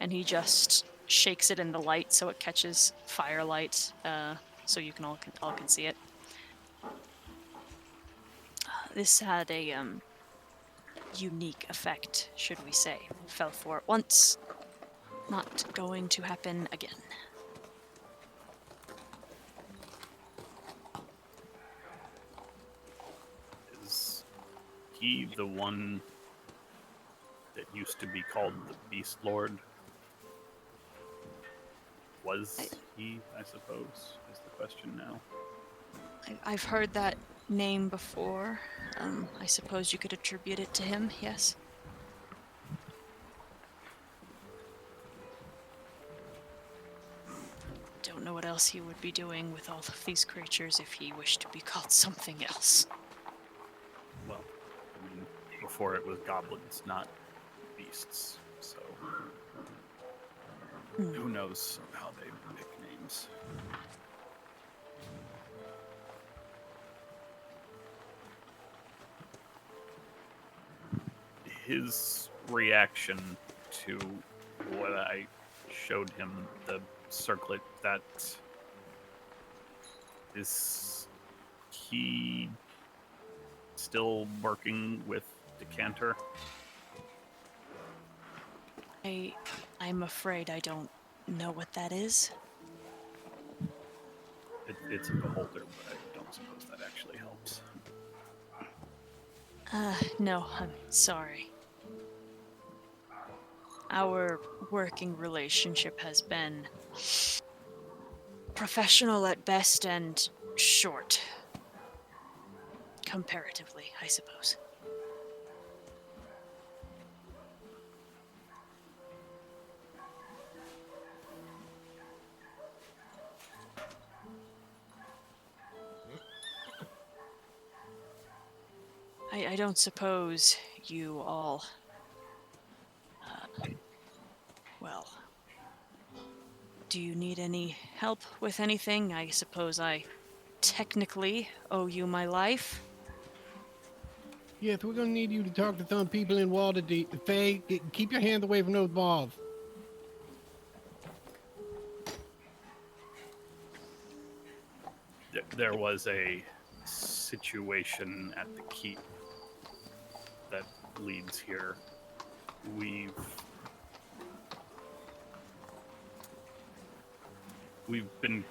he just shakes it in the light so it catches firelight, so you can all can see it. This had a unique effect, should we say. Fell for it once, not going to happen again. Is he the one that used to be called the Beast Lord? Was he, I suppose, is the question now. I've heard that name before. I suppose you could attribute it to him, yes? Don't know what else he would be doing with all of these creatures if he wished to be called something else. Well, I mean, before it was goblins, not beasts, so who knows how they pick names. His reaction to what I showed him, the circlet, that is he still working with Decanter? I'm afraid I don't know what that is. It's a beholder, but I don't suppose that actually helps. No, I'm sorry. Our working relationship has been professional at best and short. Comparatively, I suppose. I don't suppose you all... well... Do you need any help with anything? I suppose I technically owe you my life. Yes, we're gonna need you to talk to some people in Waterdeep. Faye, keep your hands away from those balls. There was a situation at the keep that leads here. We've been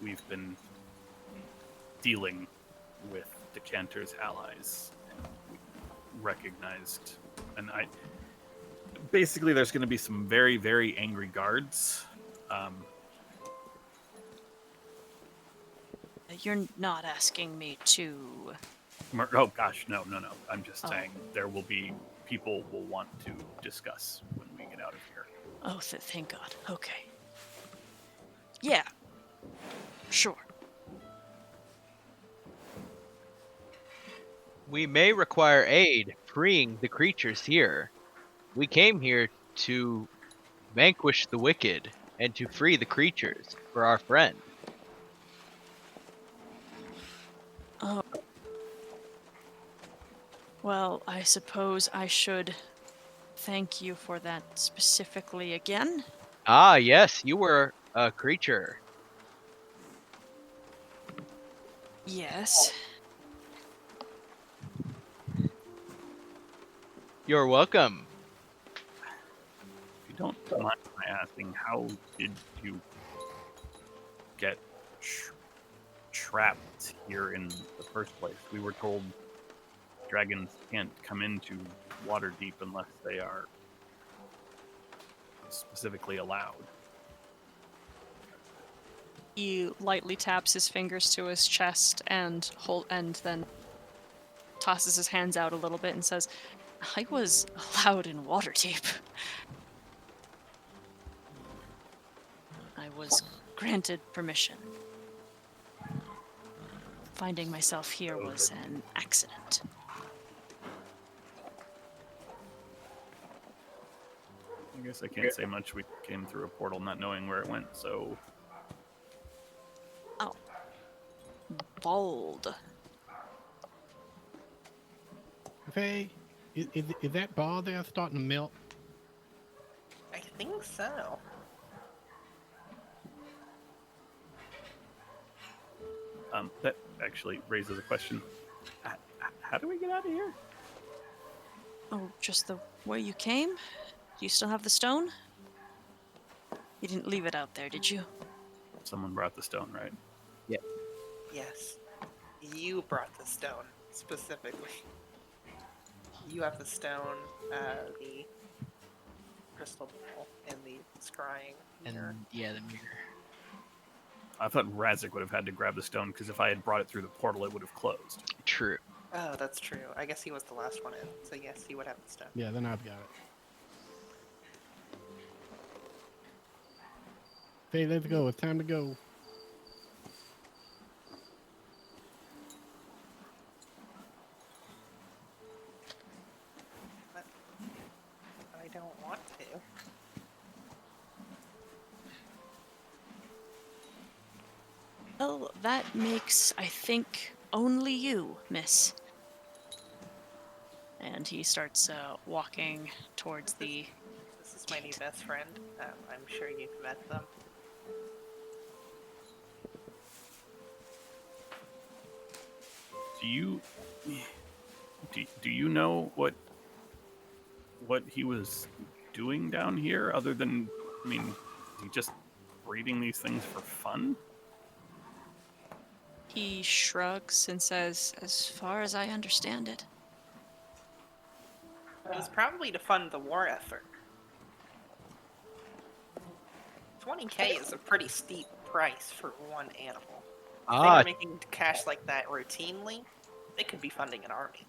we've been dealing with Decanter's allies, and we recognized, and basically there's going to be some very, very angry guards. You're not asking me to... Oh gosh, no. I'm just saying there will be people will want to discuss when we get out of here. Oh, thank God. Okay. Yeah. Sure. We may require aid freeing the creatures here. We came here to vanquish the wicked and to free the creatures for our friend. Oh. Well, I suppose I should thank you for that specifically again. Ah, yes, you were a creature. Yes. You're welcome. If you don't mind my asking, how did you get trapped here in the first place? We were told dragons can't come into Waterdeep unless they are specifically allowed. He lightly taps his fingers to his chest and then tosses his hands out a little bit and says, "I was allowed in Waterdeep. I was granted permission. Finding myself here was an accident." I guess I can't say much. We came through a portal not knowing where it went, so... Bold. Faye, is that bar there starting to melt? I think so. That actually raises a question. How do we get out of here? Oh, just the way you came? Do you still have the stone? You didn't leave it out there, did you? Someone brought the stone, right? Yes. You brought the stone, specifically. You have the stone, the crystal ball, and the scrying mirror. And yeah, the mirror. I thought Razik would have had to grab the stone, because if I had brought it through the portal, it would have closed. True. Oh, that's true. I guess he was the last one in, so yes, he would have the stone. Yeah, then I've got it. Faye, let's go. It's time to go. But I don't want to. Well, that makes, I think, only you, miss. And he starts walking towards the... This is my new best friend. I'm sure you've met them. Do you know what he was doing down here, other than, I mean, is he just breeding these things for fun? He shrugs and says, "As far as I understand it." It was probably to fund the war effort. 20K is a pretty steep price for one animal. If they were making cash like that routinely, they could be funding an army.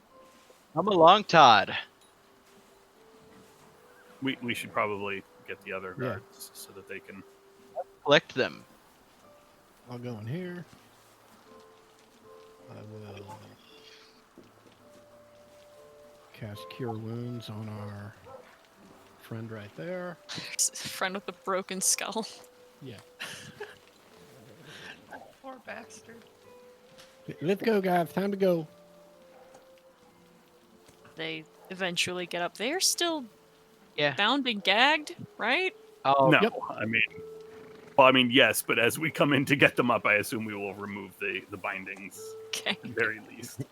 Come along, Todd. We should probably get the other guards so that they can... Collect them. I'll go in here. I will cast Cure Wounds on our friend right there. Friend with the broken skull. Yeah. Poor bastard. Let's go, guys. Time to go. They eventually get up. They're still Yeah. bound and gagged, right? Oh, No, Yep. I mean, yes, but as we come in to get them up, I assume we will remove the bindings, Okay. at the very least.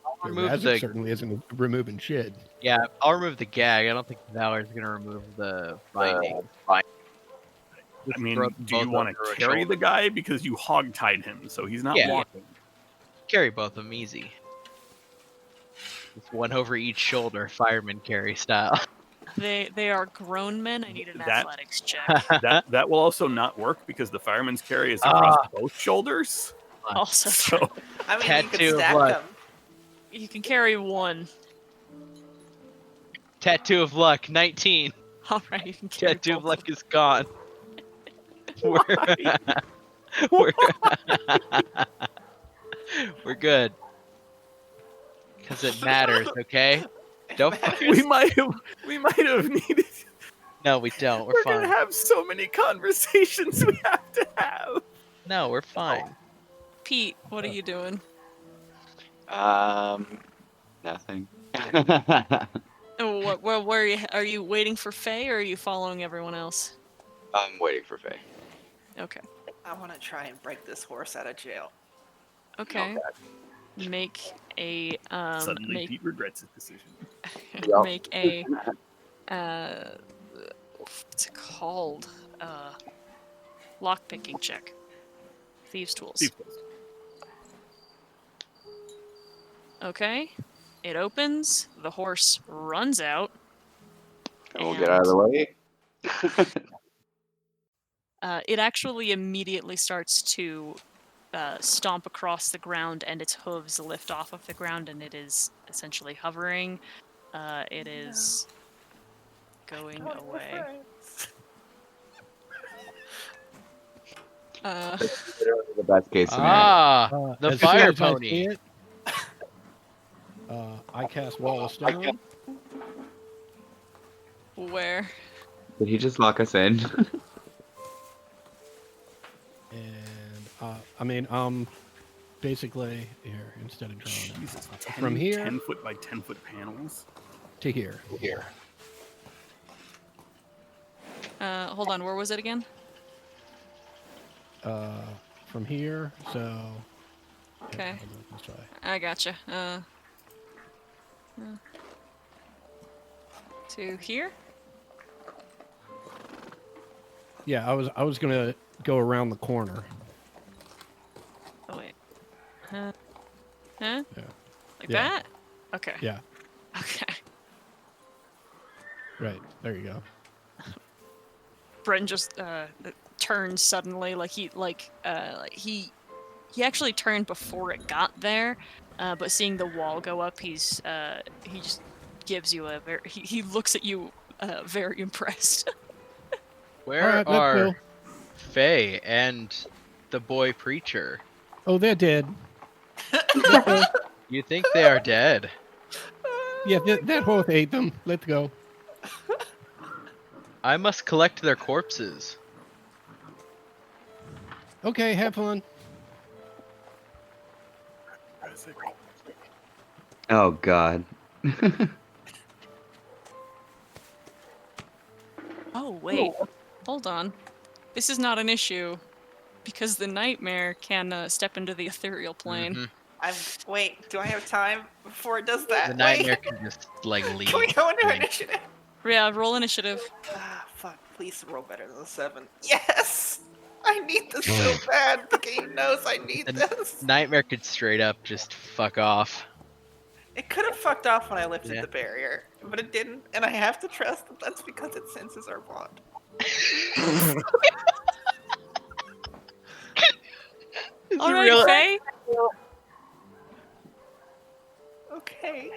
I'll remove Razik the certainly isn't removing shit. yeah. I'll remove the gag. I don't think Valor's gonna remove the binding. I Just mean, throw do you both want over to a carry shoulder. the guy? Because you hog-tied him, so he's not Yeah. walking. Carry both of them easy. Just one over each shoulder, fireman carry style. They are grown men. I need an That- athletics check. That will also not work, because the fireman's carry is across both shoulders. Also true. So I mean, you Tattoo could of stack blood. them. You can carry one. Tattoo of luck, 19. All right, you can carry Tattoo of both luck is gone. We're, we're good. Because it matters, okay? Don't. we might have needed. No, we don't. We're We're fine. gonna have so many conversations we have to have. No, we're fine. Pete, what are you doing? Nothing. Oh, where are you waiting for Faye, or are you following everyone else? I'm waiting for Faye. Okay. I want to try and break this horse out of jail. Okay. Make a Suddenly, Pete regrets his decision. make a what's it called? Lockpicking check. Thieves' tools. Steve goes, Okay. It opens. The horse runs out. And we'll get out of the way. It actually immediately starts to stomp across the ground, and its hooves lift off of the ground, and it is essentially hovering. It is going away. Literally the best case scenario. Ah, the As fire soon as I pony. see it, I cast Wall of Stone. Where? Did he just lock us in? And I mean, basically here instead of drawing it Jesus, from here 10-foot by 10-foot panels. to here. Hold on, where was it again? From here, so. Okay. I'll do it this way. I gotcha. To here? Yeah, I was gonna go around the corner. Oh wait. Huh? Huh? Yeah. Like Yeah. that? Okay. Yeah. Okay. Right. There you go. Bren just turns suddenly, he actually turned before it got there, but seeing the wall go up, he just gives you he looks at you very impressed. Where Alright, let's are go. Faye and the boy preacher? Oh, they're dead. You think they are dead? Yeah, that horse ate them. Let's go. I must collect their corpses. Okay, have fun. Oh God. Oh wait, hold on. This is not an issue, because the nightmare can step into the ethereal plane. Mhm. Wait, do I have time before it does that? The nightmare Wait. can just like leave. Can we go into Like, initiative? Yeah, roll initiative. Ah, fuck. Please roll better than a 7. Yes! I need this so bad. The game knows I need The this. nightmare could straight up just fuck off. It could have fucked off when I lifted Yeah. the barrier, but it didn't, and I have to trust that that's because it senses our bond. It's All right, real- Faye. Okay.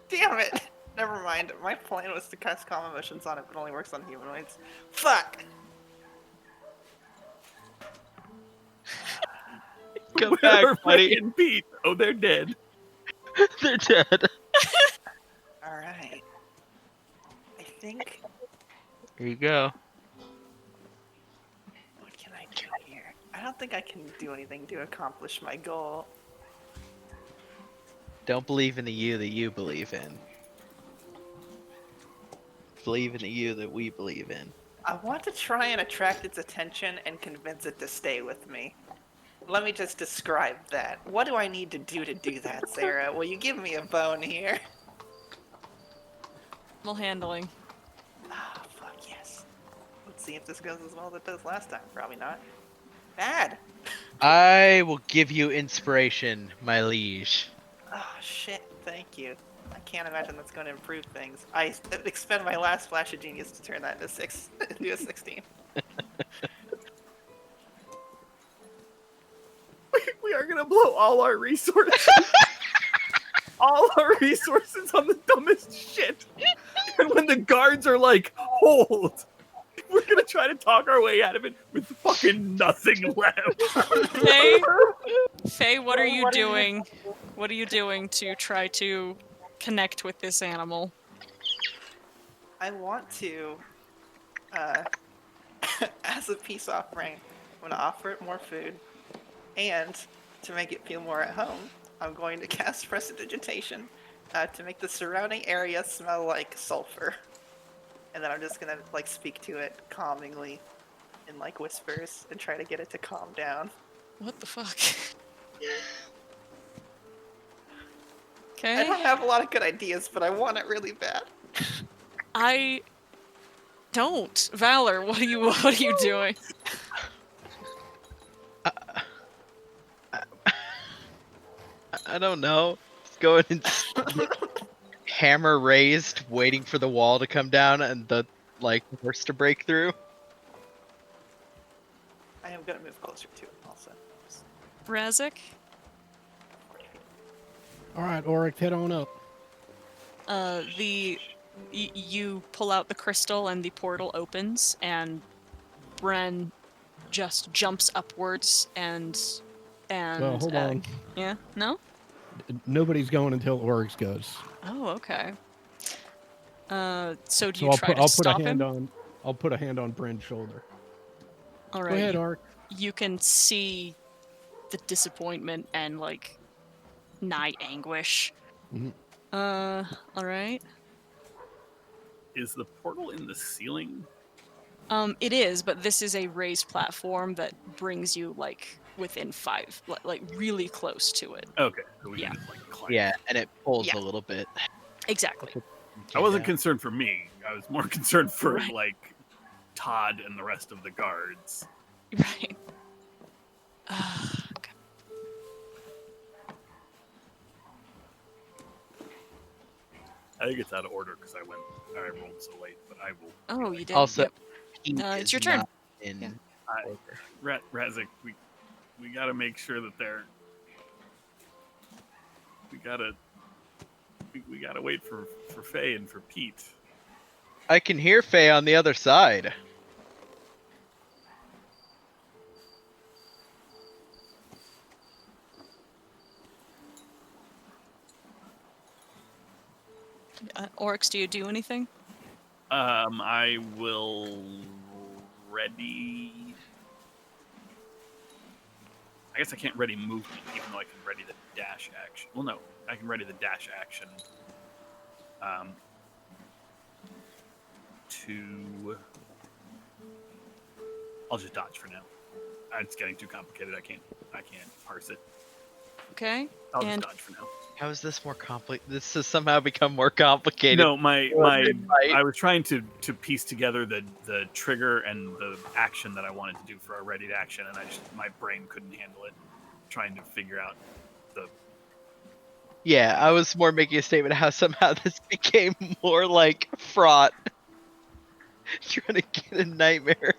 Damn it. Never mind. My plan was to cast Calm Emotions on it, but it only works on humanoids. Fuck! Come Where back, are buddy. Faye and Pete? Oh, they're dead. They're dead. Alright. I think... Here you go. What can I do here? I don't think I can do anything to accomplish my goal. Don't believe in the you that you believe in. Believe in the you that we believe in. I want to try and attract its attention and convince it to stay with me. Let me just describe that. What do I need to do that, Sarah? Will you give me a bone here? Well, handling. Ah, fuck yes. Let's see if this goes as well as it does last time. Probably not. Bad! I will give you inspiration, my liege. Oh shit, thank you. I can't imagine that's going to improve things. I expend my last flash of genius to turn that into into a 16. We are gonna blow all our resources. All our resources on the dumbest shit. And when the guards are like, hold, we're gonna try to talk our way out of it with fucking nothing left. Faye, what are you doing? What are you doing to try to connect with this animal? I want to, as a peace offering, I'm going to offer it more food, and to make it feel more at home, I'm going to cast Prestidigitation to make the surrounding area smell like sulfur. And then I'm just going to, like, speak to it calmingly in, like, whispers and try to get it to calm down. What the fuck? I Okay. don't have a lot of good ideas, but I want it really bad. I don't. Valor, what are you doing? I don't know. Just go ahead and Hammer raised, waiting for the wall to come down and the horse to break through. I am gonna move closer to it also. Razik? All right, Auric, head on up. You pull out the crystal and the portal opens, and Bren just jumps upwards and Well, hold on. Yeah? No? Nobody's going until Oryx goes. Oh, okay. So do So you I'll try to put a stop hand him? on. I'll put a hand on Bren's shoulder. All Go right. ahead, Auric. You can see the disappointment and nigh anguish. Mhm. All right. Is the portal in the ceiling? It is, but this is a raised platform that brings you within 5, really close to it. Okay, so we Yeah. can just climb. Yeah, and it pulls Yeah. a little bit. Exactly. I wasn't Yeah. concerned for me. I was more concerned for Right. Todd and the rest of the guards. Right. Okay. I think it's out of order because I rolled so late, but I will. Oh, you did. Also, Yep. he it's is your turn. not in Yeah. order. Razik, we gotta make sure that they're. We gotta wait for Faye and for Pete. I can hear Faye on the other side. Oryx, do you do anything? I will ready. I guess I can't ready movement, even though I can ready the dash action. Well, no, I can ready the dash action. I'll just dodge for now. It's getting too complicated. I can't parse it. Okay. I'll And- just dodge for now. How is this more complicated? This has somehow become more complicated. No, Right. I was trying to piece together the trigger and the action that I wanted to do for a ready action, and my brain couldn't handle it. Trying to figure out the. Yeah, I was more making a statement how somehow this became more fraught. Trying to get a nightmare.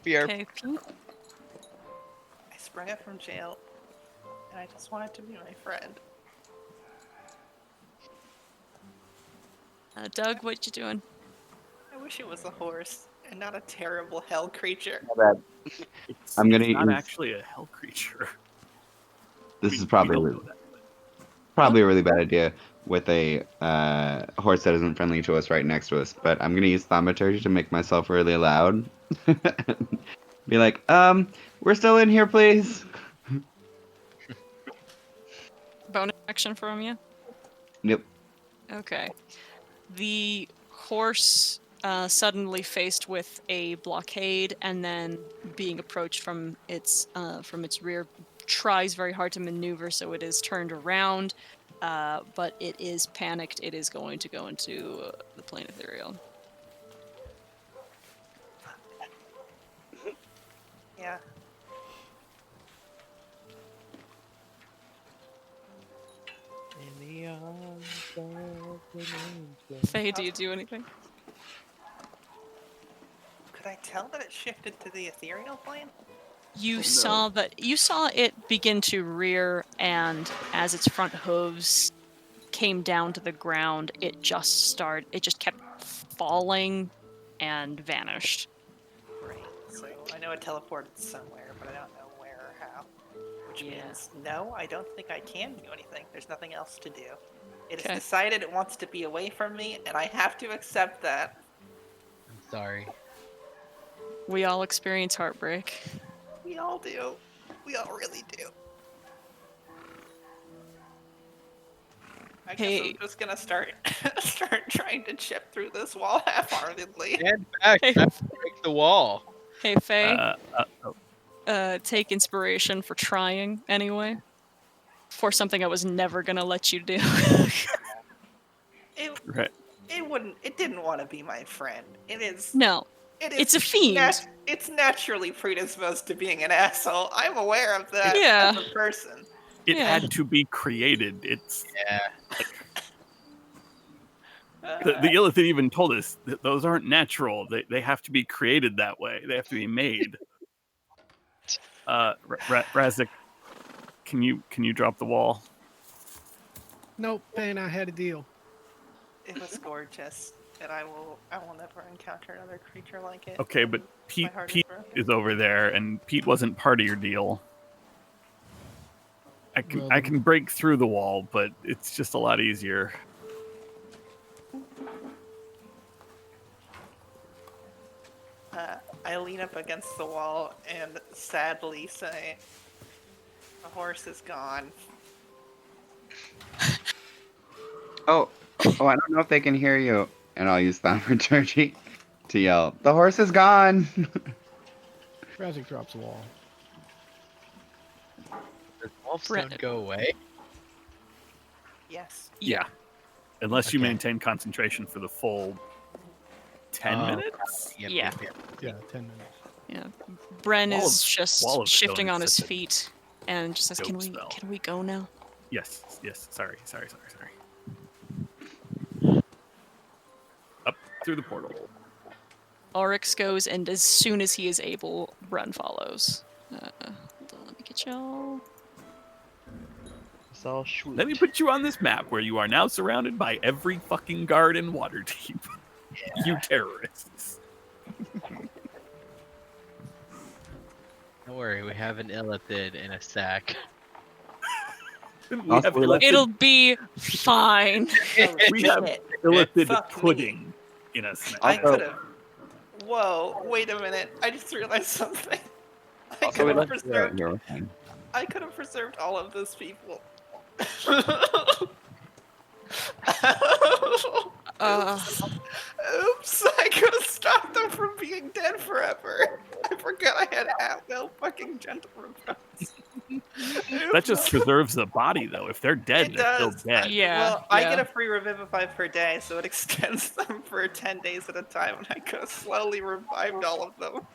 Be our Okay, Pete. I sprang up from jail, and I just wanted to be my friend. Doug, what you doing? I wish it was a horse and not a terrible hell creature. Not bad. I'm gonna It's not use- actually a hell creature. This We- is we probably don't a, know that, but- probably a really bad idea with a horse that isn't friendly to us right next to us. But I'm gonna use thaumaturgy to make myself really loud. Be like, we're still in here, please. Bonus action from you? Yep. Okay. The horse, suddenly faced with a blockade and then being approached from its rear, tries very hard to maneuver, so it is turned around, but it is panicked. It is going to go into the plane ethereal. Yeah. Faye, do you do anything? Could I tell that it shifted to the ethereal plane? You saw it begin to rear, and as its front hooves came down to the ground, it just kept falling and vanished. Great. So I know it teleported somewhere, but I don't know where or how. Which Yeah. means, no, I don't think I can do anything. There's nothing else to do. It Okay. has decided it wants to be away from me, and I have to accept that. I'm sorry. We all experience heartbreak. We all do. We all really do. I guess Hey. I'm just gonna start trying to chip through this wall half-heartedly. Stand back. Hey. I have to break the wall. Hey, Faye, oh, take inspiration for trying anyway. For something I was never gonna let you do. right. It didn't want to be my friend. It is. No, It is it's a fiend. It's naturally predisposed to being an asshole. I'm aware of that Yeah. as a person. It Yeah. had to be created. It's Yeah. the Illithid even told us that those aren't natural. They have to be created that way. They have to be made. Razik, can you drop the wall? Nope, Payne, I had a deal. It was gorgeous, and I will never encounter another creature like it. Okay, but My heart is Pete broken. is over there, and Pete wasn't part of your deal. I can break through the wall, but it's just a lot easier. I lean up against the wall and sadly say, "The horse is gone." Oh, I don't know if they can hear you. And I'll use thaumaturgy to yell, "The horse is gone!" Razik drops the wall. Does Wolfstone Brett- go away? Yes. Yeah. Unless you Okay. maintain concentration for the full 10 Oh, minutes? Yep, Yeah. yep, yep. Yeah, 10 minutes. Yeah. Bren Wall is of- just Wall of shifting Stone on is his such a feet and just says, dope "Can we spell. go now?" Yes. Sorry. Up through the portal. Oryx goes, and as soon as he is able, Bren follows. Hold on, let me get y'all. It's all swoot. Let me put you on this map where you are now surrounded by every fucking guard and water team. You terrorists. Don't worry, we have an illithid in a sack. We Also, have we left- It'll be fine. We have Shit. illithid Fuck me. pudding in a snack. I Also- could have. Whoa! Wait a minute! I just realized something. I Also, we could have left preserved. you're fine. I could have preserved all of those people. Oops! I could have stopped them from being dead forever. I forgot I had at-will fucking gentle repose. That just preserves the body, though. If they're dead, It they're still does. dead. Yeah. Well, I yeah. get a free revivify per day, so it extends them for 10 days at a time, and I could have slowly revived all of them.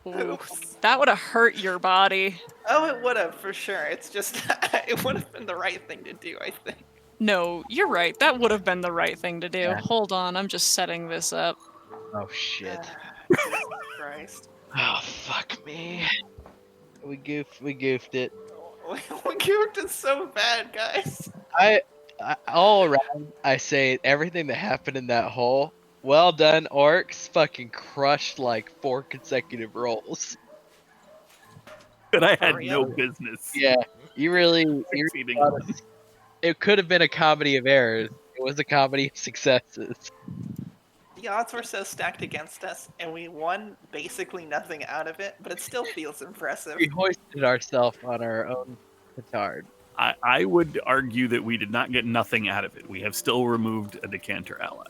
Ooh, Oops. that would have hurt your body. Oh, it would have, for sure. It's just, it would have been the right thing to do, I think. No, you're right. That would have been the right thing to do. Yeah. Hold on, I'm just setting this up. Oh shit. Jesus Christ. Oh fuck me. We goofed it. We goofed it so bad, guys. I all around I say everything that happened in that hole. Well done, orcs. Fucking crushed like 4 consecutive rolls. But I had Hurry no up. business Yeah, you really. succeeding on them. It could have been a comedy of errors. It was a comedy of successes. The odds were so stacked against us, and we won basically nothing out of it, but it still feels impressive. We hoisted ourselves on our own petard. I would argue that we did not get nothing out of it. We have still removed a decanter ally.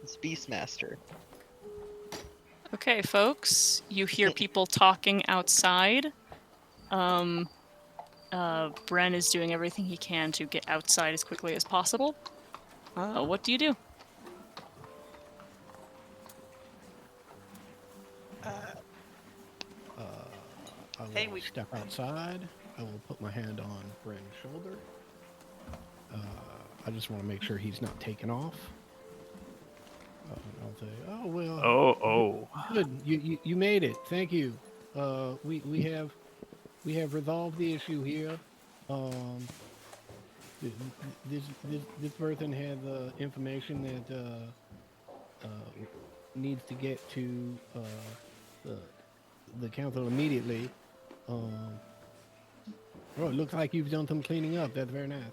It's Beastmaster. Okay, folks, you hear people talking outside. Bren is doing everything he can to get outside as quickly as possible. What do you do? I will Hey, we- step outside. I will put my hand on Bren's shoulder. I just want to make sure he's not taken off. I'll say, "Oh well, Oh. good. You made it. Thank you. We have resolved the issue here. This person has information that needs to get to the council immediately. Oh, it looks like you've done some cleaning up. That's very nice."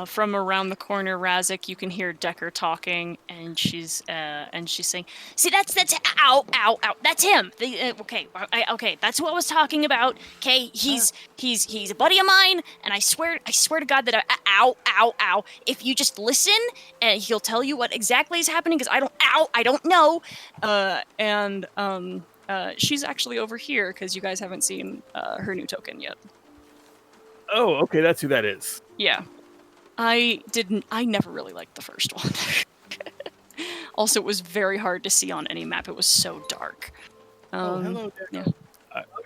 From around the corner, Razik, you can hear Decker talking, and she's saying, "See, that's ow, that's him. Okay, that's what I was talking about. Okay, he's a buddy of mine, and I swear to God that ow. If you just listen, and he'll tell you what exactly is happening, because I don't know. She's actually over here because you guys haven't seen her new token yet. Oh, okay, that's who that is. Yeah. I never really liked the first one. Also, it was very hard to see on any map. It was so dark. Oh, hello, yeah. Decker.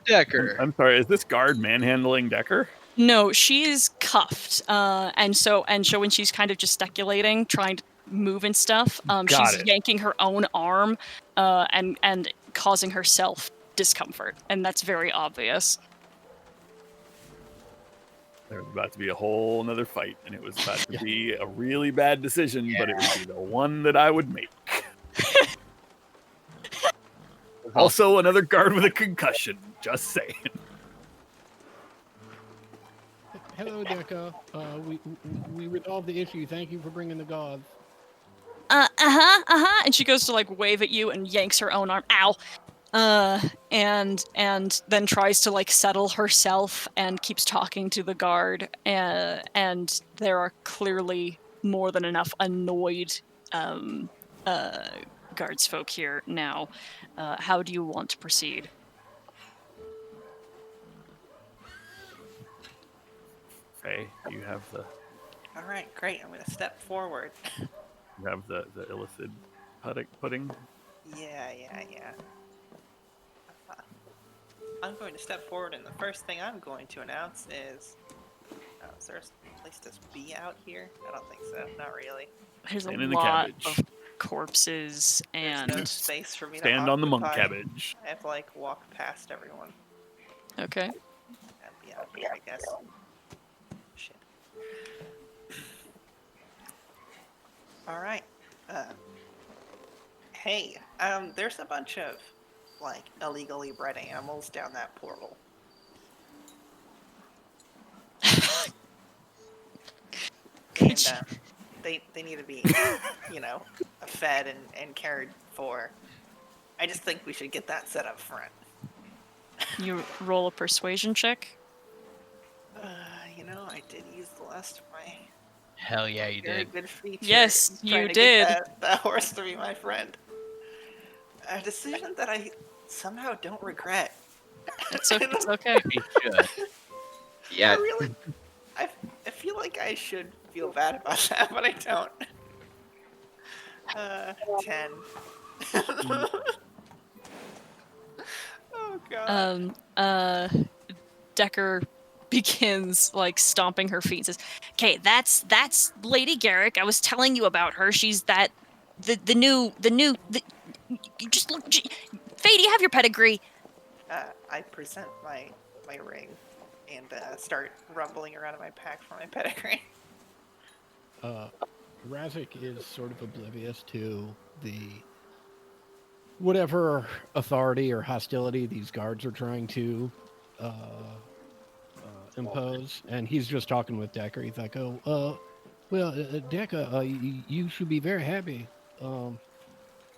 Decker. I'm sorry. Is this guard manhandling Decker? No, she is cuffed, and so when she's kind of gesticulating, trying to move and stuff, Got she's it. yanking her own arm, and causing herself discomfort, and that's very obvious. There was about to be a whole nother fight, and it was about to be a really bad decision, but it would be the one that I would make. Also, another guard with a concussion. Just saying. Hello, Deca. We resolved the issue. Thank you for bringing the gods. And she goes to like wave at you and yanks her own arm. Ow. And then tries to like settle herself and keeps talking to the guard. And there are clearly more than enough annoyed guards folk here now. How do you want to proceed? Faye, you have the All right, great. I'm gonna step forward. the illicit pudding. Yeah. I'm going to step forward, and the first thing I'm going to announce is, is there a place to be out here? I don't think so. Not really. There's a Stand in the lot cabbage. of corpses There's no and space for me to Stand on the monk occupy. cabbage. I have to like walk past everyone okay. and be out here, I guess. Shit. All right. Hey, there's a bunch of like illegally bred animals down that portal. And they need to be, fed and cared for. I just think we should get that set up front. You roll a persuasion check. I did use the last of my Hell yeah, you very did. good feature. Yes, in trying you to did. get that horse to be my friend. A decision that I somehow don't regret. It's okay. You should. Yeah. I feel like I should feel bad about that, but I don't. 10. Oh god. Decker begins like stomping her feet and says, "Okay, that's Lady Garrick. I was telling you about her. She's the new you just look. Faye, do you have your pedigree?" I present my ring and start rumbling around in my pack for my pedigree. Razik is sort of oblivious to the whatever authority or hostility these guards are trying to impose, and he's just talking with Decker. He's like, Decker, you should be very happy.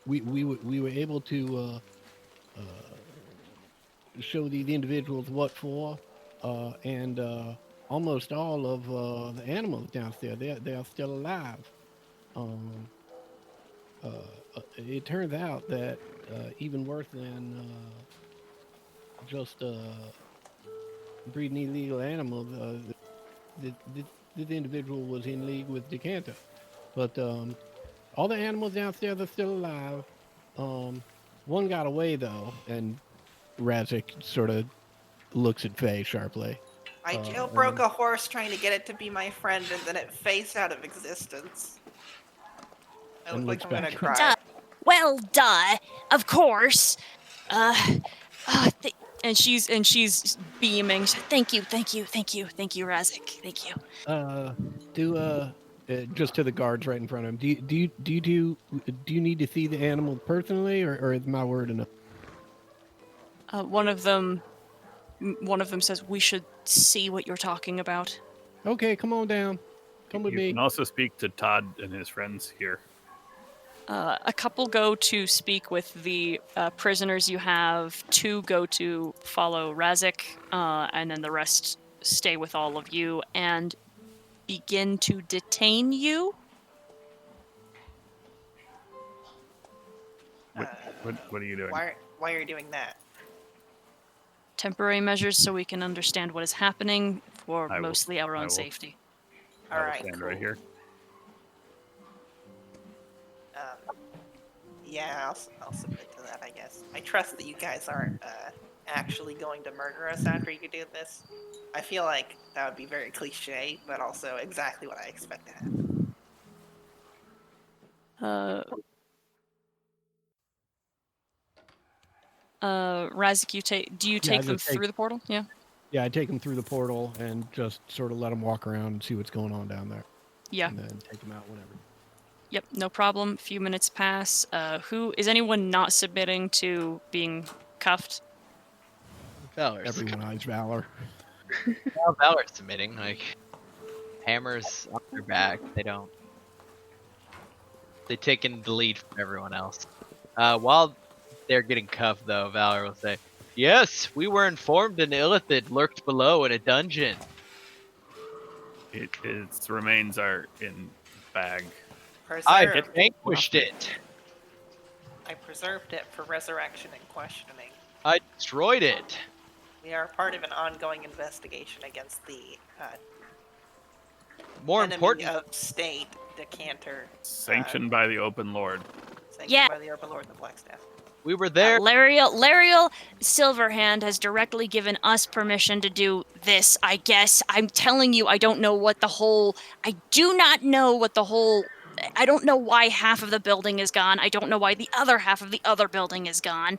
We were able to show these individuals what for, and almost all of the animals downstairs, they are still alive. It turns out that even worse than just breeding illegal animals, this individual was in league with Decanter. But all the animals downstairs are still alive. One got away though, and Razik sort of looks at Faye sharply. I jailbroke a horse trying to get it to be my friend, and then it phased out of existence. I look And like looks I'm gonna back. cry. Well, duh. Of course. And she's beaming. Thank you, Razik. Thank you. Just to the guards right in front of him. Do you need to see the animal personally, or is my word enough? One of them says, "We should see what you're talking about." Okay, come on down. Come with You me. can also speak to Todd and his friends here. A couple go to speak with the prisoners you have. 2 go to follow Razik, and then the rest stay with all of you and begin to detain you. What are you doing? Why are you doing that? Temporary measures so we can understand what is happening for I will- mostly our I own will- safety. I will Alright, stand cool. right here. Yeah, I'll submit to that, I guess. I trust that you guys aren't actually going to murder us after you do this? I feel like that would be very cliche, but also exactly what I expect to happen. Razik, do you Yeah, I take them just take- through the portal? Yeah. Yeah, I take them through the portal and just sort of let them walk around and see what's going on down there. Yeah. And then take them out whenever. Yep, no problem. A few minutes pass. Who is anyone not submitting to being cuffed? Valor's Everyone eyes Valor. well, Valor's submitting. Like, hammers on their back. They taking the lead from everyone else. While they're getting cuffed, though, Valor will say, "Yes, we were informed an Illithid lurked below in a dungeon. Its remains are in bag. I Preserved. vanquished it. I preserved it for resurrection and questioning. I destroyed it. We are part of an ongoing investigation against the More enemy important, of state, Decanter, Sanctioned by the Open Lord. sanctioned Yeah. by the Overlord the Blackstaff. we were there. Lariel Silverhand has directly given us permission to do this, I guess. I'm telling you, I don't know what the whole... I do not know what the whole... I don't know why half of the building is gone. I don't know why the other half of the other building is gone.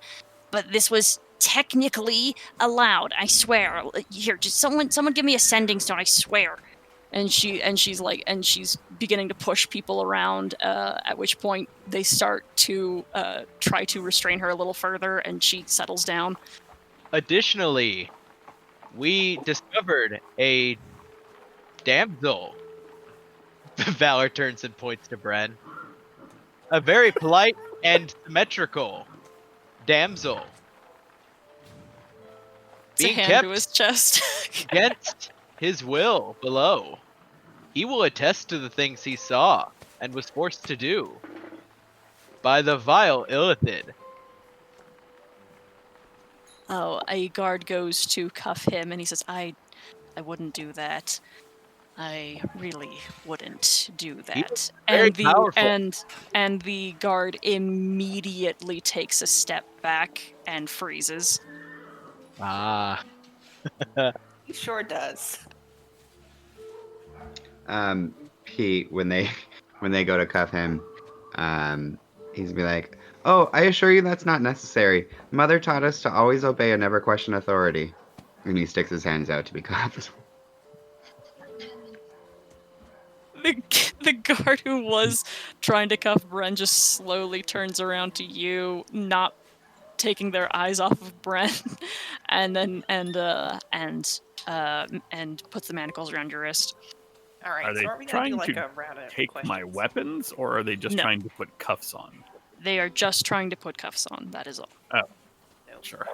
But this was technically allowed, I swear. Here, just someone give me a sending stone, I swear. And she's beginning to push people around, at which point they start to try to restrain her a little further, and she settles down. Additionally, we discovered a damsel. Valor turns and points to Bren. A very polite and symmetrical damsel. It's a Being hand kept to his chest. against his will below. He will attest to the things he saw and was forced to do by the vile Illithid. Oh, a guard goes to cuff him, and he says, I wouldn't do that. I really wouldn't do that. very And powerful. and the guard immediately takes a step back and freezes. Ah. He sure does. Pete, when they go to cuff him, he's be like, "Oh, I assure you that's not necessary. Mother taught us to always obey and never question authority." And he sticks his hands out to be cuffed. The guard who was trying to cuff Bren just slowly turns around to you, not taking their eyes off of Bren, and then and puts the manacles around your wrist. All right, Are they so are we gonna trying do like to a round of Take questions? my weapons, or are they just No. trying to put cuffs on? They are just trying to put cuffs on. That is all. Nope. Sure.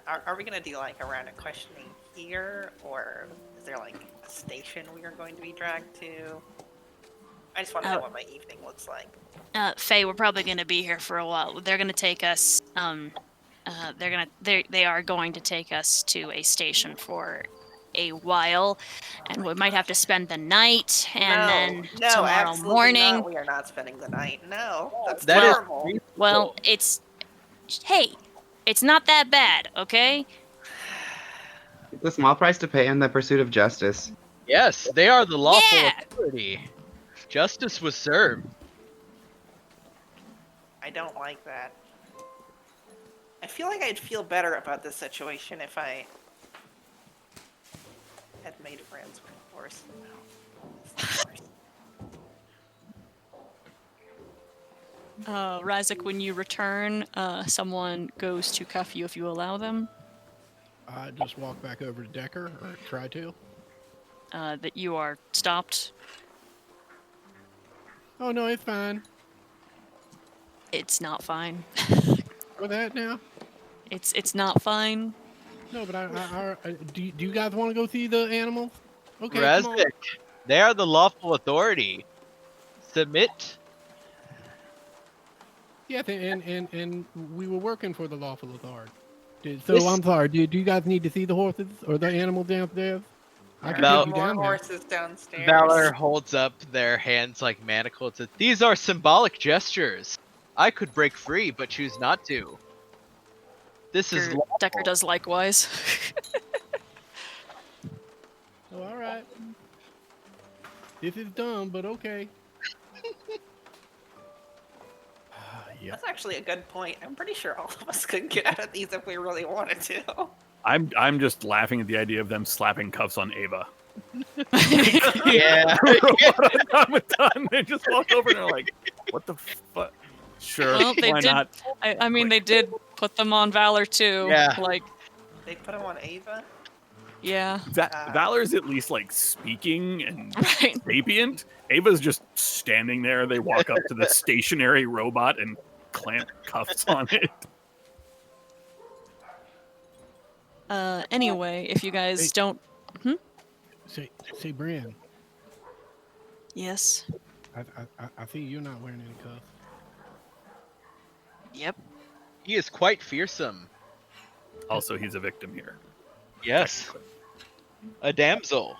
Are we gonna do like a round of questioning here, or is there like a station we are going to be dragged to? I just want to know what my evening looks like. Faye, we're probably gonna be here for a while. They're gonna take us. They are going to take us to a station for a while, and we might have to spend the night, and then no, tomorrow absolutely morning. not. We are not spending the night. No, that's That is terrible. Well, it's not that bad, okay? It's a small price to pay in the pursuit of justice. Yes, they are the lawful Yeah. authority. Justice was served. I don't like that. I feel like I'd feel better about this situation if I had made friends with a horse. Razik, when you return, someone goes to cuff you if you allow them. I just walk back over to Decker, or try to. That you are stopped. Oh no, it's fine. It's not fine. With that now? It's not fine. No, but do you guys want to go see the animals? Okay, come on. Razvik, they are the lawful authority. Submit. Yes, and we were working for the lawful authority. So This- I'm sorry. Do you guys need to see the horses or the animals downstairs? I can There are take you more down there. horses downstairs. Valor holds up their hands like manacles. Says, "These are symbolic gestures. I could break free, but choose not to." This is Decker does likewise. Oh, all right. This is dumb, but okay. Yep. That's actually a good point. I'm pretty sure all of us could get out of these if we really wanted to. I'm just laughing at the idea of them slapping cuffs on Ava. yeah. Automaton, they just walk over and they're like, "What the fuck?" Sure, Well, they why did. not? I mean, they did put them on Valor too. Yeah. Like, They put him on Ava. yeah. Valor's at least like speaking and Right. sapient. Ava's just standing there. They walk up to the stationary robot and clamp cuffs on it. Anyway, if you guys Hey. don't. Say, Brian, Yes. I think you're not wearing any cuffs. Yep. He is quite fearsome. Also, he's a victim here. Yes. A damsel.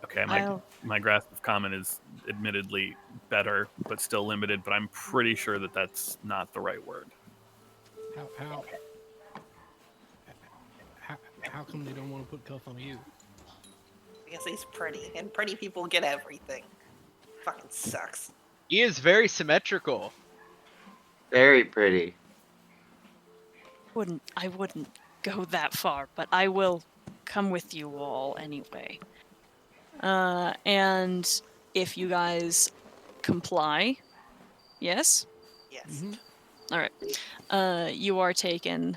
Okay, I'll- my grasp of common is admittedly better, but still limited. But I'm pretty sure that that's not the right word. How come they don't want to put cuffs on you? Because he's pretty, and pretty people get everything. Fucking sucks. He is very symmetrical. Very pretty. I wouldn't go that far, but I will come with you all anyway. And if you guys comply, yes? Yes. Mhm. All right. You are taken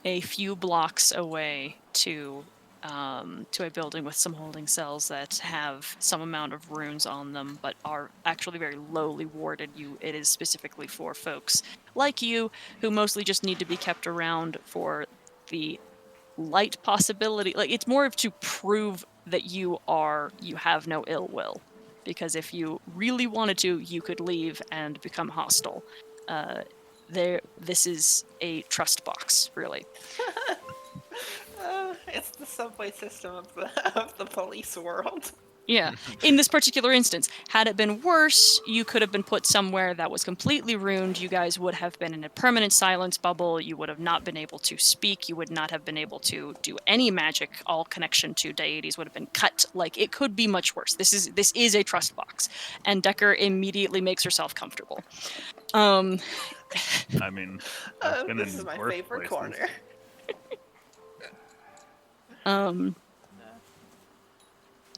a few blocks away to a building with some holding cells that have some amount of runes on them, but are actually very lowly warded. It is specifically for folks like you who mostly just need to be kept around for the light possibility. Like, it's more of to prove that you have no ill will, because if you really wanted to, you could leave and become hostile. This is a trust box, really. It's the subway system of the police world. Yeah. In this particular instance, had it been worse, you could have been put somewhere that was completely ruined. You guys would have been in a permanent silence bubble. You would have not been able to speak. You would not have been able to do any magic. All connection to deities would have been cut. Like, it could be much worse. This is a trust box. And Decker immediately makes herself comfortable. I mean, I've been This in is my worse favorite places. corner.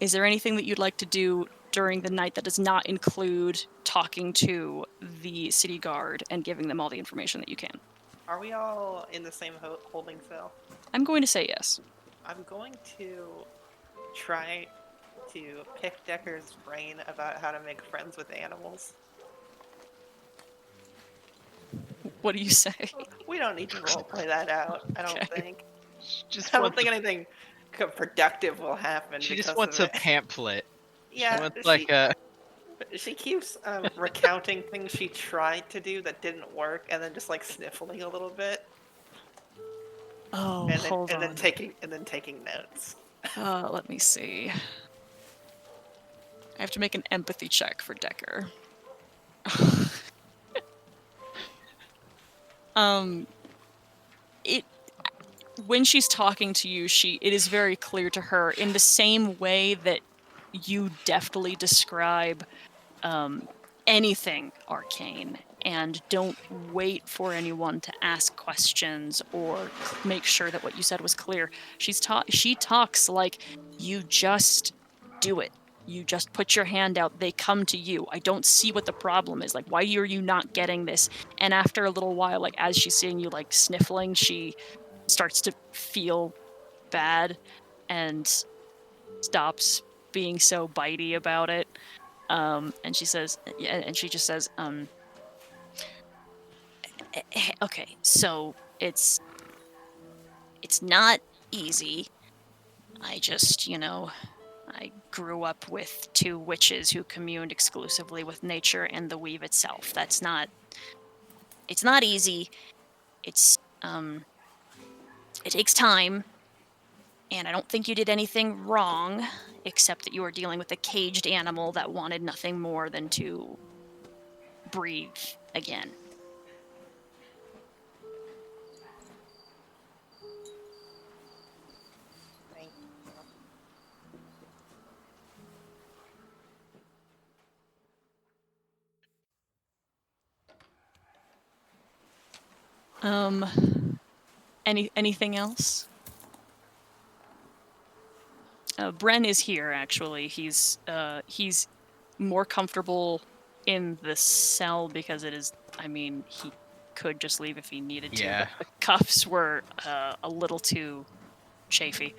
Is there anything that you'd like to do during the night that does not include talking to the city guard and giving them all the information that you can? Are we all in the same holding cell? I'm going to say yes. I'm going to try to pick Decker's brain about how to make friends with animals. What do you say? We don't need to roleplay that out, I don't Okay. think. She just I don't wants think anything productive will happen. She because just wants of a it. pamphlet. Yeah, She wants like a. she keeps recounting things she tried to do that didn't work, and then just like sniffling a little bit, Oh, and then, hold and on. then taking notes. Let me see. I have to make an empathy check for Decker. When she's talking to you, it is very clear to her, in the same way that you deftly describe anything arcane, and don't wait for anyone to ask questions or make sure that what you said was clear. She talks like, you just do it. You just put your hand out, they come to you. I don't see what the problem is. Like, why are you not getting this? And after a little while, like, as she's seeing you like sniffling, she starts to feel bad and stops being so bitey about it. And she says, yeah, and she just says, okay, so it's not easy. I just, I grew up with two witches who communed exclusively with nature and the weave itself. It's not easy. It takes time, and I don't think you did anything wrong, except that you were dealing with a caged animal that wanted nothing more than to breathe again. Anything else? Bren is here, actually. He's more comfortable in the cell because it is, I mean, he could just leave if he needed to, Yeah. but the cuffs were a little too chafy.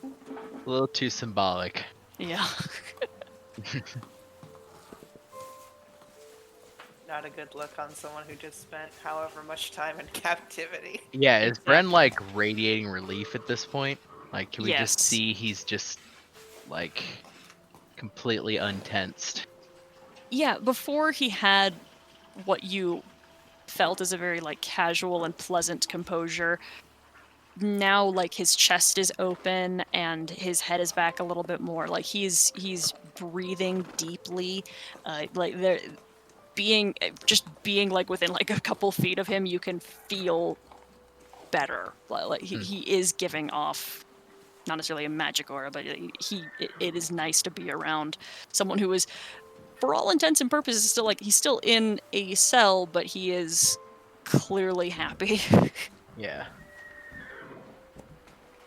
A little too symbolic. Yeah. Not a good look on someone who just spent however much time in captivity. Yeah, is Exactly. Bren like radiating relief at this point? Like, can we just Yes. see he's just like completely untensed? Yeah, before he had what you felt as a very like casual and pleasant composure. Now like his chest is open and his head is back a little bit more. Like he's breathing deeply. Like there being like within like a couple feet of him, you can feel better. Like he is giving off not necessarily a magic aura, but it is nice to be around someone who is, for all intents and purposes, still like he's still in a cell, but he is clearly happy. Yeah.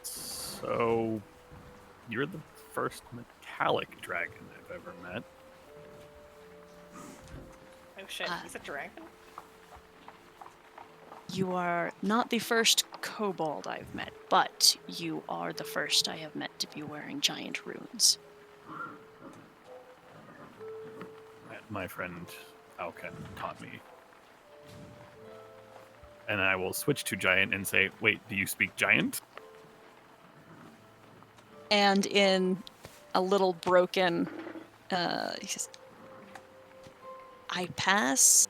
So, you're the first metallic dragon I've ever met. Oh shit, he's a dragon? You are not the first kobold I've met, but you are the first I have met to be wearing giant runes. My friend Alken taught me. And I will switch to giant and say, wait, do you speak giant? And in a little broken, he says, I pass.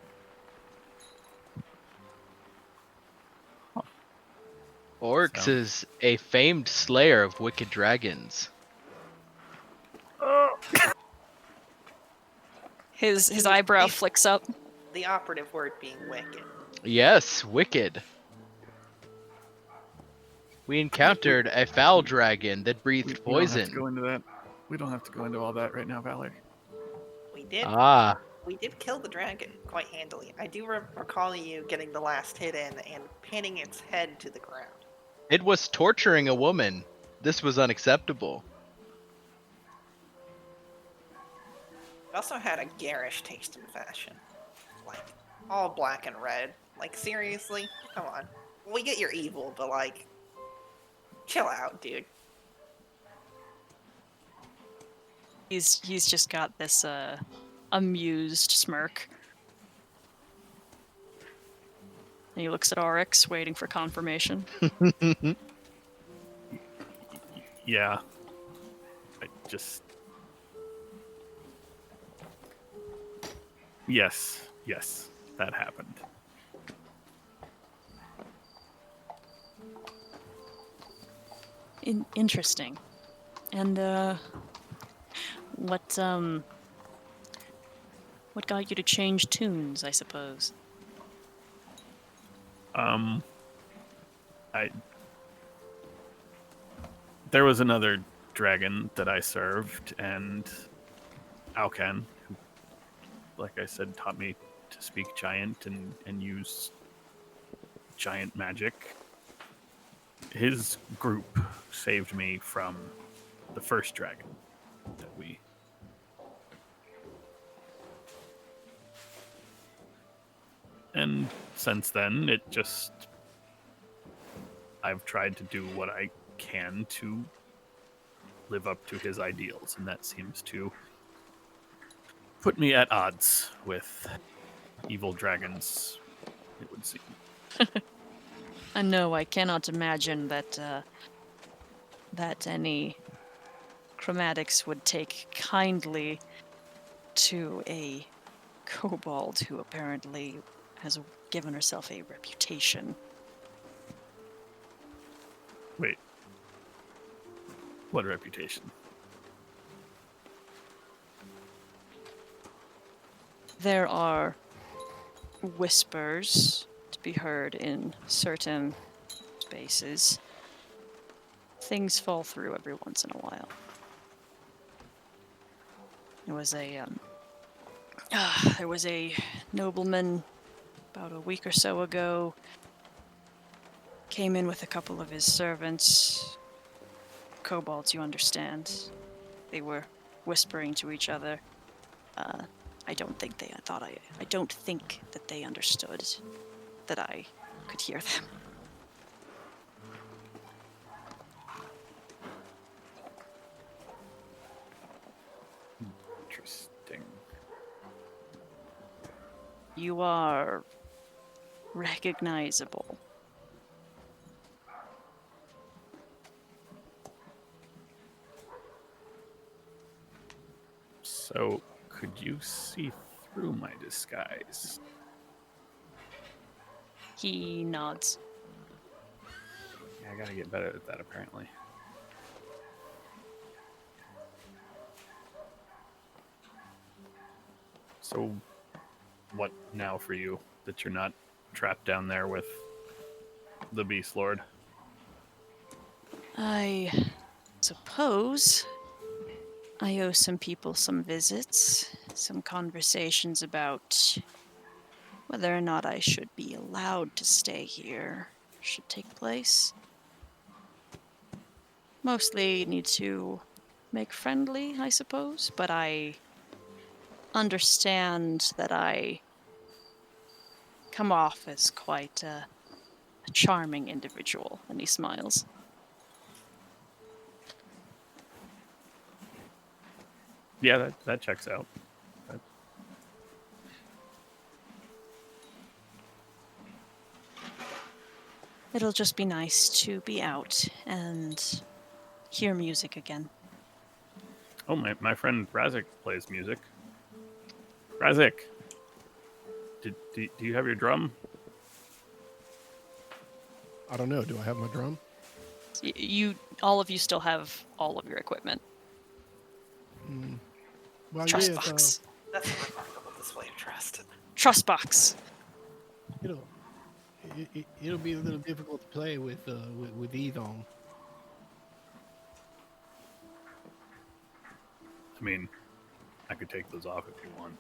Oryx is a famed slayer of wicked dragons. His eyebrow flicks up. The operative word being wicked. Yes, wicked. We encountered a foul dragon that breathed We don't have poison. to go into that. We don't have to go into all that right now, Valor. We did. Ah, We did kill the dragon quite handily. I do recall you getting the last hit in and pinning its head to the ground. it was torturing a woman. This was unacceptable. It also had a garish taste in fashion. Like, all black and red. Like, seriously? Come on. We get you're evil, but like, chill out, dude. He's just got this amused smirk. And he looks at Oryx, waiting for confirmation. Yeah. I just... Yes, that happened. Interesting. And what got you to change tunes, I suppose? There was another dragon that I served, and Alkan, who, like I said, taught me to speak giant and use giant magic. His group saved me from the first dragon that we... And since then, it just... I've tried to do what I can to live up to his ideals, and that seems to put me at odds with evil dragons, it would seem. No, I cannot imagine that that any chromatics would take kindly to a kobold who apparently has given herself a reputation. Wait. What reputation? There are whispers to be heard in certain spaces. Things fall through every once in a while. There was a nobleman about a week or so ago, came in with a couple of his servants. Kobolds, you understand. They were whispering to each other. I don't think that they understood that I could hear them. Interesting. You are recognizable. So, could you see through my disguise? He nods. Yeah, I gotta get better at that, apparently. So, what now for you that you're not trapped down there with the Beast Lord? I suppose I owe some people some visits, some conversations about whether or not I should be allowed to stay here should take place. Mostly need to make friendly, I suppose, but I understand that I come off as quite a charming individual, and he smiles. Yeah, that checks out. It'll just be nice to be out and hear music again. Oh, my friend Razik plays music. Razik, do you have your drum? I don't know. Do I have my drum? All of you still have all of your equipment. Well, Trust yes, box. That's a remarkable display of trust. Trust box. it'll be a little difficult to play with these on. I mean, I could take those off if you want.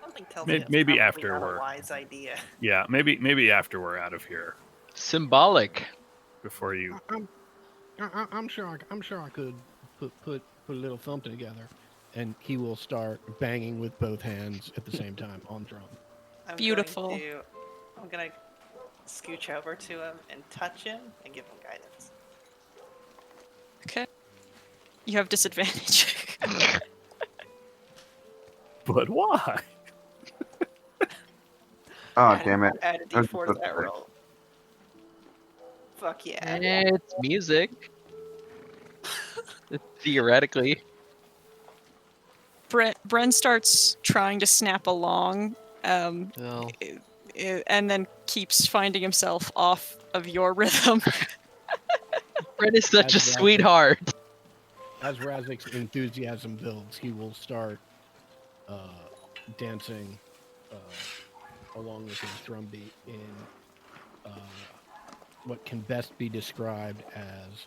Something tells Maybe me it's probably after not we're- a wise idea. Yeah, maybe after we're out of here, Symbolic. before you. I'm sure I could put a little something together, and he will start banging with both hands at the same time on drum. Beautiful. I'm gonna scooch over to him and touch him and give him guidance. Okay. You have disadvantage. But why? Oh, damn it. Add a I was d4 to supposed that to- roll. Fuck yeah. It's music. Theoretically. Bren starts trying to snap along, No. and then keeps finding himself off of your rhythm. Fred is such a That's right. sweetheart. As Razik's enthusiasm builds, he will start dancing along with his drum beat in what can best be described as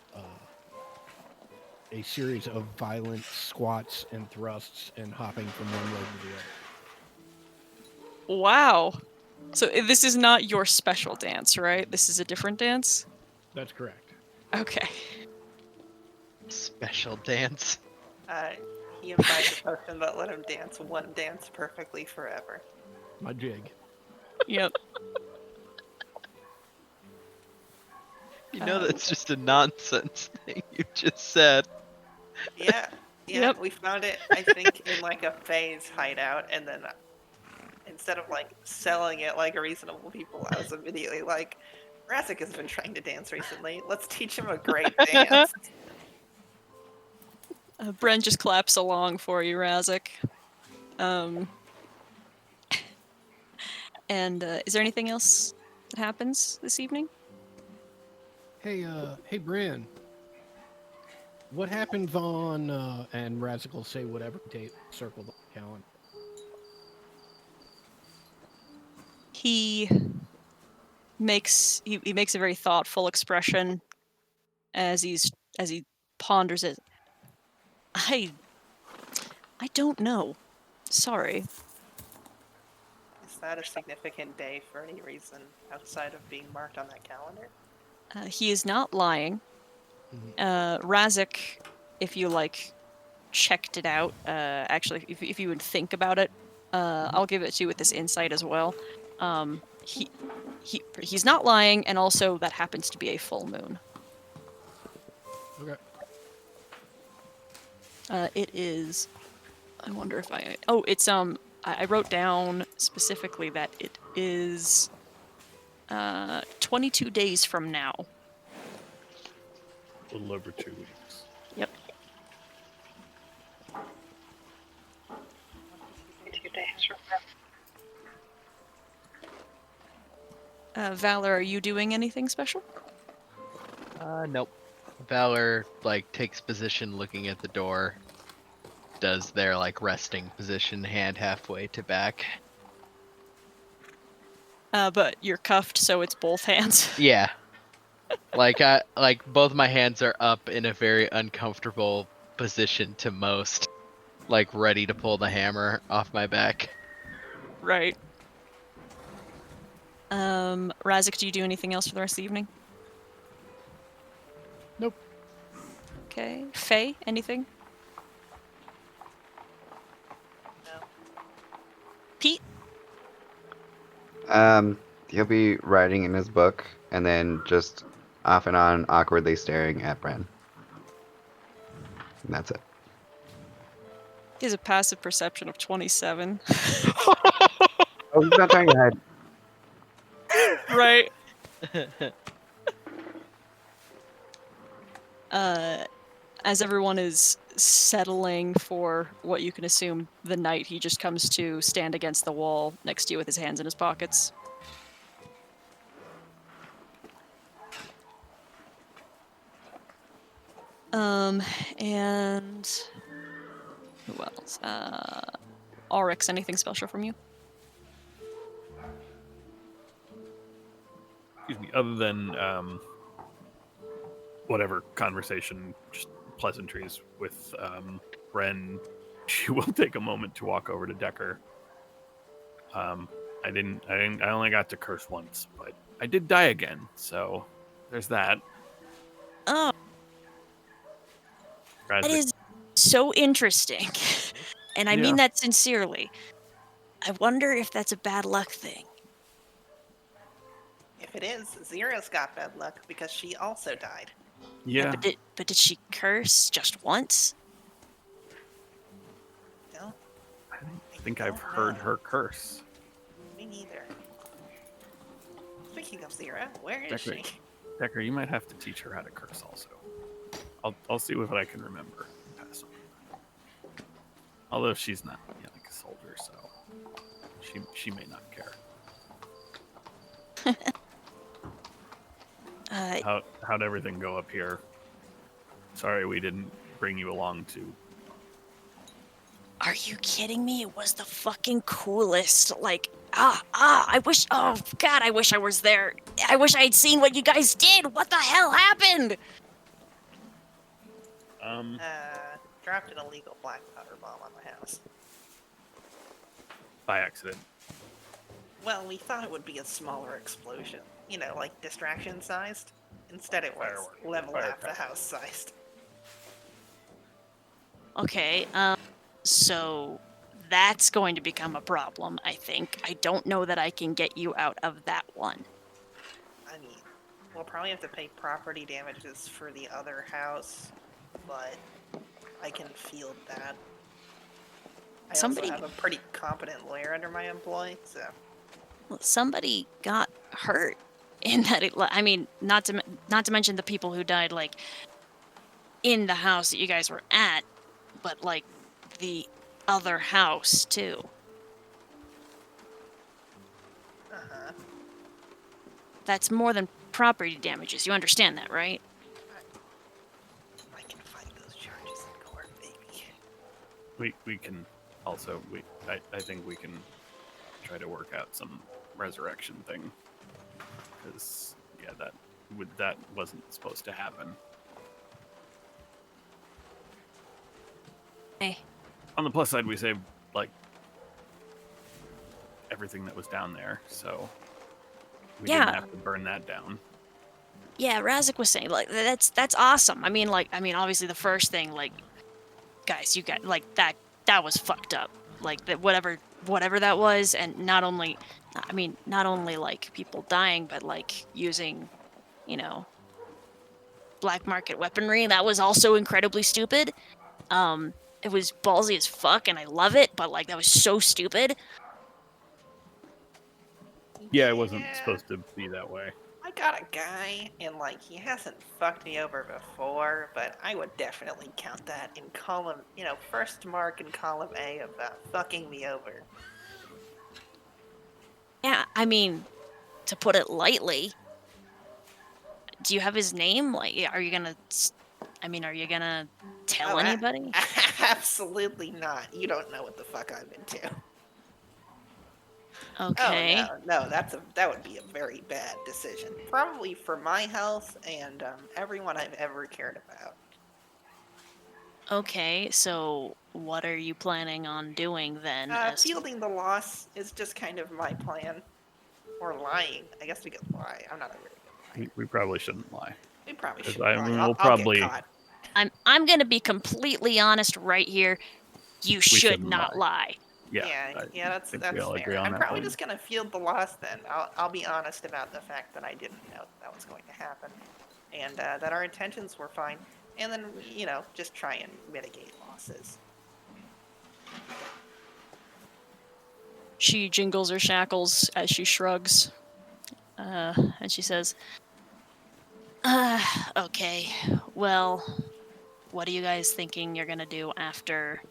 a series of violent squats and thrusts and hopping from one leg to the other. Wow. So this is not your special dance, right? This is a different dance? That's correct. Okay. Special dance. He invites a person that let him dance one dance perfectly forever. My jig. Yep. You know that's just a nonsense thing you just said. Yeah, Yep. we found it, I think, in like a phase hideout, and then instead of like selling it like reasonable people, I was immediately like, Razik has been trying to dance recently. Let's teach him a great dance. Bren just claps along for you, Razik. And is there anything else that happens this evening? Hey, Bran. What happens on and Razik will say whatever date circled on the calendar. He makes a very thoughtful expression as he ponders it. I don't know. Sorry. Is that a significant day for any reason outside of being marked on that calendar? He is not lying. Razik, if you checked it out, actually, if you would think about it, I'll give it to you with this insight as well. He's not lying, and also that happens to be a full moon. Okay. It is. I wonder if I. Oh, it's I wrote down specifically that it is 22 days from now. A little over 2 weeks. Yep. 2 days from now. Valor, are you doing anything special? Nope. Valor takes position looking at the door. Does their resting position, hand halfway to back. But you're cuffed, so it's both hands. Yeah. Both my hands are up in a very uncomfortable position to most. Ready to pull the hammer off my back. Right. Razik, do you do anything else for the rest of the evening? Nope. Okay. Faye, anything? No. Pete? He'll be writing in his book and then just off and on awkwardly staring at Bren. And that's it. He has a passive perception of 27. Oh, he's not trying to hide. Right. As everyone is settling for what you can assume the night, he just comes to stand against the wall next to you with his hands in his pockets. And who else? Oryx, anything special from you? Excuse me. Other than whatever conversation, just pleasantries with Ren, she will take a moment to walk over to Decker. I only got to curse once, but I did die again, so there's that. Oh, that Razik, is so interesting. And I mean Yeah. that sincerely. I wonder if that's a bad luck thing. If it is, Zira's got bad luck because she also died. yeah, But did she curse just once? No, I don't think I've heard her curse. me neither. Speaking of Zira, where is Decker. she? Decker, you might have to teach her how to curse also. I'll see what I can remember. Pass on. Although she's not a soldier, so she may not care. How'd everything go up here? Sorry we didn't bring you along to. Are you kidding me? It was the fucking coolest. I wish, oh god, I wish I was there. I wish I had seen what you guys did. What the hell happened? Dropped an illegal black powder bomb on the house. By accident. Well, we thought it would be a smaller explosion. Distraction sized. Instead it was Firework. level half the Firecracker. house sized. Okay, so that's going to become a problem, I think. I don't know that I can get you out of that one. I mean, we'll probably have to pay property damages for the other house, but I can field that. I Somebody- also have a pretty competent lawyer under my employ, so... Well, somebody got hurt in that. I mean, not to mention the people who died in the house that you guys were at, but the other house too. Uh-huh. That's more than property damages. You understand that, right? I can fight those charges in court, baby. We can also I think we can try to work out some resurrection thing, because that wasn't supposed to happen. Hey. On the plus side, we saved like everything that was down there, so we Yeah. didn't have to burn that down. Yeah, Razik was saying like that's awesome. I mean, obviously the first thing, like, guys, you got like that was fucked up. Like that whatever that was, and not only like people dying, but like using, you know, black market weaponry. That was also incredibly stupid. It was ballsy as fuck, and I love it, but like that was so stupid. Yeah, it wasn't supposed to be that way. I got a guy, and like he hasn't fucked me over before, but I would definitely count that in column, first mark in column A of fucking me over. Yeah, I mean, to put it lightly, do you have his name? Like, are you gonna tell Oh, anybody? Absolutely not. You don't know what the fuck I'm into. Okay. Oh no, that would be a very bad decision. Probably for my health and everyone I've ever cared about. Okay, so what are you planning on doing then? Fielding the loss is just kind of my plan. Or lying. I guess we could lie. I'm not a very good liar. We probably shouldn't lie. We probably 'Cause should I lie. mean, I'll, we'll I'll probably- get caught. I'm gonna be completely honest right here. You should shouldn't not lie. Yeah, That's think we all agree fair. on I'm that probably one. just gonna field the loss then. I'll be honest about the fact that I didn't know that was going to happen, and that our intentions were fine, and then just try and mitigate losses. She jingles her shackles as she shrugs, and she says, "Okay, well, what are you guys thinking you're gonna do after?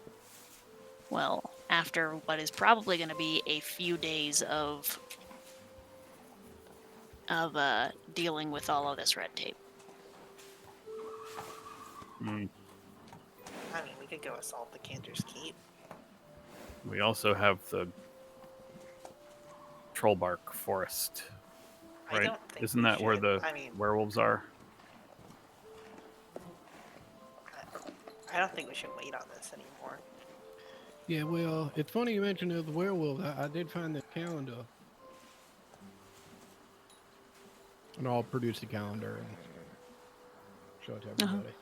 Well, after what is probably gonna be a few days of dealing with all of this red tape." Mm. I mean, we could go assault the Cantor's Keep. We also have the Trollbark Forest, I right? don't think Isn't we that where should. the I mean, werewolves are? I don't think we should wait on this anymore. Yeah, well, it's funny you mentioned the werewolf. I did find the calendar. And I'll produce the calendar and show it to everybody.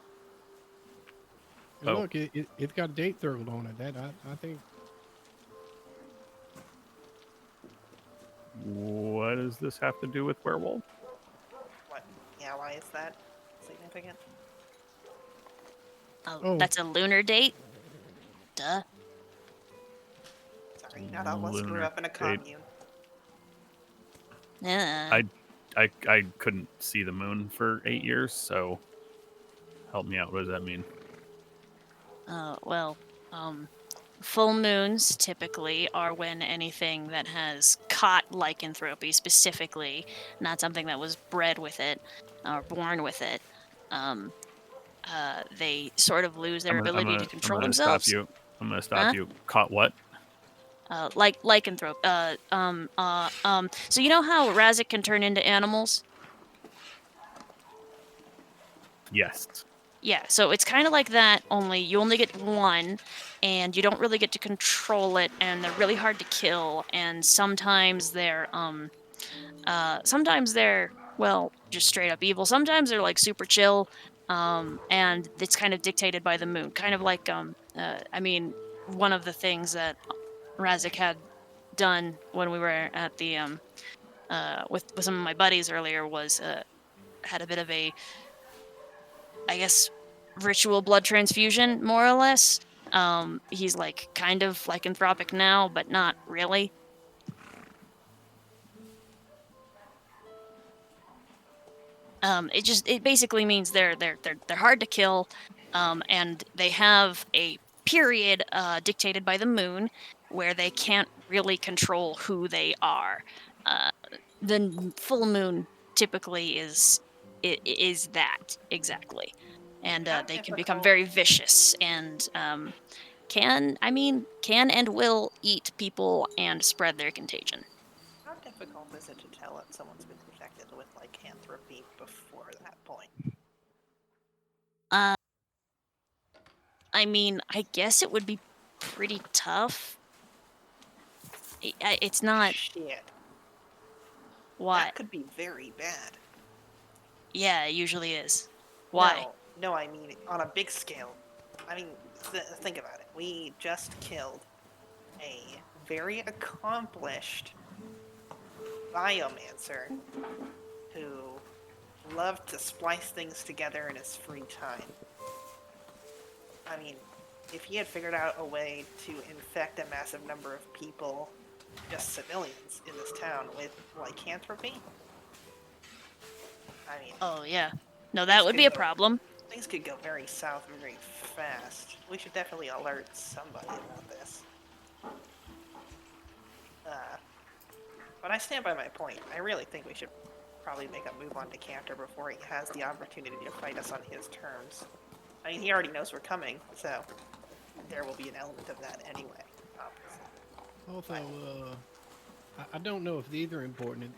And Oh. look, it's got a date circled on it. That I think. What does this have to do with werewolf? What? Yeah, why is that significant? Oh, that's a lunar date? Duh. Sorry, not all of us grew Lunar up in a date. commune. I couldn't see the moon for 8 years, so help me out. What does that mean? Well, full moons typically are when anything that has caught lycanthropy specifically, not something that was bred with it or born with it, they sort of lose their ability to control themselves. I'm gonna stop you. Caught what? Like lycanthrope. So you know how Razik can turn into animals? Yes. Yeah, so it's kind of like that, only you only get one, and you don't really get to control it, and they're really hard to kill, and sometimes they're well, just straight up evil. Sometimes they're like super chill, and it's kind of dictated by the moon. Kind of like I mean, one of the things that Razik had done when we were at the with some of my buddies earlier was had a bit of a, I guess, ritual blood transfusion, more or less. He's like kind of lycanthropic now, but not really. It basically means they're hard to kill, and they have a period dictated by the moon where they can't really control who they are. The full moon typically is that exactly, and they can become very vicious and can and will eat people and spread their contagion. How difficult is it to tell that someone's been infected with lycanthropy before that point? I mean, I guess it would be pretty tough. It's not. Shit. What? That could be very bad. Yeah, it usually is. Why? No, I mean on a big scale. I mean, think about it. We just killed a very accomplished biomancer who loved to splice things together in his free time. I mean, if he had figured out a way to infect a massive number of people, just civilians in this town, with lycanthropy, I mean, Oh, yeah. No, that would be a problem. things could go very south very fast. We should definitely alert somebody about this. But I stand by my point. I really think we should probably make a move on Decanter before he has the opportunity to fight us on his terms. I mean, he already knows we're coming, so there will be an element of that anyway, obviously. Also, I don't know if these are important.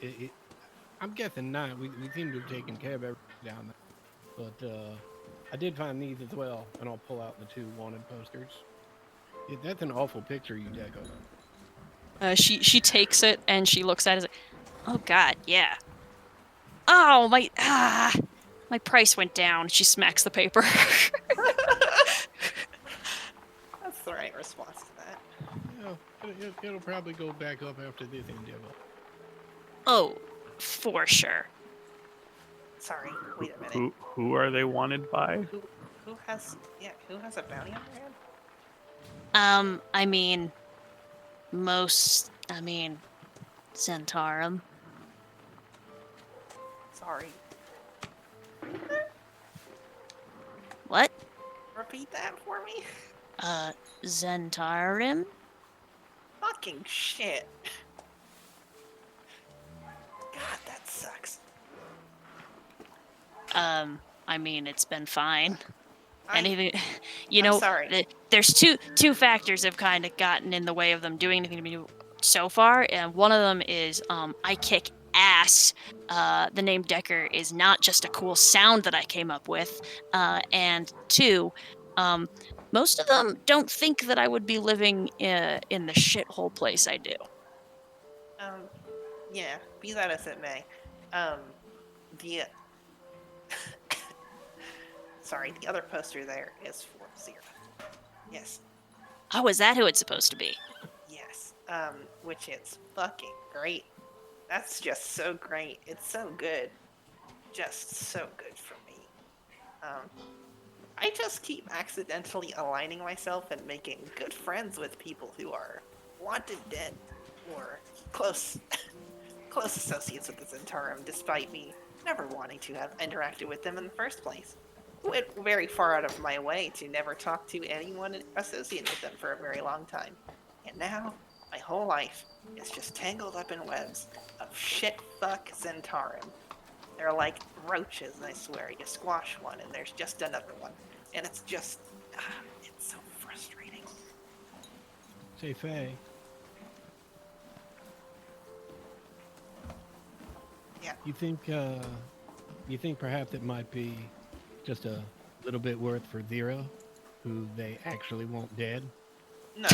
I'm guessing not. We seem to have taken care of everything down there. But I did find these as well, and I'll pull out the 2 wanted posters. That's an awful picture you decoed. She takes it and she looks at it. Oh God, yeah. Oh my price went down. She smacks the paper. That's the right response to that. Yeah, it'll probably go back up after this endeavor. Oh, for sure. Sorry, wait a minute. Who are they wanted by? Who has a bounty on their head? I mean, Zentarum. Sorry. What? Repeat that for me? Zentarum? Fucking shit. God, that sucks. I mean, it's been fine. I'm sorry. There's two factors have kind of gotten in the way of them doing anything to me so far, and one of them is I kick ass. The name Decker is not just a cool sound that I came up with, and 2, most of them don't think that I would be living in the shithole place I do. Yeah, be that as it may. The sorry, the other poster there is for Zira. Yes. Oh, is that who it's supposed to be? Yes. Which is fucking great. That's just so great. It's so good. Just so good for me. I just keep accidentally aligning myself and making good friends with people who are wanted dead or close associates with the Zentarum, despite me never wanting to have interacted with them in the first place. Went very far out of my way to never talk to anyone associated with them for a very long time. And now, my whole life is just tangled up in webs of shit-fuck Zentarum. They're like roaches, I swear. You squash one and there's just another one. And it's just... it's so frustrating. Say, Faye. Yeah. You think perhaps it might be just a little bit worth for Zero, who they actually want dead? No,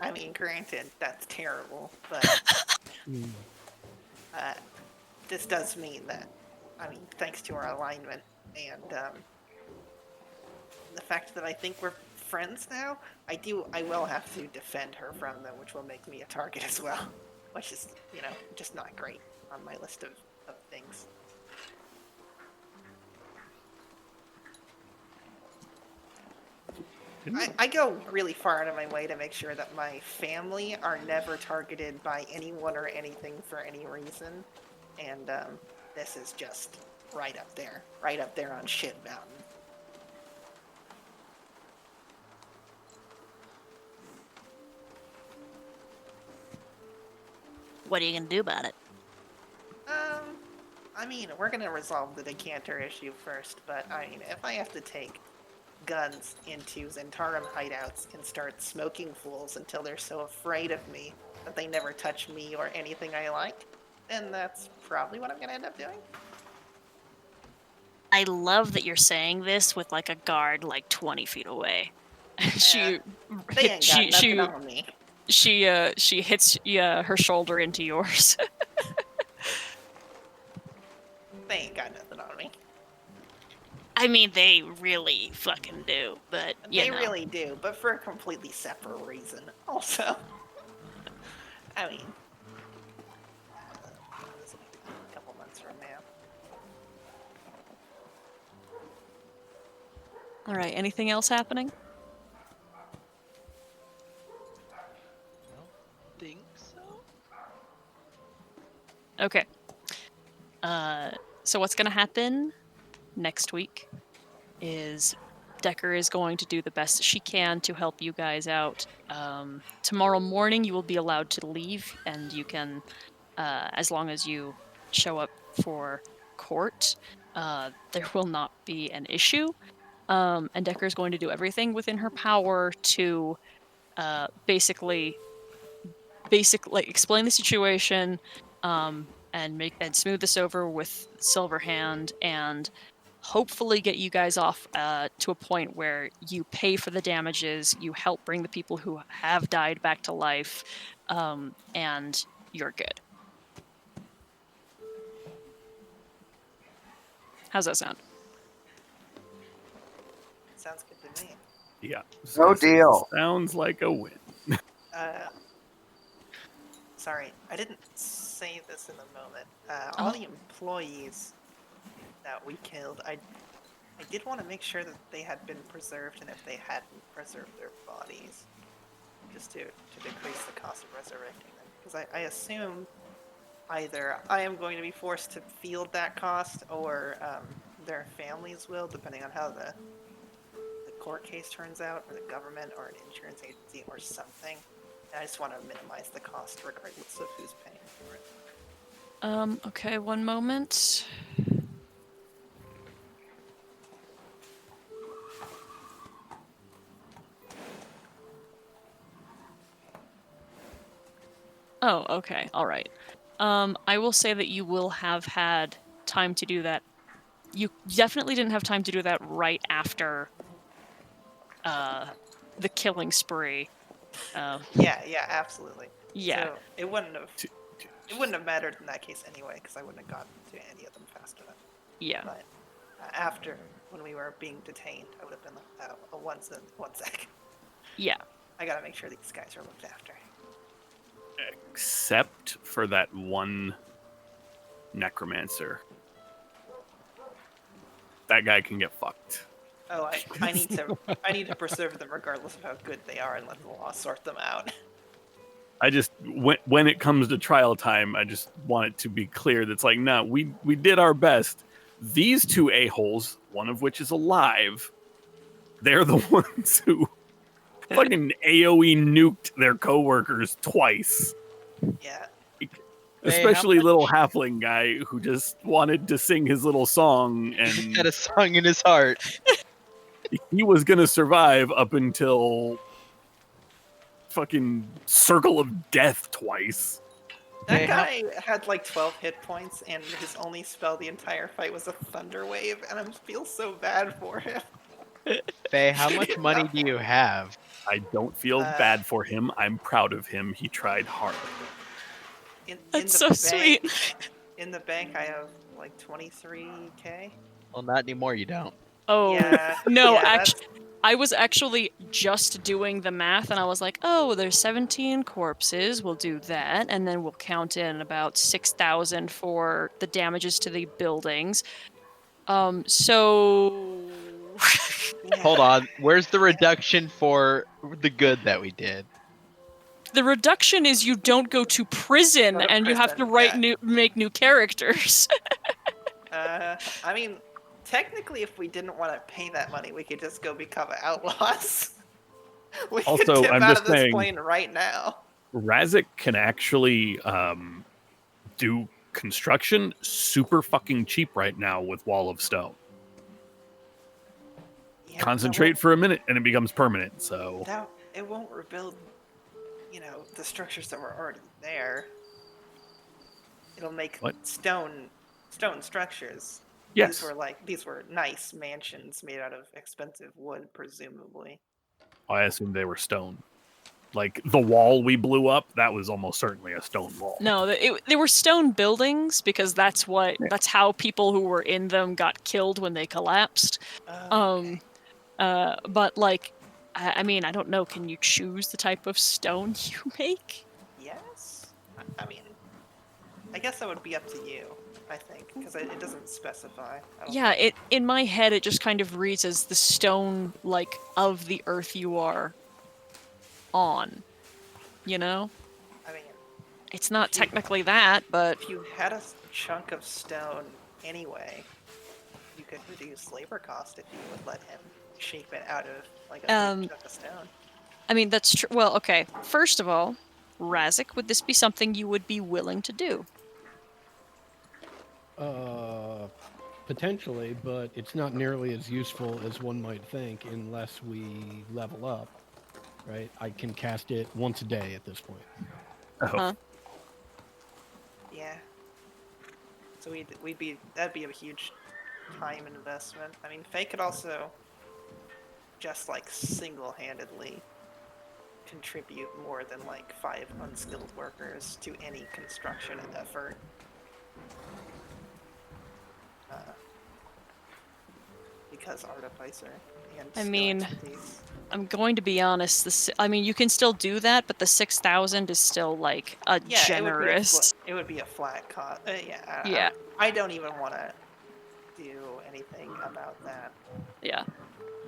I mean, granted, that's terrible, but this does mean that, I mean, thanks to our alignment and the fact that I think we're friends now, I will have to defend her from them, which will make me a target as well, which is, just not great on my list of things. I go really far out of my way to make sure that my family are never targeted by anyone or anything for any reason, and this is just right up there on shit mountain. What are you gonna do about it? I mean, we're gonna resolve the decanter issue first, but I mean, if I have to take guns into Zentarum hideouts and start smoking fools until they're so afraid of me that they never touch me or anything I like, then that's probably what I'm gonna end up doing. I love that you're saying this with like a guard like 20 feet away. she They ain't got nothing on me. she hits her shoulder into yours. They ain't got nothing on me. I mean, they really fucking do, but They really do, but for a completely separate reason. Also, I mean, this will be a couple months from now. All right. Anything else happening? Think so. Okay. So what's gonna happen next week is Decker is going to do the best she can to help you guys out. Tomorrow morning you will be allowed to leave, and you can, as long as you show up for court, there will not be an issue. And Decker is going to do everything within her power to basically like explain the situation, and smooth this over with Silverhand, and hopefully get you guys off to a point where you pay for the damages, you help bring the people who have died back to life, and you're good. How's that sound? Sounds good to me. Yeah. No deal. Sounds like a win. Sorry, I didn't say this in the moment. All the employees that we killed, I did want to make sure that they had been preserved, and if they hadn't, preserved their bodies, just to decrease the cost of resurrecting them. Because I assume either I am going to be forced to field that cost, or their families will, depending on how the court case turns out, or the government, or an insurance agency, or something. And I just want to minimize the cost regardless of who's paying for it. Okay, one moment. Oh, okay, all right. I will say that you will have had time to do that. You definitely didn't have time to do that right after the killing spree. Yeah, absolutely. Yeah. So it wouldn't have mattered in that case anyway, because I wouldn't have gotten to any of them fast enough. Yeah. But after, when we were being detained, I would have been like, one sec. Yeah. I gotta make sure these guys are looked after. Except for that one necromancer. That guy can get fucked. Oh, I need to preserve them regardless of how good they are, and let the law sort them out. I just when it comes to trial time, I just want it to be clear that's like, no, we did our best. These two a-holes, one of which is alive, they're the ones who fucking AoE nuked their coworkers twice. Yeah. Especially little halfling guy who just wanted to sing his little song and had a song in his heart. He was gonna survive up until fucking Circle of Death twice. That guy had like 12 hit points, and his only spell the entire fight was a Thunder Wave, and I feel so bad for him. Faye, how much money do you have? I don't feel bad for him. I'm proud of him. He tried hard. That's so sweet. In the bank, I have like 23k. Well, not anymore. You don't. Oh, yeah, no, yeah, I was actually just doing the math, and I was like, oh, there's 17 corpses, we'll do that, and then we'll count in about 6,000 for the damages to the buildings. So... Hold on, where's the reduction for the good that we did? The reduction is you don't go to prison, and you have to make new characters. I mean, technically, if we didn't want to pay that money, we could just go become outlaws. We could tip out of this plane right now. Razik can actually do construction super fucking cheap right now with Wall of Stone. Yeah, concentrate for a minute, and it becomes permanent. So it won't rebuild, the structures that were already there. It'll make stone structures. Yes. These were nice mansions made out of expensive wood, presumably. I assumed they were stone. Like the wall we blew up, that was almost certainly a stone wall. No, they were stone buildings because that's how people who were in them got killed when they collapsed. Okay. But like, I mean, I don't know. Can you choose the type of stone you make? Yes. I mean, I guess that would be up to you. I think because it doesn't specify. I don't Yeah, think. in my head it just kind of reads as the stone like of the earth you are on. You know? I mean, It's not If you- technically that, but if you had a chunk of stone anyway, you could reduce labor cost if you would let him shape it out of like a big chunk of stone. I mean that's true. Well, okay. First of all, Razik, would this be something you would be willing to do? Potentially, but it's not nearly as useful as one might think unless we level up, right? I can cast it once a day at this point. Oh. Huh? Yeah. So that'd be a huge time investment. I mean, Faye could also just like single-handedly contribute more than like 5 unskilled workers to any construction effort. Because Artificer and I skill mean, expertise. I'm going to be honest. I mean, you can still do that, but the 6,000 is still like a Yeah, generous. it would be a flat cost. Yeah. Yeah. I don't even want to do anything about that. Yeah.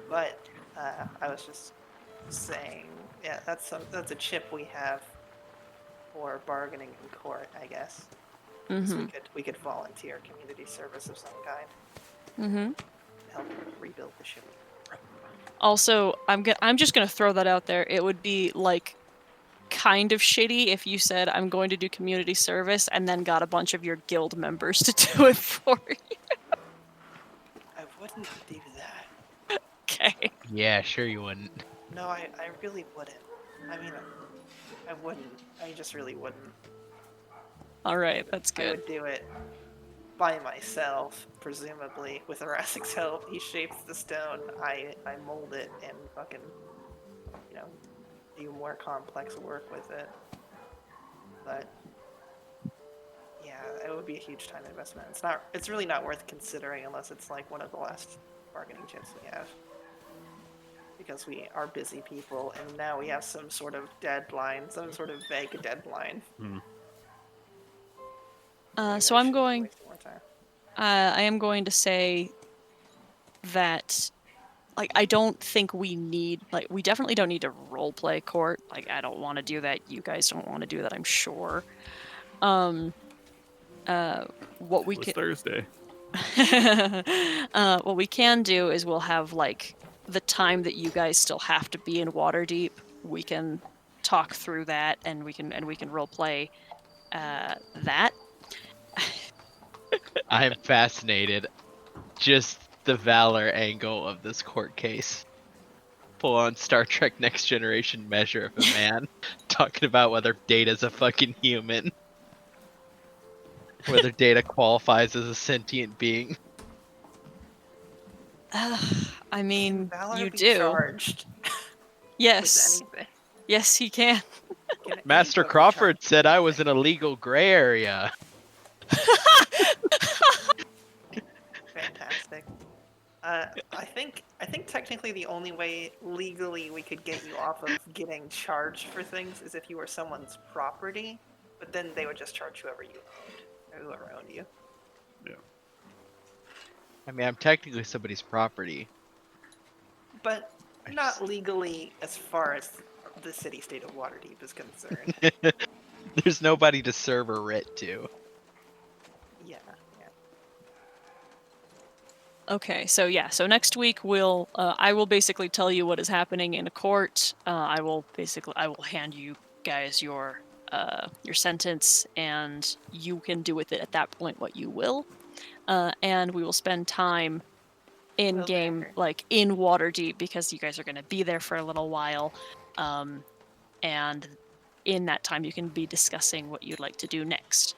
But I was just saying, yeah, that's a chip we have for bargaining in court, I guess. So we could volunteer community service of some kind. Mm-hmm. Help rebuild the ship. Also, I'm just gonna throw that out there. It would be like kind of shitty if you said I'm going to do community service and then got a bunch of your guild members to do it for you. I wouldn't do that. Okay. Yeah, sure you wouldn't. No, I really wouldn't. I mean, I wouldn't. I just really wouldn't. All right, that's I good. would do it by myself, presumably with Erasic's help. He shapes the stone. I mold it and fucking, do more complex work with it. But yeah, it would be a huge time investment. It's really not worth considering unless it's like one of the last bargaining chips we have. Because we are busy people, and now we have some sort of deadline, some sort of vague deadline. So I'm going. I am going to say that, like, I don't think we definitely don't need to roleplay court. Like, I don't want to do that. You guys don't want to do that, I'm sure. What we It was can Thursday. what we can do is we'll have like the time that you guys still have to be in Waterdeep. We can talk through that, and we can roleplay that. I'm fascinated. Just the valor angle of this court case. Full on Star Trek Next Generation measure of a man talking about whether Data's a fucking human. Whether Data qualifies as a sentient being. I mean, Valor you be do. charged Yes. with anything. Yes, he can. Can Master Ava be Crawford charged? said I was in a legal gray area. Fantastic. I think technically the only way legally we could get you off of getting charged for things is if you were someone's property, but then they would just charge whoever you owned, or whoever owned you. Yeah. I mean, I'm technically somebody's property. But not legally as far as the city-state of Waterdeep is concerned. There's nobody to serve a writ to. Yeah. Okay, so next week I will basically tell you what is happening in a court. I will hand you guys your sentence, and you can do with it at that point what you will. And we will spend time in game, Okay. like in Waterdeep, because you guys are going to be there for a little while. And in that time, you can be discussing what you'd like to do next.